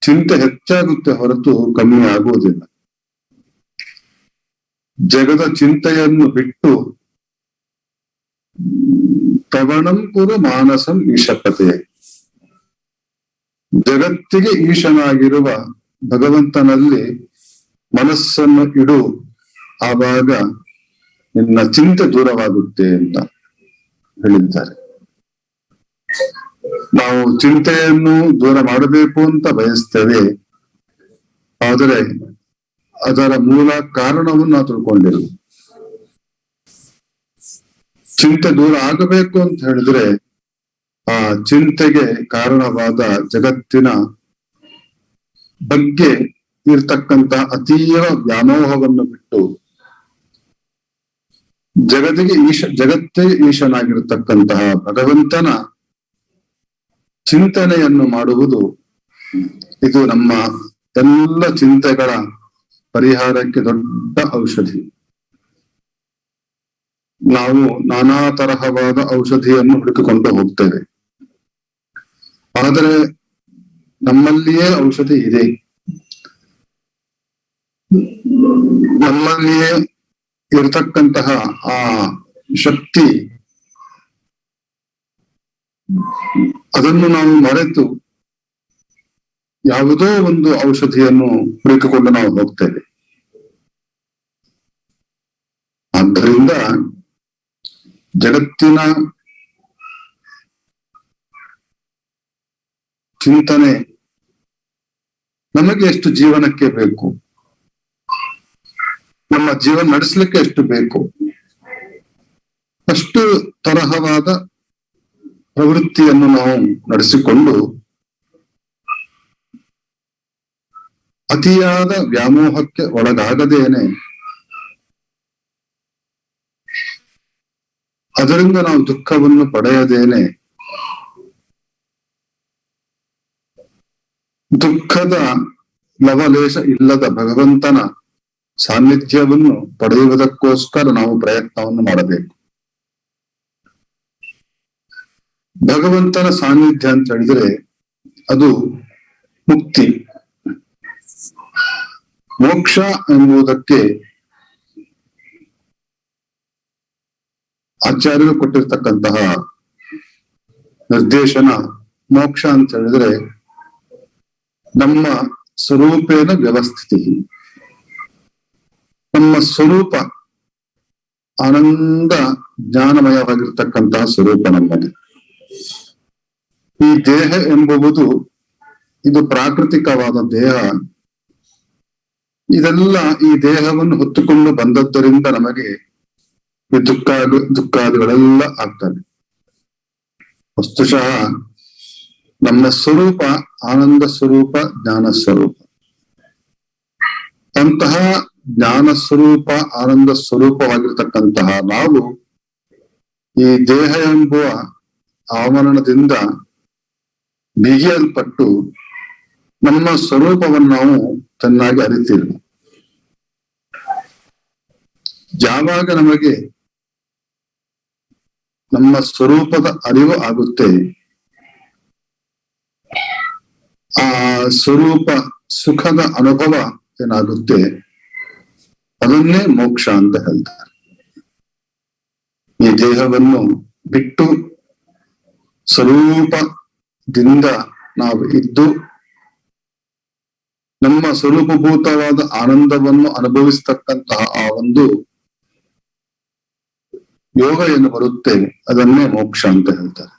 J: ಚಿಂತೆ ಹೆಚ್ಚಾಗುತ್ತೆ ಹೊರತು ಕಮ್ಮಿ ಆಗುವುದಿಲ್ಲ. ಜಗದ ಚಿಂತೆಯನ್ನು ಬಿಟ್ಟು ಪ್ರವಣಂ ಕುರು ಮಾನಸಂ ಈಶಪತೆ, ಜಗತ್ತಿಗೆ ಈಶನಾಗಿರುವ ಭಗವಂತನಲ್ಲಿ ಮನಸ್ಸನ್ನು ಇಡು, ಆವಾಗ ನಿನ್ನ ಚಿಂತೆ ದೂರವಾಗುತ್ತೆ ಅಂತ ಹೇಳಿದ್ದಾರೆ. ನಾವು ಚಿಂತೆಯನ್ನು ದೂರ ಮಾಡಬೇಕು ಅಂತ ಬಯಸ್ತೇವೆ, ಆದರೆ ಅದರ ಮೂಲ ಕಾರಣವನ್ನು ನಾವು ತಿಳ್ಕೊಂಡಿಲ್ಲ. ಚಿಂತೆ ದೂರ ಆಗಬೇಕು ಅಂತ ಹೇಳಿದ್ರೆ ಆ ಚಿಂತೆಗೆ ಕಾರಣವಾದ ಜಗತ್ತಿನ ಬಗ್ಗೆ ಇರ್ತಕ್ಕಂತ ಅತೀವ ವ್ಯಾಮೋಹವನ್ನು ಬಿಟ್ಟು ಜಗತ್ತೇ ಈಶನಾಗಿರ್ತಕ್ಕಂತಹ ಭಗವಂತನ ಚಿಂತನೆಯನ್ನು ಮಾಡುವುದು, ಇದು ನಮ್ಮ ಎಲ್ಲ ಚಿಂತೆಗಳ ಪರಿಹಾರಕ್ಕೆ ದೊಡ್ಡ ಔಷಧಿ. ನಾವು ನಾನಾ ತರಹವಾದ ಔಷಧಿಯನ್ನು ಹುಡುಕಿಕೊಂಡು ಹೋಗ್ತೇವೆ, ಆದರೆ ನಮ್ಮಲ್ಲಿಯೇ ಔಷಧಿ ಇದೆ. ನಮ್ಮಲ್ಲಿಯೇ ಇರತಕ್ಕಂತಹ ಆ ಶಕ್ತಿ, ಅದನ್ನು ನಾವು ಮರೆತು ಯಾವುದೋ ಒಂದು ಔಷಧಿಯನ್ನು ಹುಡುಕಿಕೊಂಡು ನಾವು ಹೋಗ್ತೇವೆ. ಆದ್ದರಿಂದ ಜಗತ್ತಿನ ಚಿಂತನೆ ನಮಗೆ ಎಷ್ಟು ಜೀವನಕ್ಕೆ ಬೇಕು, ನಮ್ಮ ಜೀವನ ನಡೆಸಲಿಕ್ಕೆ ಎಷ್ಟು ಬೇಕು, ಅಷ್ಟು ತರಹವಾದ ಪ್ರವೃತ್ತಿಯನ್ನು ನಾವು ನಡೆಸಿಕೊಂಡು ಅತಿಯಾದ ವ್ಯಾಮೋಹಕ್ಕೆ ಒಳಗಾಗದೇನೆ ಅದರಿಂದ ನಾವು ದುಃಖವನ್ನು ಪಡೆಯದೇನೆ ದುಃಖದ ಲವಲೇಶ ಇಲ್ಲದ ಭಗವಂತನ ಸಾನ್ನಿಧ್ಯವನ್ನು ಪಡೆಯುವುದಕ್ಕೋಸ್ಕರ ನಾವು ಪ್ರಯತ್ನವನ್ನು ಮಾಡಬೇಕು. ಭಗವಂತನ ಸಾನ್ನಿಧ್ಯ ಅಂತ ಹೇಳಿದ್ರೆ ಅದು ಮುಕ್ತಿ, ಮೋಕ್ಷ ಎಂಬುದಕ್ಕೆ ಆಚಾರ್ಯರು ಕೊಟ್ಟಿರ್ತಕ್ಕಂತಹ ನಿರ್ದೇಶನ. ಮೋಕ್ಷ ಅಂತ ಹೇಳಿದ್ರೆ ನಮ್ಮ ಸ್ವರೂಪೇನ ವ್ಯವಸ್ಥಿತಿ, ನಮ್ಮ ಸ್ವರೂಪ ಆನಂದ ಜ್ಞಾನಮಯವಾಗಿರ್ತಕ್ಕಂತಹ ಸ್ವರೂಪ ನಮ್ಮದು. ಈ ದೇಹ ಎಂಬುವುದು ಇದು ಪ್ರಾಕೃತಿಕವಾದ ದೇಹ. ಇದೆಲ್ಲ ಈ ದೇಹವನ್ನು ಹೊತ್ತುಕೊಂಡು ಬಂದದ್ದರಿಂದ ನಮಗೆ ಈ ದುಃಖಾದಿಗಳೆಲ್ಲ ಆಗ್ತವೆ. ವಸ್ತುಶಃ ನಮ್ಮ ಸ್ವರೂಪ ಆನಂದ ಸ್ವರೂಪ, ಜ್ಞಾನ ಸ್ವರೂಪ. ಅಂತಹ ಜ್ಞಾನ ಸ್ವರೂಪ ಆನಂದ ಸ್ವರೂಪವಾಗಿರ್ತಕ್ಕಂತಹ ನಾವು ಈ ದೇಹ ಎಂಬುವ ಆವರಣದಿಂದ ಬಿಗಿಯಲ್ಪಟ್ಟು ನಮ್ಮ ಸ್ವರೂಪವನ್ನು ನಾವು ಚೆನ್ನಾಗಿ ಅರಿತೀವಿ. ಯಾವಾಗ ನಮಗೆ ನಮ್ಮ ಸ್ವರೂಪದ ಅರಿವು ಆಗುತ್ತೆ, ಆ ಸ್ವರೂಪ ಸುಖದ ಅನುಭವ ಏನಾಗುತ್ತೆ, ಅದನ್ನೇ ಮೋಕ್ಷ ಅಂತ ಹೇಳ್ತಾರೆ. ಈ ದೇಹವನ್ನು ಬಿಟ್ಟು ಸ್ವರೂಪದಿಂದ ನಾವು ಇದ್ದು ನಮ್ಮ ಸ್ವರೂಪಭೂತವಾದ ಆನಂದವನ್ನು ಅನುಭವಿಸ್ತಕ್ಕಂತಹ ಆ ಒಂದು ಯೋಗ ಏನು ಬರುತ್ತೆ, ಅದನ್ನೇ ಮೋಕ್ಷ ಅಂತ ಹೇಳ್ತಾರೆ.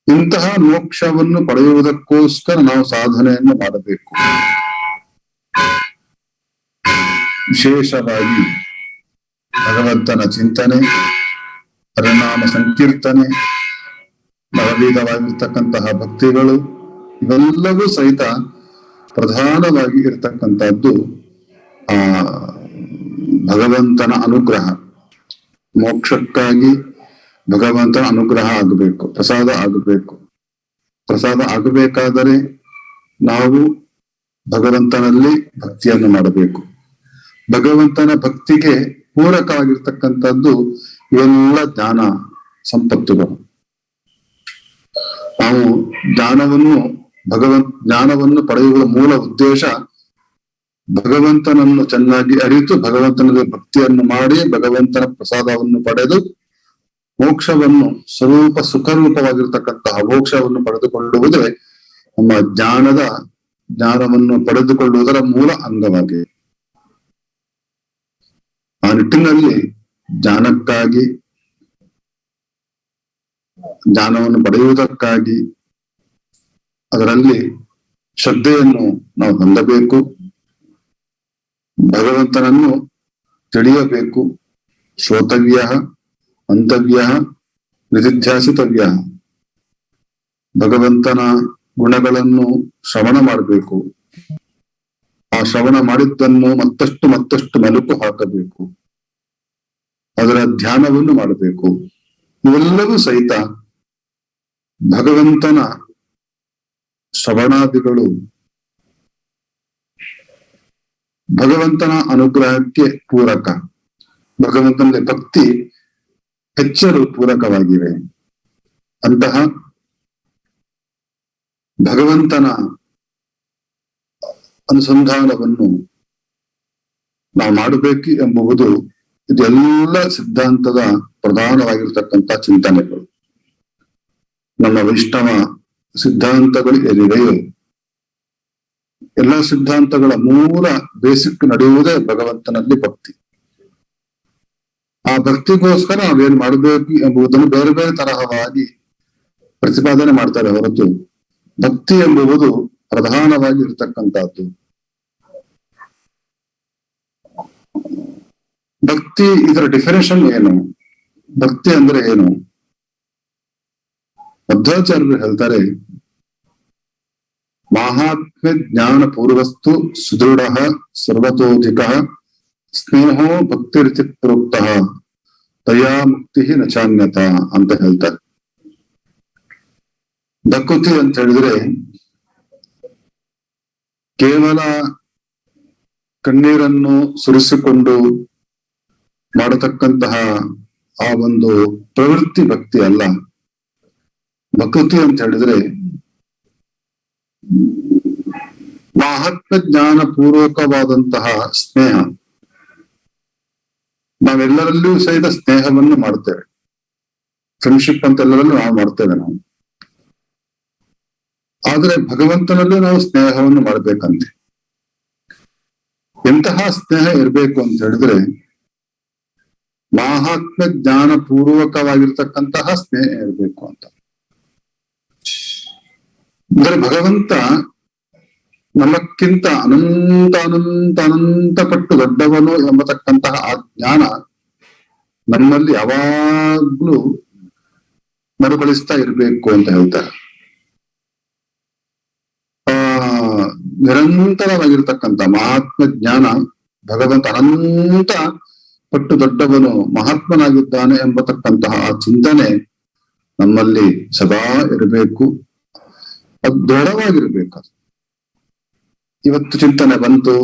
J: ಇಂತಹ ಮೋಕ್ಷವನ್ನು ಪಡೆಯುವುದಕ್ಕೋಸ್ಕರ ನಾವು ಸಾಧನೆಯನ್ನು ಮಾಡಬೇಕು. ವಿಶೇಷವಾಗಿ ಭಗವಂತನ ಚಿಂತನೆ, ಹರಿನಾಮ ಸಂಕೀರ್ತನೆ, ನವವಿಧವಾಗಿರ್ತಕ್ಕಂತಹ ಭಕ್ತಿಗಳು, ಇವೆಲ್ಲವೂ ಸಹಿತ ಪ್ರಧಾನವಾಗಿ ಇರತಕ್ಕಂಥದ್ದು ಆ ಭಗವಂತನ ಅನುಗ್ರಹ. ಮೋಕ್ಷಕ್ಕಾಗಿ ಭಗವಂತನ ಅನುಗ್ರಹ ಆಗಬೇಕು, ಪ್ರಸಾದ ಆಗಬೇಕು. ಪ್ರಸಾದ ಆಗಬೇಕಾದರೆ ನಾವು ಭಗವಂತನಲ್ಲಿ ಭಕ್ತಿಯನ್ನು ಮಾಡಬೇಕು. ಭಗವಂತನ ಭಕ್ತಿಗೆ ಪೂರಕವಾಗಿರ್ತಕ್ಕಂಥದ್ದು ಇವೆಲ್ಲ ಜ್ಞಾನ ಸಂಪತ್ತುಗಳು. ನಾವು ಜ್ಞಾನವನ್ನು ಪಡೆಯುವ ಮೂಲ ಉದ್ದೇಶ ಭಗವಂತನನ್ನು ಚೆನ್ನಾಗಿ ಅರಿತು ಭಗವಂತನಲ್ಲಿ ಭಕ್ತಿಯನ್ನು ಮಾಡಿ ಭಗವಂತನ ಪ್ರಸಾದವನ್ನು ಪಡೆದು ಮೋಕ್ಷವನ್ನು ಸ್ವರೂಪ ಸುಖರೂಪವಾಗಿರ್ತಕ್ಕಂತಹ ಮೋಕ್ಷವನ್ನು ಪಡೆದುಕೊಳ್ಳುವುದೇ ನಮ್ಮ ಜ್ಞಾನವನ್ನು ಪಡೆದುಕೊಳ್ಳುವುದರ ಮೂಲ ಅಂಗವಾಗಿದೆ. ಆ ನಿಟ್ಟಿನಲ್ಲಿ ಜ್ಞಾನವನ್ನು ಪಡೆಯುವುದಕ್ಕಾಗಿ ಅದರಲ್ಲಿ ಶ್ರದ್ಧೆಯನ್ನು ನಾವು ಹೊಂದಬೇಕು. ಭಗವಂತನನ್ನು ತಿಳಿಯಬೇಕು. ಶ್ರೋತವ್ಯ, ಮಂತವ್ಯ, ನಿಧಿಧ್ಯಾಸಿತವ್ಯ. ಭಗವಂತನ ಗುಣಗಳನ್ನು ಶ್ರವಣ ಮಾಡಬೇಕು. ಆ ಶ್ರವಣ ಮಾಡಿದ್ದನ್ನು ಮತ್ತಷ್ಟು ಮೆಲುಕು ಹಾಕಬೇಕು. ಅದರ ಧ್ಯಾನವನ್ನು ಮಾಡಬೇಕು. ಇವೆಲ್ಲವೂ ಸಹಿತ ಭಗವಂತನ ಶ್ರವಣಾದಿಗಳು ಭಗವಂತನ ಅನುಗ್ರಹಕ್ಕೆ ಪೂರಕ. ಭಗವಂತನಲ್ಲಿ ಭಕ್ತಿ ಹೆಚ್ಚಲು ಪೂರಕವಾಗಿವೆ. ಅಂತಹ ಭಗವಂತನ ಅನುಸಂಧಾನವನ್ನು ನಾವು ಮಾಡಬೇಕು ಎಂಬುದು ಇದೆಲ್ಲ ಸಿದ್ಧಾಂತದ ಪ್ರಧಾನವಾಗಿರ್ತಕ್ಕಂಥ ಚಿಂತನೆಗಳು. ನಮ್ಮ ವೈಷ್ಣವ ಸಿದ್ಧಾಂತಗಳು ಏನಿವೆಯೋ ಎಲ್ಲ ಸಿದ್ಧಾಂತಗಳ ಮೂಲ ಬೇಸಿಕ್ ನಡೆಯುವುದೇ ಭಗವಂತನಲ್ಲಿ ಭಕ್ತಿ. ಆ ಭಕ್ತಿಗೋಸ್ಕರ ನಾವೇನ್ ಮಾಡಬೇಕು ಎಂಬುದನ್ನು ಬೇರೆ ಬೇರೆ ತರಹವಾಗಿ ಪ್ರತಿಪಾದನೆ ಮಾಡ್ತಾರೆ ಹೊರತು ಭಕ್ತಿ ಎಂಬುದು ಪ್ರಧಾನವಾಗಿ ಇರತಕ್ಕಂಥದ್ದು. ಭಕ್ತಿ ಇದರ ಡೆಫಿನೇಷನ್ ಏನು? ಭಕ್ತಿ ಅಂದ್ರೆ ಏನು? ಮಧ್ವಾಚಾರ್ಯರು ಹೇಳ್ತಾರೆ, ಮಾಹಾತ್ಮ್ಯ ಜ್ಞಾನ ಪೂರ್ವಸ್ತು ಸುದೃಢ ಸರ್ವತೋಧಿಕ ಸ್ನೇಹೋ ಭಕ್ತಿರಿತಿ ಪ್ರೋಕ್ತ ದಯಾ ಮುಕ್ತಿ ನಚಾನ್ಯತ ಅಂತ ಹೇಳ್ತಾರೆ. ಭಕ್ತಿ ಅಂತ ಹೇಳಿದ್ರೆ ಕೇವಲ ಕಣ್ಣೀರನ್ನು ಸುರಿಸಿಕೊಂಡು ಮಾಡತಕ್ಕಂತಹ ಆ ಒಂದು ಪ್ರವೃತ್ತಿ ಭಕ್ತಿ ಅಲ್ಲ. ಭಕ್ತಿ ಅಂತ ಹೇಳಿದ್ರೆ ಮಹಾತ್ಮ ಜ್ಞಾನ ಪೂರ್ವಕವಾದಂತಹ ಸ್ನೇಹ. ನಾವೆಲ್ಲರಲ್ಲೂ ಸಹಿತ ಸ್ನೇಹವನ್ನು ಮಾಡ್ತೇವೆ. ಫ್ರೆಂಡ್ಶಿಪ್ ಅಂತ ಎಲ್ಲರಲ್ಲೂ ನಾವು ಮಾಡ್ತೇವೆ ನಾವು. ಆದ್ರೆ ಭಗವಂತನಲ್ಲೂ ನಾವು ಸ್ನೇಹವನ್ನು ಮಾಡ್ಬೇಕಂತೆ. ಎಂತಹ ಸ್ನೇಹ ಇರಬೇಕು ಅಂತ ಹೇಳಿದ್ರೆ ಮಹಾತ್ಮ ಜ್ಞಾನ ಪೂರ್ವಕವಾಗಿರ್ತಕ್ಕಂತಹ ಸ್ನೇಹ ಇರಬೇಕು ಅಂತ. ಅಂದ್ರೆ ಭಗವಂತ ನಮಕ್ಕಿಂತ ಅನಂತ ಪಟ್ಟು ದೊಡ್ಡವನು ಎಂಬತಕ್ಕಂತಹ ಆ ಜ್ಞಾನ ನಮ್ಮಲ್ಲಿ ಯಾವಾಗ್ಲೂ ಮರುಕಳಿಸ್ತಾ ಇರಬೇಕು ಅಂತ ಹೇಳ್ತಾರೆ. ನಿರಂತರವಾಗಿರ್ತಕ್ಕಂಥ ಮಹಾತ್ಮ ಜ್ಞಾನ, ಭಗವಂತ ಅನಂತ ಪಟ್ಟು ದೊಡ್ಡವನು ಮಹಾತ್ಮನಾಗಿದ್ದಾನೆ ಎಂಬತಕ್ಕಂತಹ ಆ ಚಿಂತನೆ ನಮ್ಮಲ್ಲಿ ಸದಾ ಇರಬೇಕು, ಅದು ದೃಢವಾಗಿರ್ಬೇಕು. ಇವತ್ತು ಚಿಂತನೆ ಬಂತು,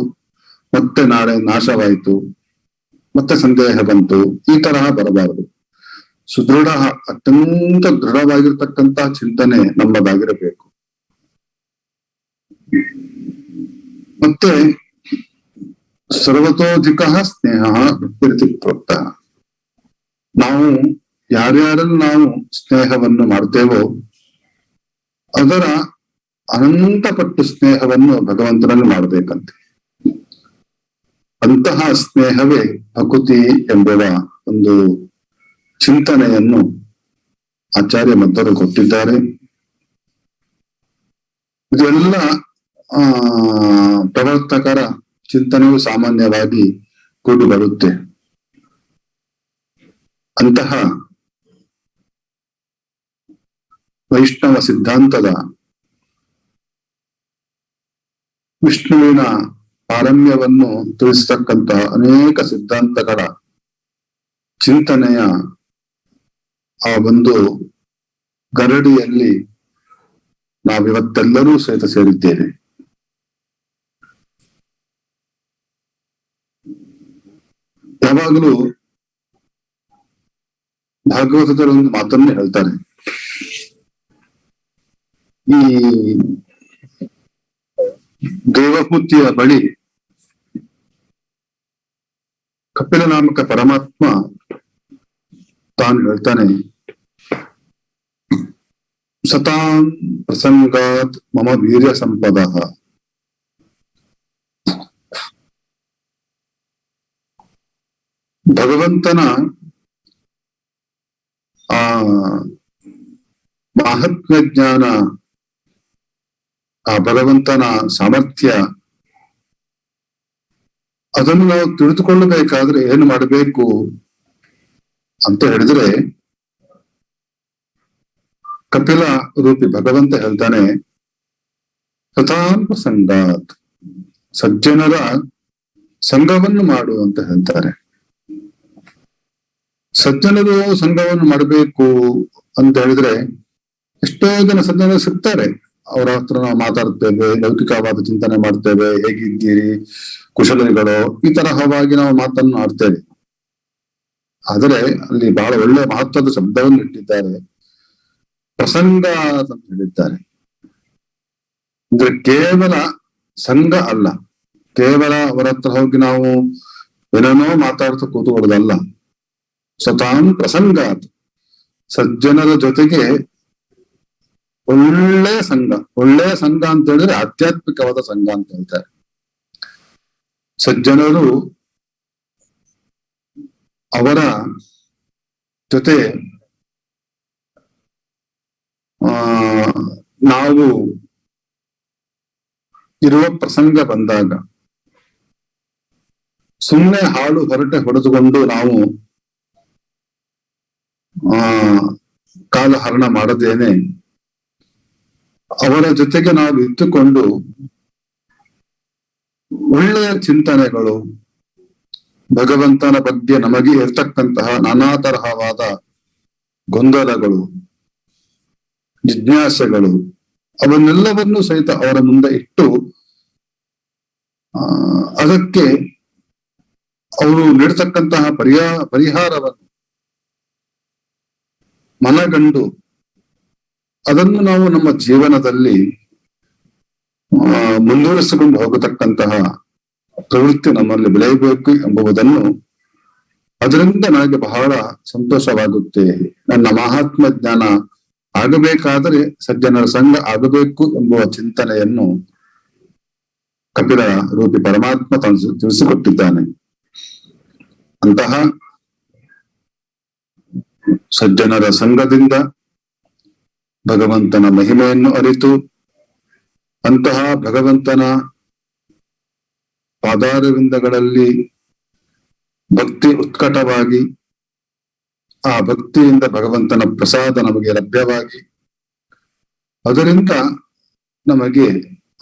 J: ಮತ್ತೆ ನಾಳೆ ನಾಶವಾಯಿತು, ಮತ್ತೆ ಸಂದೇಹ ಬಂತು, ಈ ತರಹ ಬರಬಾರದು. ಸುದೃಢ, ಅತ್ಯಂತ ದೃಢವಾಗಿರ್ತಕ್ಕಂತಹ ಚಿಂತನೆ ನಮ್ಮದಾಗಿರಬೇಕು. ಮತ್ತೆ ಸರ್ವತೋಧಿಕ ಸ್ನೇಹ ವೃತ್ತಿ ಪ್ರೋಕ್ತ. ನಾವು ಯಾರ್ಯಾರಲ್ಲಿ ನಾವು ಸ್ನೇಹವನ್ನು ಮಾಡ್ತೇವೋ ಅದರ ಅನಂತಪಟ್ಟು ಸ್ನೇಹವನ್ನು ಭಗವಂತನಲ್ಲಿ ಮಾಡಬೇಕಂತೆ. ಅಂತಹ ಸ್ನೇಹವೇ ಭಕುತಿ ಎಂಬುವ ಒಂದು ಚಿಂತನೆಯನ್ನು ಆಚಾರ್ಯ ಮಧ್ವರು ಕೊಟ್ಟಿದ್ದಾರೆ. ಇದೆಲ್ಲ ಪ್ರವರ್ತಕರ ಚಿಂತನೆಯು ಸಾಮಾನ್ಯವಾಗಿ ಕೂಡಿ ಬರುತ್ತೆ. ಅಂತಹ ವೈಷ್ಣವ ಸಿದ್ಧಾಂತದ ವಿಷ್ಣುವಿನ ಪಾರಮ್ಯವನ್ನು ತಿಳಿಸತಕ್ಕಂತಹ ಅನೇಕ ಸಿದ್ಧಾಂತಗಳ ಚಿಂತನೆಯ ಆ ಒಂದು ಗರಡಿಯಲ್ಲಿ ನಾವಿವತ್ತೆಲ್ಲರೂ ಸಹಿತ ಸೇರಿದ್ದೇವೆ. ಯಾವಾಗಲೂ ಭಾಗವತದಲ್ಲಿ ಒಂದು ಮಾತನ್ನೇ ಹೇಳ್ತಾರೆ. ಈ ದೇವಹೂತಿಯ ಬಳಿ ಕಪಿಲ ನಾಮಕ ಪರಮಾತ್ಮ ತಾನು ಹೇಳ್ತಾನೆ, ಸತಾಂ ಪ್ರಸಂಗಾತ್ ಮಮ ವೀರ್ಯ ಸಂಪದ. ಭಗವಂತನ ಆ ಮಹಾತ್ಮ ಜ್ಞಾನ, ಆ ಭಗವಂತನ ಸಾಮರ್ಥ್ಯ, ಅದನ್ನು ನಾವು ತಿಳಿದುಕೊಳ್ಳಬೇಕಾದ್ರೆ ಏನು ಮಾಡಬೇಕು ಅಂತ ಹೇಳಿದ್ರೆ, ಕಪಿಲ ರೂಪಿ ಭಗವಂತ ಹೇಳ್ತಾನೆ, ಸತಾಂ ಪ್ರಸಂಗಾತ್, ಸಜ್ಜನರ ಸಂಘವನ್ನು ಮಾಡು ಅಂತ ಹೇಳ್ತಾರೆ. ಸಜ್ಜನರು ಸಂಘವನ್ನು ಮಾಡಬೇಕು ಅಂತ ಹೇಳಿದ್ರೆ, ಎಷ್ಟೋ ಜನ ಸಜ್ಜನರು ಸಿಗ್ತಾರೆ, ಅವರ ಹತ್ರ ನಾವು ಮಾತಾಡ್ತೇವೆ, ಲೌಕಿಕವಾದ ಚಿಂತನೆ ಮಾಡ್ತೇವೆ, ಹೇಗಿದ್ದೀರಿ, ಕುಶಲಗಳು, ಈ ತರಹವಾಗಿ ನಾವು ಮಾತನ್ನು ಆಡ್ತೇವೆ. ಆದರೆ ಅಲ್ಲಿ ಬಹಳ ಒಳ್ಳೆ ಮಹತ್ವದ ಶಬ್ದವನ್ನು ಇಟ್ಟಿದ್ದಾರೆ, ಪ್ರಸಂಗ ಅಂತ ಹೇಳಿದ್ದಾರೆ. ಅಂದ್ರೆ ಕೇವಲ ಸಂಘ ಅಲ್ಲ, ಕೇವಲ ಅವರ ಹತ್ರ ಹೋಗಿ ನಾವು ಏನೇನೋ ಮಾತಾಡ್ತಾ ಕೂತ್ಕೊಳ್ಳೋದಲ್ಲ. ಸತಾಂ ಪ್ರಸಂಗಾತ್, ಸಜ್ಜನರ ಜೊತೆಗೆ ಒಳ್ಳೆಯ ಸಂಘ. ಒಳ್ಳೆಯ ಸಂಘ ಅಂತ ಹೇಳಿದ್ರೆ ಆಧ್ಯಾತ್ಮಿಕವಾದ ಸಂಘ ಅಂತ ಹೇಳ್ತಾರೆ. ಸಜ್ಜನರು ಅವರ ಜೊತೆ ನಾವು ಇರುವ ಪ್ರಸಂಗ ಬಂದಾಗ ಸುಮ್ಮನೆ ಹಾಡು ಹೊರಟೆ ಹೊಡೆದುಕೊಂಡು ನಾವು ಕಾಲಹರಣ ಮಾಡದೇನೆ ಅವರ ಜೊತೆಗೆ ನಾವು ಇದ್ದುಕೊಂಡು ಒಳ್ಳೆಯ ಚಿಂತನೆಗಳು, ಭಗವಂತನ ಬಗ್ಗೆ ನಮಗೆ ಇರ್ತಕ್ಕಂತಹ ನಾನಾ ತರಹವಾದ ಗೊಂದಲಗಳು, ಜಿಜ್ಞಾಸೆಗಳು, ಅವನ್ನೆಲ್ಲವನ್ನೂ ಸಹಿತ ಅವರ ಮುಂದೆ ಇಟ್ಟು ಅದಕ್ಕೆ ಅವರು ನೀಡ್ತಕ್ಕಂತಹ ಪರಿಹಾರವನ್ನು ಮನಗಂಡು ಅದನ್ನು ನಾವು ನಮ್ಮ ಜೀವನದಲ್ಲಿ ಮುಂದುವರಿಸಿಕೊಂಡು ಹೋಗತಕ್ಕಂತಹ ಪ್ರವೃತ್ತಿ ನಮ್ಮಲ್ಲಿ ಬೆಳೆಯಬೇಕು ಎಂಬುದನ್ನು, ಅದರಿಂದ ನನಗೆ ಬಹಳ ಸಂತೋಷವಾಗುತ್ತೆ. ನನ್ನ ಮಹಾತ್ಮ ಜ್ಞಾನ ಆಗಬೇಕಾದರೆ ಸಜ್ಜನರ ಸಂಘ ಆಗಬೇಕು ಎಂಬುವ ಚಿಂತನೆಯನ್ನು ಕಪಿಲ ರೂಪಿ ಪರಮಾತ್ಮ ತಿಳಿಸಿಕೊಟ್ಟಿದ್ದಾನೆ. ಅಂತಹ ಸಜ್ಜನರ ಸಂಘದಿಂದ ಭಗವಂತನ ಮಹಿಮೆಯನ್ನು ಅರಿತು, ಅಂತಹ ಭಗವಂತನ ಪಾದಾರವಿಂದಗಳಲ್ಲಿ ಭಕ್ತಿ ಉತ್ಕಟವಾಗಿ, ಆ ಭಕ್ತಿಯಿಂದ ಭಗವಂತನ ಪ್ರಸಾದ ನಮಗೆ ಲಭ್ಯವಾಗಿ, ಅದರಿಂದ ನಮಗೆ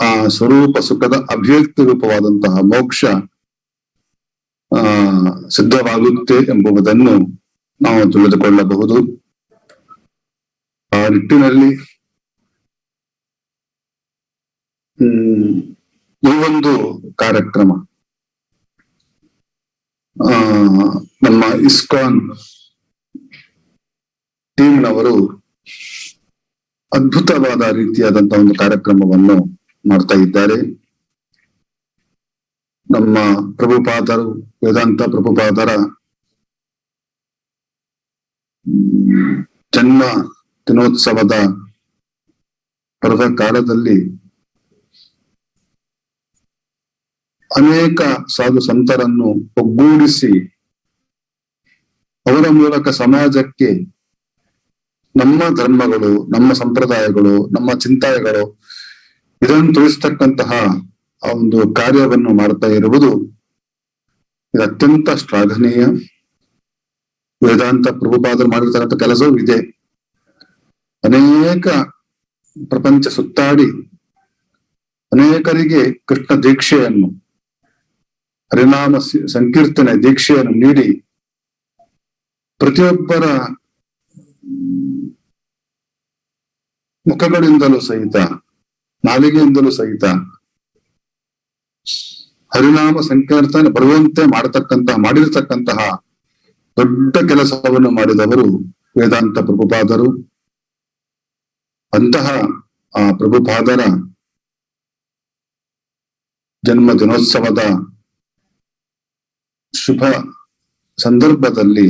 J: ಆ ಸ್ವರೂಪ ಸುಖದ ಅಭಿವ್ಯಕ್ತಿ ರೂಪವಾದಂತಹ ಮೋಕ್ಷ ಸಿದ್ಧವಾಗುತ್ತೆ ಎಂಬುದನ್ನು ನಾವು ತಿಳಿದುಕೊಳ್ಳಬಹುದು. ನಿಟ್ಟಿನಲ್ಲಿ ಈ ಒಂದು ಕಾರ್ಯಕ್ರಮ ನಮ್ಮ ಇಸ್ಕಾನ್ ಟೀಮ್ನವರು ಅದ್ಭುತವಾದ ರೀತಿಯಾದಂತಹ ಒಂದು ಕಾರ್ಯಕ್ರಮವನ್ನು ಮಾಡ್ತಾ ಇದ್ದಾರೆ. ನಮ್ಮ ಪ್ರಭುಪಾದರು, ವೇದಾಂತ ಪ್ರಭುಪಾದರ ಜನ್ಮ ದಿನೋತ್ಸವದ ಪರ್ವ ಕಾಲದಲ್ಲಿ ಅನೇಕ ಸಾಧು ಸಂತರನ್ನು ಒಗ್ಗೂಡಿಸಿ ಅವರ ಮೂಲಕ ಸಮಾಜಕ್ಕೆ ನಮ್ಮ ಧರ್ಮಗಳು, ನಮ್ಮ ಸಂಪ್ರದಾಯಗಳು, ನಮ್ಮ ಚಿಂತನೆಗಳು ಇದನ್ನು ತಿಳಿಸ್ತಕ್ಕಂತಹ ಆ ಒಂದು ಕಾರ್ಯವನ್ನು ಮಾಡ್ತಾ ಇರುವುದು ಇದು ಅತ್ಯಂತ ಶ್ಲಾಘನೀಯ. ವೇದಾಂತ ಪ್ರಭುಪಾದರು ಮಾಡಿರ್ತಕ್ಕಂಥ ಕೆಲಸವೂ ಇದೆ. ಅನೇಕ ಪ್ರಪಂಚ ಸುತ್ತಾಡಿ ಅನೇಕರಿಗೆ ಕೃಷ್ಣ ದೀಕ್ಷೆಯನ್ನು, ಹರಿನಾಮ ಸಂಕೀರ್ತನೆ ದೀಕ್ಷೆಯನ್ನು ನೀಡಿ ಪ್ರತಿಯೊಬ್ಬರ ಮುಖಗಳಿಂದಲೂ ಸಹಿತ, ನಾಲಿಗೆಯಿಂದಲೂ ಸಹಿತ ಹರಿನಾಮ ಸಂಕೀರ್ತನೆ ಬರುವಂತೆ ಮಾಡಿರ್ತಕ್ಕಂತಹ ದೊಡ್ಡ ಕೆಲಸವನ್ನು ಮಾಡಿದವರು ವೇದಾಂತ ಪ್ರಭುಪಾದರು. ಅಂತಹ ಆ ಪ್ರಭುಪಾದರ ಜನ್ಮ ದಿನೋತ್ಸವದ ಶುಭ ಸಂದರ್ಭದಲ್ಲಿ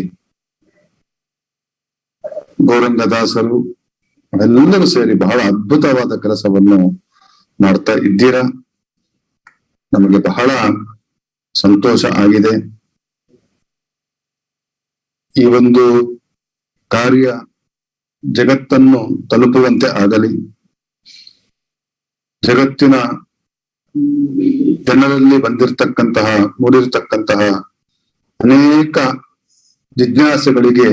J: ಗೌರಂಗದಾಸರು ಎಲ್ಲರೂ ಸೇರಿ ಬಹಳ ಅದ್ಭುತವಾದ ಕೆಲಸವನ್ನು ಮಾಡ್ತಾ ಇದ್ದೀರಾ. ನಮಗೆ ಬಹಳ ಸಂತೋಷ ಆಗಿದೆ. ಈ ಒಂದು ಕಾರ್ಯ ಜಗತ್ತನ್ನು ತಲುಪುವಂತೆ ಆಗಲಿ. ಜಗತ್ತಿನ ಜನರಲ್ಲಿ ಮೂಡಿರ್ತಕ್ಕಂತಹ ಅನೇಕ ಜಿಜ್ಞಾಸೆಗಳಿಗೆ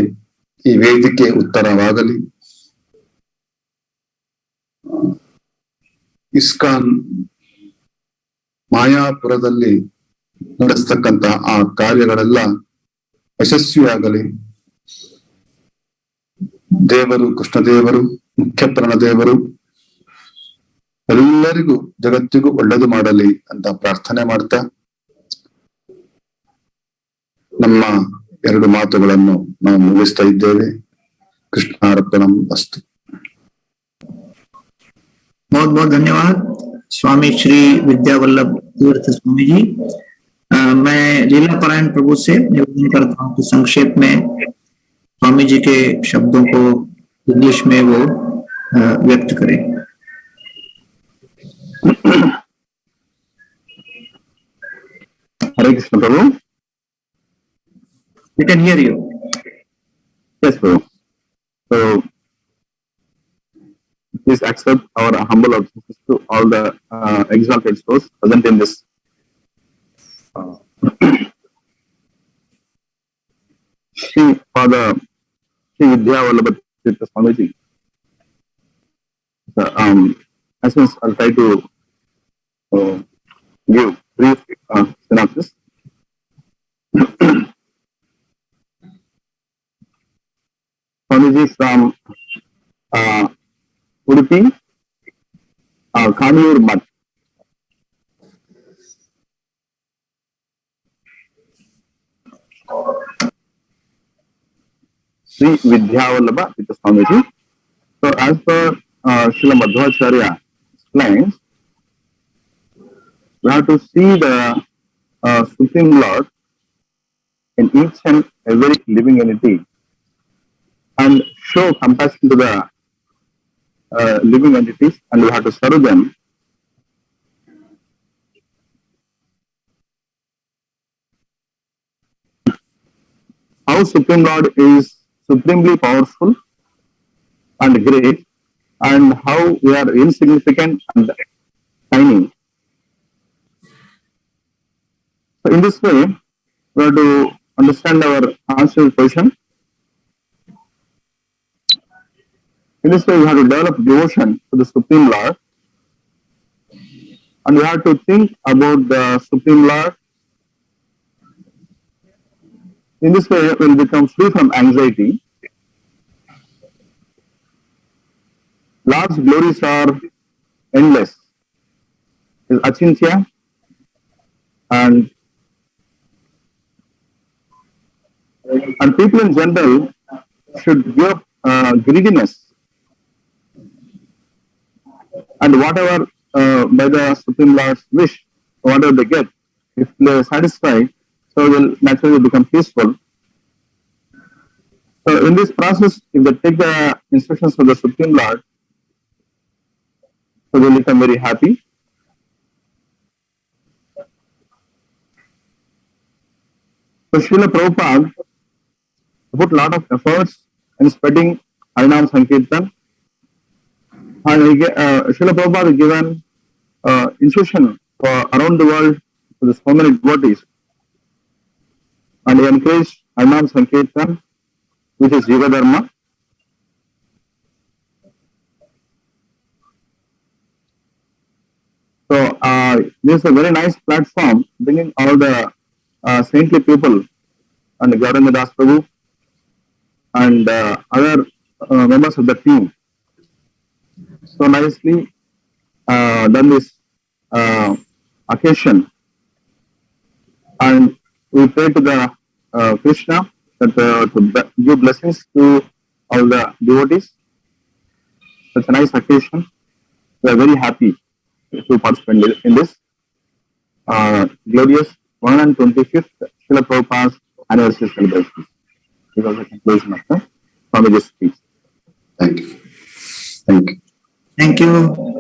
J: ಈ ವೇದಿಕೆ ಉತ್ತರವಾಗಲಿ. ಇಸ್ಕಾನ್ ಮಾಯಾಪುರದಲ್ಲಿ ನಡೆಸ್ತಕ್ಕಂತಹ ಆ ಕಾರ್ಯಗಳೆಲ್ಲ ಯಶಸ್ವಿಯಾಗಲಿ. ದೇವರು, ಕೃಷ್ಣದೇವರು, ಮುಖ್ಯ ಪ್ರಾಣದೇವರು ಎಲ್ಲರಿಗೂ ಜಗತ್ತಿಗೂ ಒಳ್ಳೆದು ಮಾಡಲಿ ಅಂತ ಪ್ರಾರ್ಥನೆ ಮಾಡ್ತಾ ನಮ್ಮ ಎರಡು ಮಾತುಗಳನ್ನು ನಾವು ಮುಗಿಸ್ತಾ ಇದ್ದೇವೆ. ಕೃಷ್ಣಾರ್ಪಣಂ ಅಸ್ತು.
C: बहुत बहुत धन्यवाद स्वामी श्री विद्यावल्लभ तीर्थ स्वामी जी। मैं लीला पारायण प्रभु से निवेदन करता हूँ कि संक्षेप में स्वामी जी के शब्दों को इंग्लिश में वो व्यक्त करें।
H: Hare Krishna Prabhu.
C: We can hear you.
H: Yes, Prabhu. So, please accept our humble obeisances to all the exalted souls present in this Father Sri Vidyavallabha Tirtha Swamiji. As soon as I'll try to give brief synopsis. Swamiji from Udupi, Kanur Math. Sri Vidyavallabha Tirtha Swamiji. So as per Srila Madhva Acharya explains, we have to see the Supreme Lord in each and every living entity and show compassion to the living entities, and we have to serve them. How Supreme Lord is supremely powerful and great, and how we are insignificant and tiny. So in this way, we have to understand our ancestral position. In this way, we have to develop devotion to the Supreme Lord, and we have to think about the Supreme Lord. In this way, we will become free from anxiety.
I: Lord's glories are endless. Is achintya, and people in general should give greediness, and whatever by the Supreme Lord's wish, whatever they get, if they are satisfied, so will naturally become peaceful. So in this process, if they take the instructions of the Supreme Lord, so they become very happy. So Srila Prabhupada put a lot of efforts in spreading Harinam Sankirtan, and Srila Prabhupada given instruction for around the world to so many devotees, and he encouraged Harinam Sankirtan, which is Yuga Dharma. So this is a very nice platform, bringing all the saintly people and Gauranga Das Prabhu and other members of the team. So nicely done this occasion, and we pray to the Krishna that to give blessings to all the devotees. Such a nice occasion. We are very happy to participate in this glorious 125th Srila Prabhupada's anniversary celebration. This was the conclusion of the Swamiji's speech.
J: Thank you. Thank you.
C: Thank you.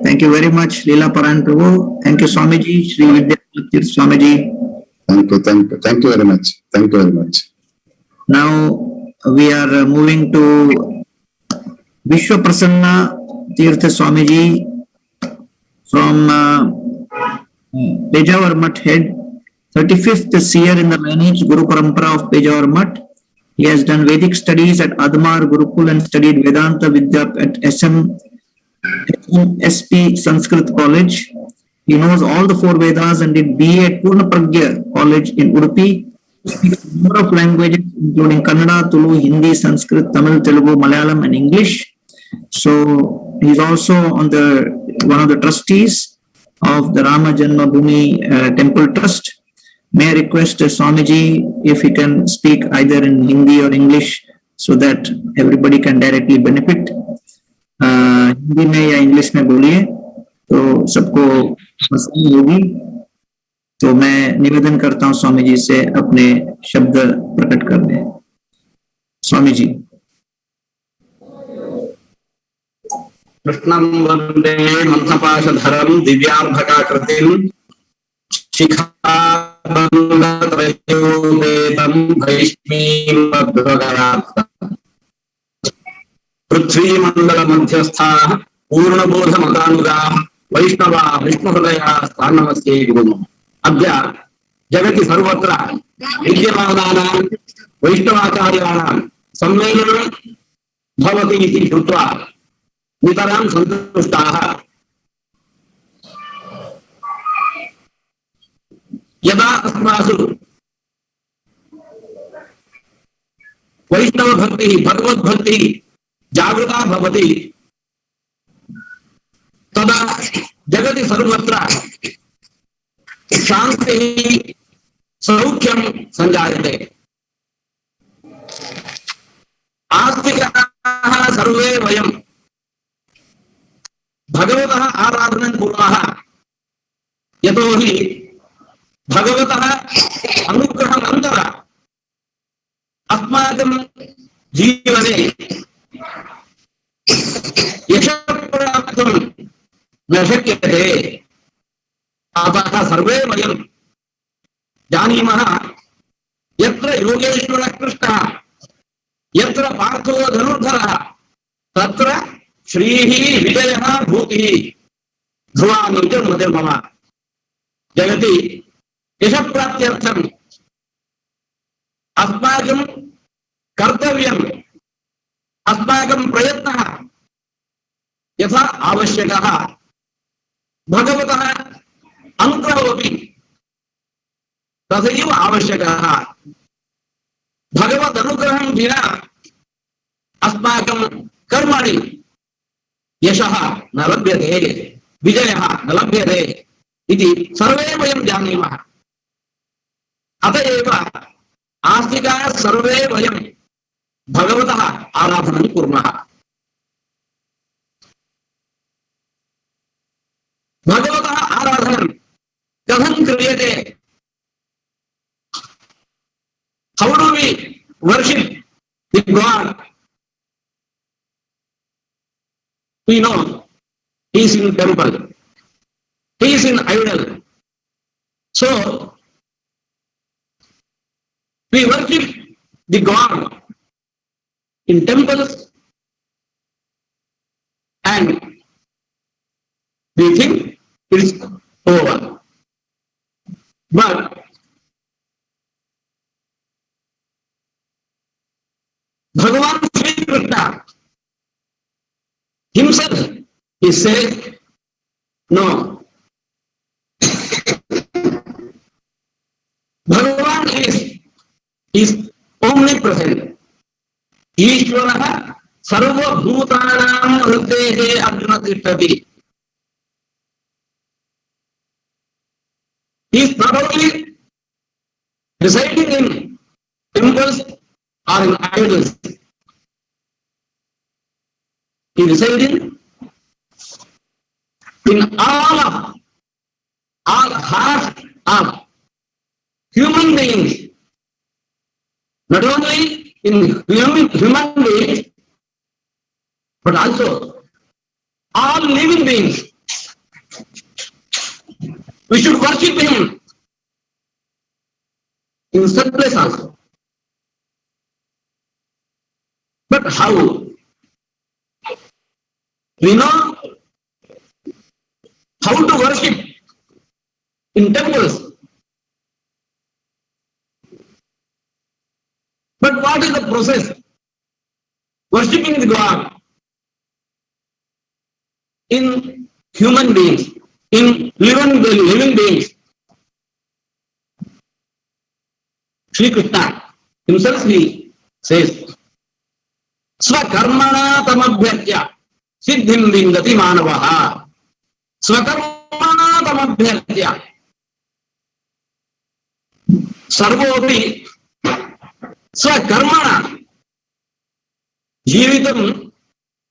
C: Thank you very much, Leela Paran Prabhu. Thank you, Swamiji, Sri Vidya Swamiji.
J: Thank you. Thank you. Thank you very much. Thank you very much.
C: Now we are moving to Vishwa Prasanna Tirtha Swamiji from Pejawar Mutt head, 35th seer in the lineage Guru Parampara of Pejawar Mutt. He has done Vedic studies at Admar Gurukul and studied Vedanta Vidya at SP Sanskrit College. He knows all the four Vedas and did BA at Purna Pragya College in Udupi. He speaks a number of languages including Kannada, Tulu, Hindi, Sanskrit, Tamil, Telugu, Malayalam and English. So he is also on one of the trustees of the Rama Janma Bhoomi Temple Trust. May I request Swamiji if he can speak either in Hindi or English so that everybody can directly benefit. Hindi में या English में बोलिए तो सबको आसानी होगी. तो मैं निवेदन करता हूं स्वामी जी से अपने शब्द प्रकट करने. स्वामी जी.
K: कृष्णं वन्दे मन्थपाशधरं दिव्यार्धकाकृतिं शिखाबन्धत्रयोपेतं भैष्मीमध्वगरार्थम् पृथ्वीमण्डल मध्यस्थाः पूर्णबोधमतानुगाः वैष्णवा विष्णुहृदयाः स्थानमस्ये गुरुम्. अद्य जगति सर्वत्र विद्यमानानां वैष्णवाचार्याणां सम्मेलनं भवति इति श्रुत्वा नितरां सन्तुष्टाः. यदा अस्मासु वैष्णवभक्तिः भगवद्भक्तिः जागृता भवति तदा जगति सर्वत्र शान्तिः सौख्यं सञ्जायते. आस्तिकाः सर्वे वयं भगवतः आराधनं कुर्मः. यतोहि भगवतः अनुग्रहानन्तरं अस्माकं जीवने यशप्राप्तुं न शक्यते. अतः सर्वे वयं जानीमः यत्र योगेश्वरः कृष्णः यत्र पार्थो धनुर्धरः तत्र श्रीः विजयः भूतिः ध्रुवामि च मम. जगति यशप्राप्त्यर्थम् अस्माकं कर्तव्यम् अस्माकं प्रयत्नः यथा आवश्यकः भगवतः अनुग्रहोऽपि तथैव आवश्यकः. भगवदनुग्रहं विना अस्माकं कर्मणि यशः न लभ्यते, विजयः न लभ्यते इति सर्वे वयं जानीमः। अत एव आस्तिकाः सर्वे वयं भगवतः आराधनं कुर्मः। भगवतः आराधनं कथं क्रियते? How do we worship the God? We know he is in temple, he is in idol. So we worship the God in temples and we think it is over. But Bhagavan Sri Krishna himself, he says, no. Bhagavan is omnipresent. Ishwarah sarva bhutanam hridehe arjuna tishtati. He is not only residing in temples or in idols. He resides in all hearts of human beings. Not only in human beings, but also all living beings. We should worship him in such place also. But how? We know how to worship in temples. But what is the process? Worshipping the God in human beings, in living beings. Sri Krishna himself, he says, Swakarmana tamabhyartya siddhim vindati manavaha. Swakarmana tamabhyartya. Sarvopi Swakarmana Jeevitam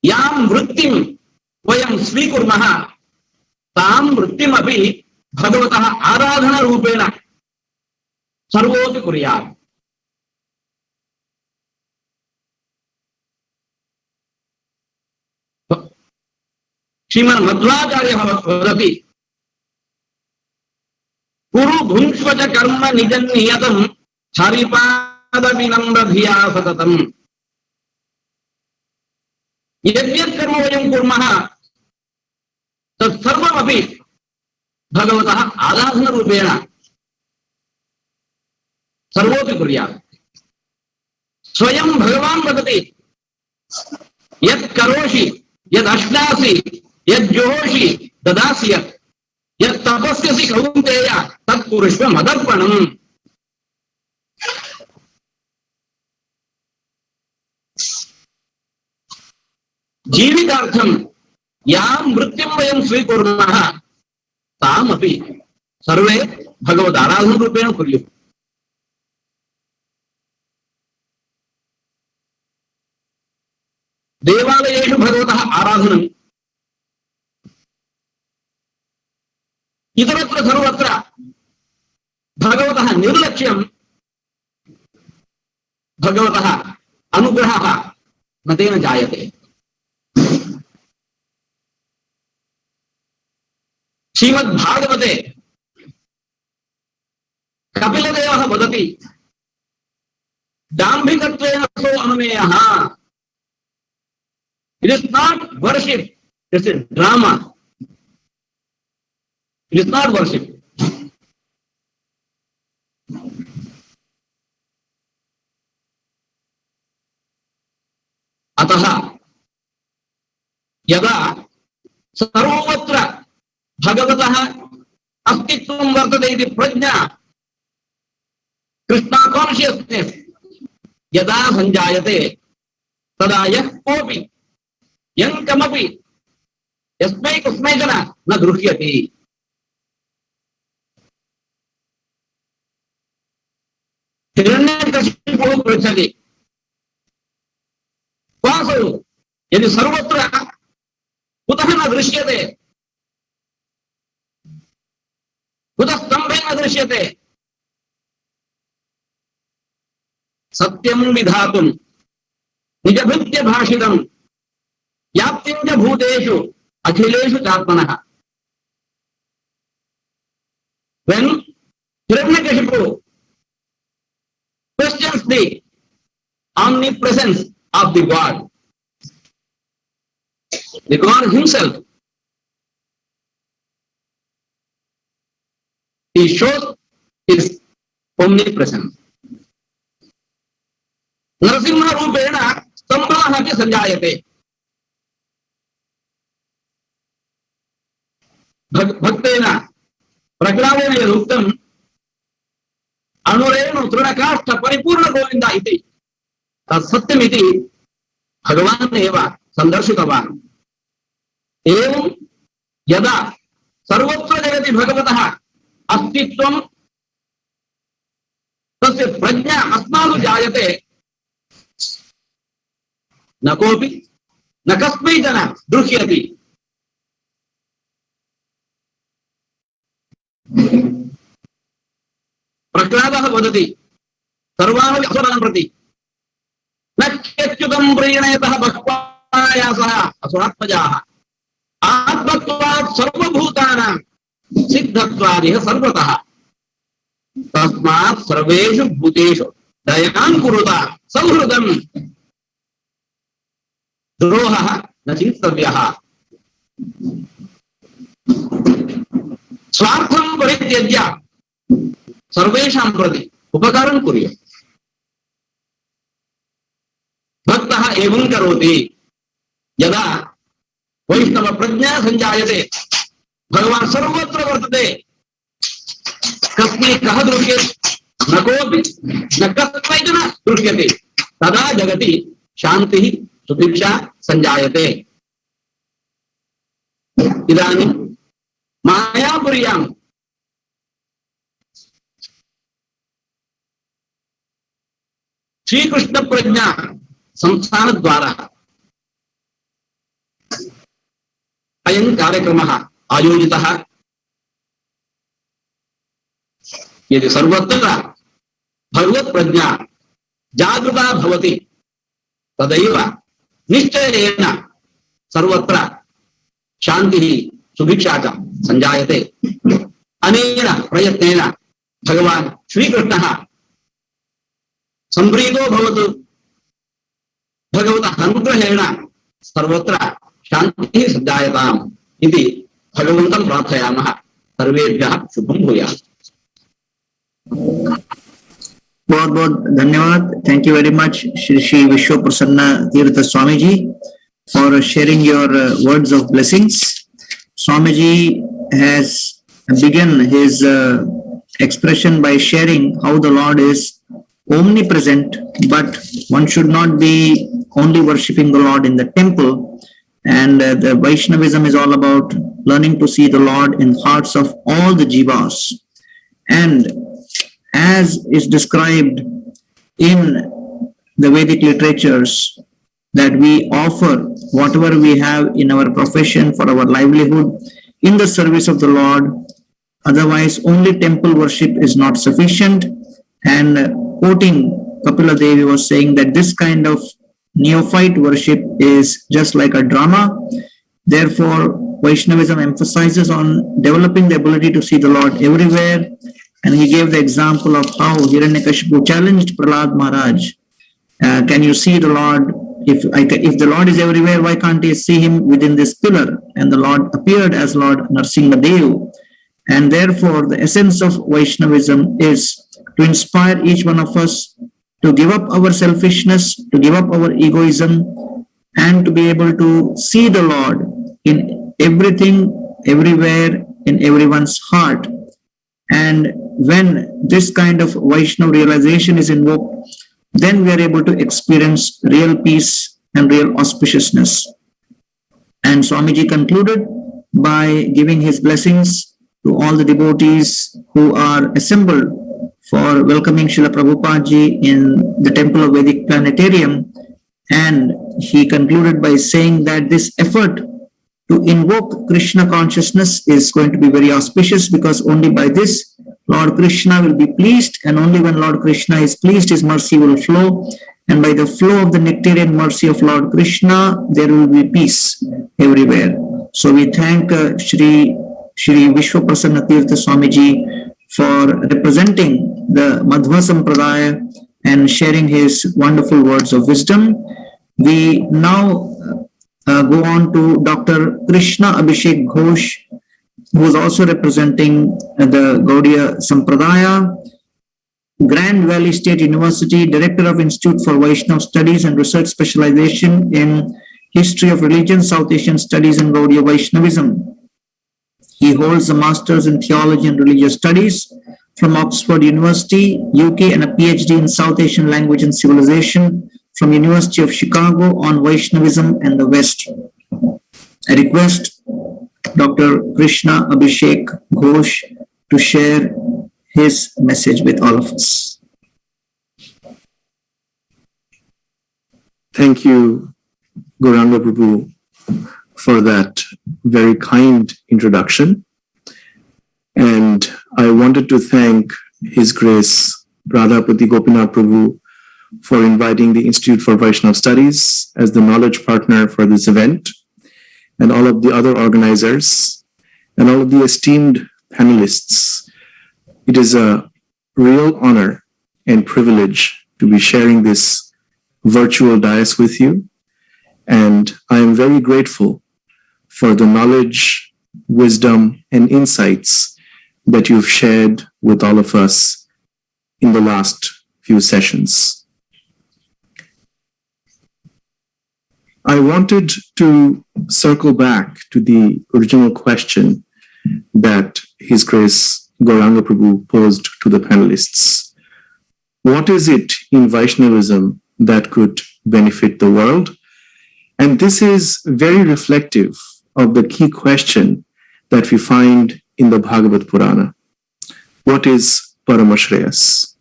K: yam vrittim vayam svikurmaha tam vrittim api bhagavataha aradhana rupena sarvopi kuryat. श्रीमन् मध्वाचार्यः वदति कुरु भुङ्क्ष्व च कर्म निजं नियतं हरिपादविनम्रधिया सततम्। यद्यत् कर्म वयं कुर्मः तत्सर्वमपि भगवतः आराधनरूपेण सर्वोपि कुर्यात्। स्वयं भगवान् वदति यत् करोषि यद् अश्नासि यद् जोषि ददासि यत् तपस्यसि कौन्तेय तत् कुरुष्व मदर्पणम्। जीवितार्थं यां वृत्तिं वयं स्वीकुर्मः तामपि सर्वे भगवद् आराधनरूपेण कुर्युः। देवालयेषु भगवतः आराधनम् इतरत्र सर्वत्र भगवतः निर्लक्ष्यं भगवतः अनुग्रहः न तेन जायते। श्रीमद्भागवते कपिलदेवः वदति दाम्भिकत्वेन सो अनुमेयः। It is not worship, it is a drama. It is not worship. अतः यदा सर्वत्र भगवतः अस्तित्वं वर्तते इति प्रज्ञा कृष्णा कॉन्शियसनेस यदा संजायते तदा यः कोऽपि यं कमपि यस्मै कस्मैचन न गृह्यति। हिरण्यकशिपुः पृच्छति वासु यदि सर्वत्र कुतः न दृश्यते, कुतः स्तम्भे न दृश्यते? सत्यं विधातुं निजभृत्य भाषितं व्याप्तिं च भूतेषु अखिलेषु चात्मनः। When Hiranyakashipu questions the omnipresence of the God himself, he shows his omnipresence. Narasimha रूपेण स्तंभः च संजायते। भक्तेन प्रह्लादेन यदुक्तम् अनुरेणु तृणकाष्ठ परिपूर्ण गोविन्द इति तत् सत्यमिति भगवान् एव सन्दर्शितवान्। एवं यदा सर्वत्र जगति भगवतः अस्तित्वं तस्य प्रज्ञा अस्मासु जायते, न कोऽपि न कस्मैचन गृह्यति। प्रह्लादः वदति सर्वान् असुरान् प्रति न च्युतं प्रीणयतः बह्वायासः असुरात्मजाः आत्मत्वात् सर्वभूतानां सिद्धत्वादिह सर्वतः तस्मात् सर्वेषु भूतेषु दयां कुरुता सौहृदं द्रोहः न चिन्तव्यः। स्वार्थं परित्यज्य सर्वेषां प्रति उपकारं कुर्यात्। भक्तः एवं करोति यदा वैष्णव प्रज्ञा संजायते, भगवान् सर्वत्र वर्तते, कस्मै कः दृश्यते, न कोऽपि न कस्मैचन दृश्यते, तदा जगति शान्तिः सुभिक्षा संजायते। इदानीं मायापुर्यां श्रीकृष्ण प्रज्ञा संस्थान द्वारा अयं कार्यक्रमः आयोजितः। यदि सर्वत्र भगवत् प्रज्ञा जागृता भवति तदैव निश्चयेन सर्वत्र शान्तिः सुभिक्षा च संजायते। अनेन प्रयत्नेन भगवान् श्रीकृष्णः सम्प्रीतो भवतु, भगवतः अनुग्रहेण सर्वत्र शान्तिः संजायताम् इति भगवन्तं प्रार्थयामः। सर्वेभ्यः शुभं भूयात्।
C: बहुत बहुत धन्यवाद. Thank you very much, Shri Vishwa Prasanna Tirtha Swamiji, for sharing your words of blessings. Swamiji has begun his expression by sharing how the Lord is omnipresent, but one should not be only worshipping the Lord in the temple. And the Vaishnavism is all about learning to see the Lord in hearts of all the jivas. And as is described in the Vedic literatures, that we offer whatever we have in our profession for our livelihood in the service of the Lord. Otherwise, only temple worship is not sufficient. And quoting Kapila Devi was saying that this kind of neophyte worship is just like a drama. Therefore, Vaishnavism emphasizes on developing the ability to see the Lord everywhere. And he gave the example of how Hiranyakashipu challenged Prahlad Maharaj. Can you see the Lord? If the Lord is everywhere, why can't I see him within this pillar? And the Lord appeared as Lord Narasimha Dev. And therefore, the essence of Vaishnavism is to inspire each one of us to give up our selfishness, to give up our egoism, and to be able to see the Lord in everything, everywhere, in everyone's heart. And when this kind of Vaishnava realization is invoked, then we are able to experience real peace and real auspiciousness. And Swamiji concluded by giving his blessings to all the devotees who are assembled for welcoming Srila Prabhupada Ji in the temple of Vedic Planetarium. And he concluded by saying that this effort to invoke Krishna consciousness is going to be very auspicious, because only by this Lord Krishna will be pleased, and only when Lord Krishna is pleased, his mercy will flow. And by the flow of the nectarian mercy of Lord Krishna, there will be peace everywhere. So we thank Shri Vishwaprasanna Tirtha Swamiji for representing the Madhva Sampradaya and sharing his wonderful words of wisdom. We now go on to Dr. Krishna Abhishek Ghosh, who is also representing the Gaudiya Sampradaya, Grand Valley State University, Director of Institute for Vaishnava Studies and Research Specialization in History of Religion, South Asian Studies and Gaudiya Vaishnavism. He holds a Master's in Theology and Religious Studies from Oxford University, UK, and a PhD in South Asian Language and Civilization from University of Chicago on Vaishnavism and the West. I request Dr. Krishna Abhishek Ghosh to share his message with all of us.
L: Thank you, Gauranga Prabhu, for that very kind introduction. And I wanted to thank His Grace Radhapati Gopinath Prabhu for inviting the Institute for Vaishnava Studies as the knowledge partner for this event, and all of the other organizers, and all of the esteemed panelists. It is a real honor and privilege to be sharing this virtual dais with you. And I am very grateful for the knowledge, wisdom, and insights that you've shared with all of us in the last few sessions. I wanted to circle back to the original question that His Grace Gauranga Prabhu posed to the panelists. What is it in Vaishnavism that could benefit the world? And this is very reflective of the key question that we find in the Bhagavad Purana. What is Paramashreyas?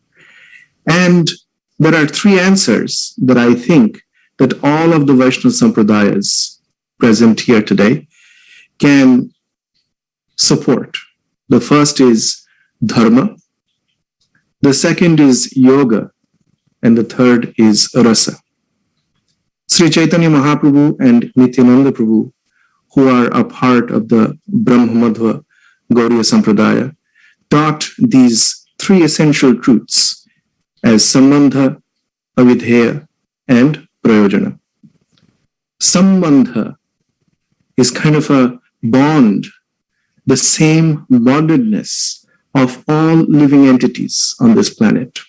L: And there are three answers that I think that all of the Vaishnava Sampradayas present here today can support. The first is dharma, the second is yoga, and the third is rasa. Sri Chaitanya Mahaprabhu and Nityananda Prabhu, who are a part of the Brahma-Madhva Gaudiya Sampradaya, taught these three essential truths as sambandha, avidheya, and prayojana. Sambandha is kind of a bond, the same bondedness of all living entities on this planet,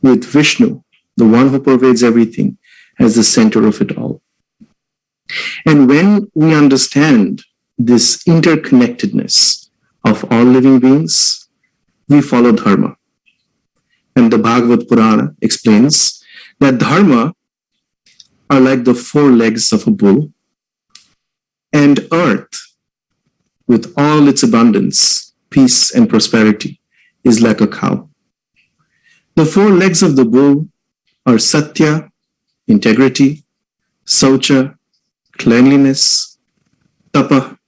L: with Vishnu, the one who pervades everything, as the center of it all. And when we understand this interconnectedness of all living beings, we follow dharma. And the Bhagavad Purana explains that dharma are like the four legs of a bull, and earth, with all its abundance, peace, and prosperity, is like a cow. The four legs of the bull are satya, integrity, saucha, cleanliness, tapa,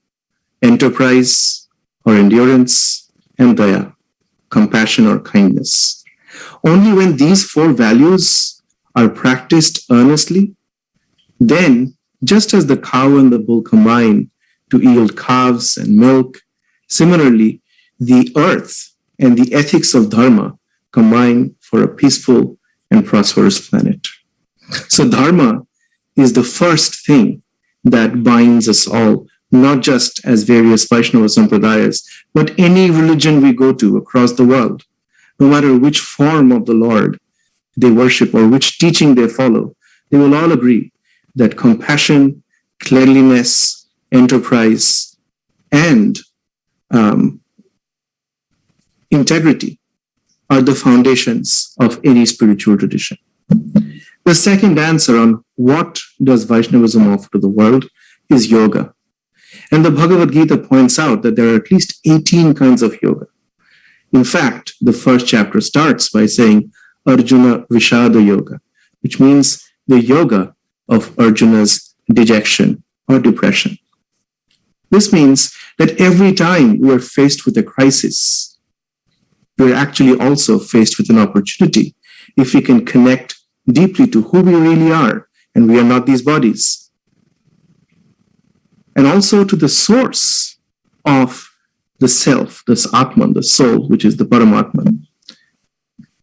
L: enterprise or endurance, and daya, compassion or kindness. Only when these four values are practiced earnestly, then, just as the cow and the bull combine to yield calves and milk, similarly, the earth and the ethics of dharma combine for a peaceful and prosperous planet. So dharma is the first thing that binds us all, not just as various Vaishnava Sampradayas, but any religion we go to across the world. No matter which form of the Lord they worship or which teaching they follow, they will all agree that compassion, cleanliness, enterprise, and integrity are the foundations of any spiritual tradition. The second answer on what does Vaishnavism offer to the world is yoga. And the Bhagavad Gita points out that there are at least 18 kinds of yoga. In fact, the first chapter starts by saying Arjuna Vishada Yoga, which means the yoga of Arjuna's dejection or depression. This means that every time we are faced with a crisis, we're actually also faced with an opportunity if we can connect deeply to who we really are, and we are not these bodies. And also to the source of the self, this Atman, the soul, which is the Paramatman.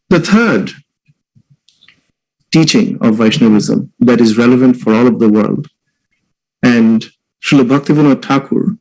L: The third teaching of Vaishnavism that is relevant for all of the world, and Srila Bhaktivinoda Thakur,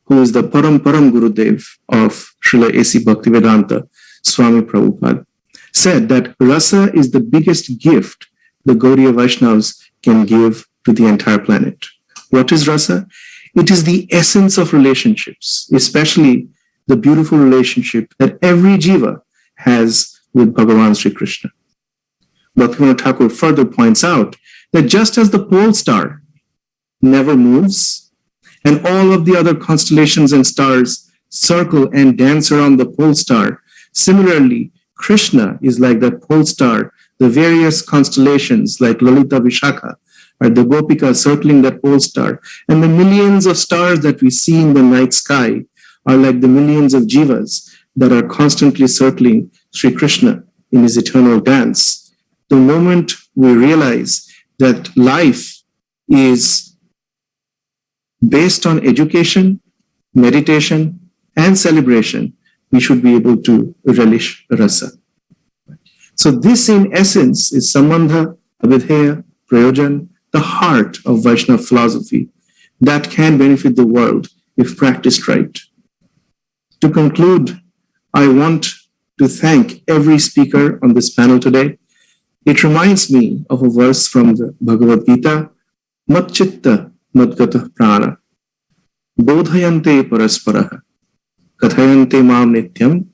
L: who is the Param Gurudev of Srila A.C. Bhaktivedanta Swami Prabhupada, said that rasa is the biggest gift the Gaudiya Vaishnavas can give to the entire planet. What is rasa? It is the essence of relationships, especially the beautiful relationship that every jiva has with Bhagavan Sri Krishna. Bhaktivinoda Thakur further points out that just as the pole star never moves, and all of the other constellations and stars circle and dance around the pole star, similarly, Krishna is like that pole star. The various constellations like Lalita Vishakha are the Gopika circling that pole star, and the millions of stars that we see in the night sky are like the millions of jivas that are constantly circling Sri Krishna in his eternal dance. The moment we realize that life is based on education, meditation, and celebration, we should be able to relish rasa. So this in essence is Sambandha, Abhidheya, Prayojan, the heart of Vaishnava philosophy that can benefit the world if practiced right. To conclude, I want to thank every speaker on this panel today. It reminds me of a verse from the Bhagavad Gita, Mat Chitta Madgata Prana, Bodhayante Parasparaha, Kathayante Mam Nityam,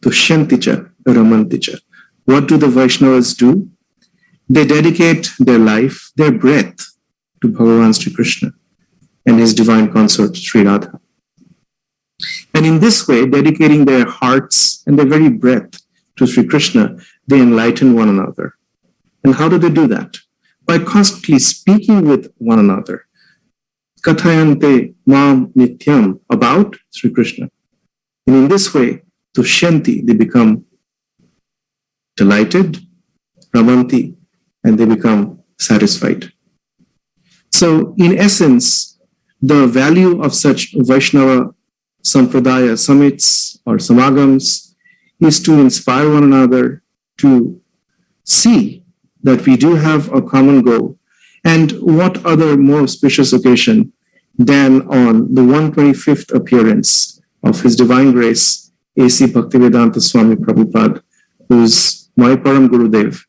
L: Tushyanticha Ramanticha. What do the Vaishnavas do? They dedicate their life, their breath to Bhagavan Sri Krishna and his divine consort Sri Radha. And in this way, dedicating their hearts and their very breath to Sri Krishna, they enlighten one another. And how do they do that? By constantly speaking with one another. Kathayante Mam Nityam, about Sri Krishna. And in this way, Tushyanti, they become delighted, Ramanti, and they become satisfied. So in essence, the value of such Vaishnava Sampradaya Summits or Samagams is to inspire one another to see that we do have a common goal. And what other more auspicious occasion than on the 125th appearance of His Divine Grace, A.C. Bhaktivedanta Swami Prabhupada, who is my Param Gurudev,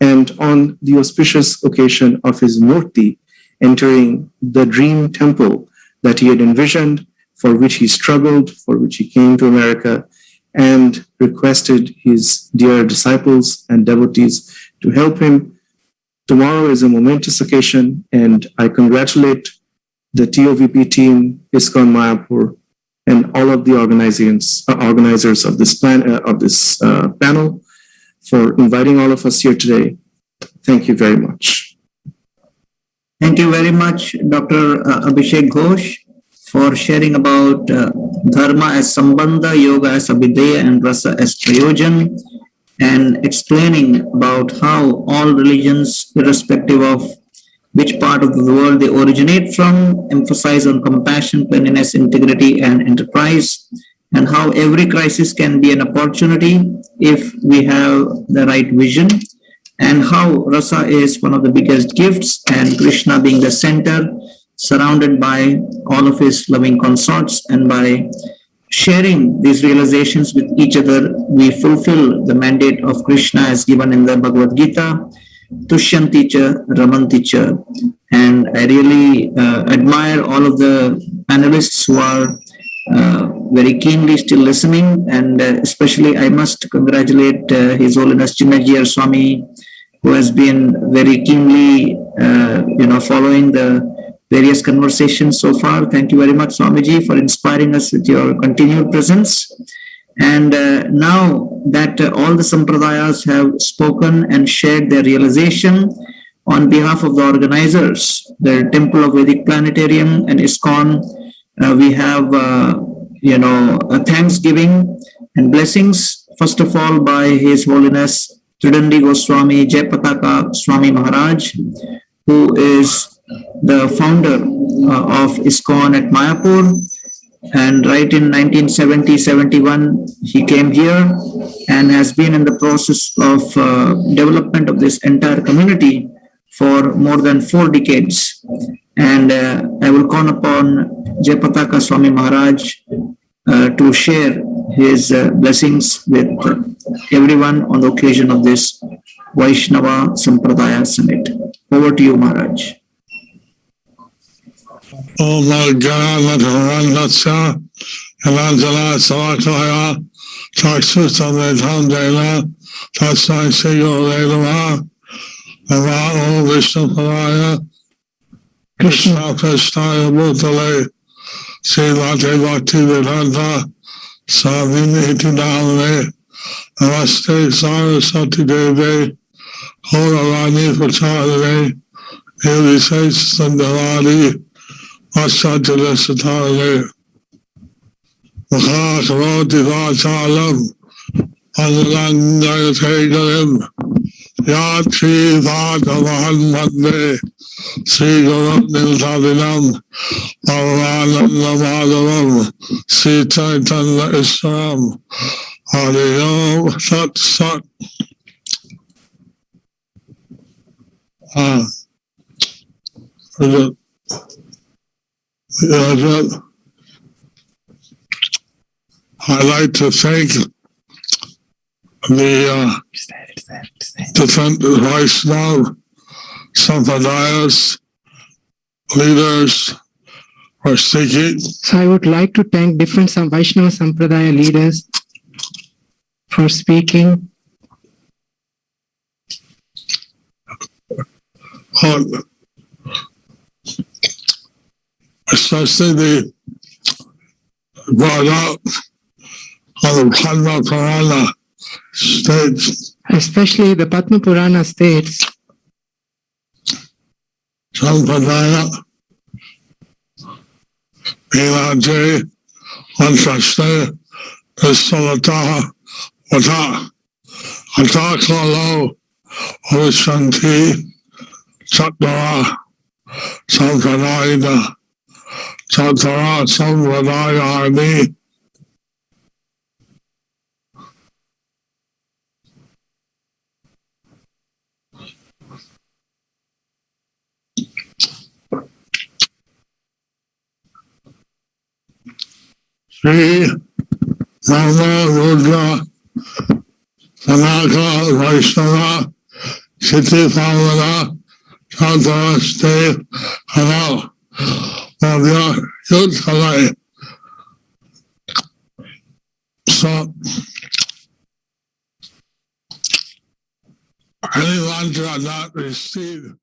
L: and on the auspicious occasion of his murti entering the dream temple that he had envisioned, for which he struggled, for which he came to America, and requested his dear disciples and devotees to help him. Tomorrow is a momentous occasion, and I congratulate the TOVP team, ISKCON Mayapur, and all of the organizers of this panel for inviting all of us here today. Thank you very much.
C: Thank you very much, Dr. Abhishek Ghosh, for sharing about Dharma as Sambandha, Yoga as Abhideya, and Rasa as Prayojan, and explaining about how all religions, irrespective of which part of the world they originate from, emphasize on compassion, cleanliness, integrity, and enterprise, and how every crisis can be an opportunity if we have the right vision, and how rasa is one of the biggest gifts, and Krishna being the center, surrounded by all of his loving consorts, and by sharing these realizations with each other, we fulfill the mandate of Krishna as given in the Bhagavad Gita, Tushyanticha Ramanticha. And I really admire all of the panelists who are very keenly still listening, and especially I must congratulate His Holiness Chinnajiyar Swami, who has been very keenly following the various conversations so far. Thank you very much, Swamiji, for inspiring us with your continued presence. And now that all the Sampradayas have spoken and shared their realization, on behalf of the organizers, the Temple of Vedic Planetarium and ISKCON, we have, a thanksgiving and blessings, first of all, by His Holiness Tridandi Goswami Jayapataka Swami Maharaj, who is the founder of ISKCON at Mayapur. And right in 1970-71, he came here and has been in the process of development of this entire community for more than 4 decades. And I will call upon Jayapataka Swami Maharaj to share his blessings with everyone on the occasion of this Vaishnava Sampradaya Summit. Over to you, Maharaj.
M: Oh my God, Narayanan, Evangelina Salakaya, Takshuta Vedandela, Taksai Sigo Vedama, Namo Vishnu Padaya, Krishna Prasthaya Bhutale, Srila Bhakti Vedanta, Savini Hitudavane, Namaste Saraswati Deve, Horavani Pratadave, Elisai Sandalari, Asatala Satale, Mahakaroti Vachalam, Anandayatagalim, Yatri Vagavahan Mande, Sri Gauranga Tavinam, Bhavananda Madhavam, Sri Chaitanya Isram, Hariyo Sat Sat. I'd like to thank the different Vaishnava Sampradayas leaders for speaking.
N: So I would like to thank different Vaishnava Sampradaya leaders for speaking.
M: Especially the brought up on the Padma Purana states.
N: Especially the Padma Purana states.
M: Sampradaya, Ilaje, Antraste, Isolata, Vata, Atakalo, Vishanti, Chatara, Sampradaya, Chatara, Sampradaya Armi. Sri Rama Rudra Sanaka Vaishnava Siddhi Pavana Chandra Stay Hana Mavya Yudhalai. So anyone who has not received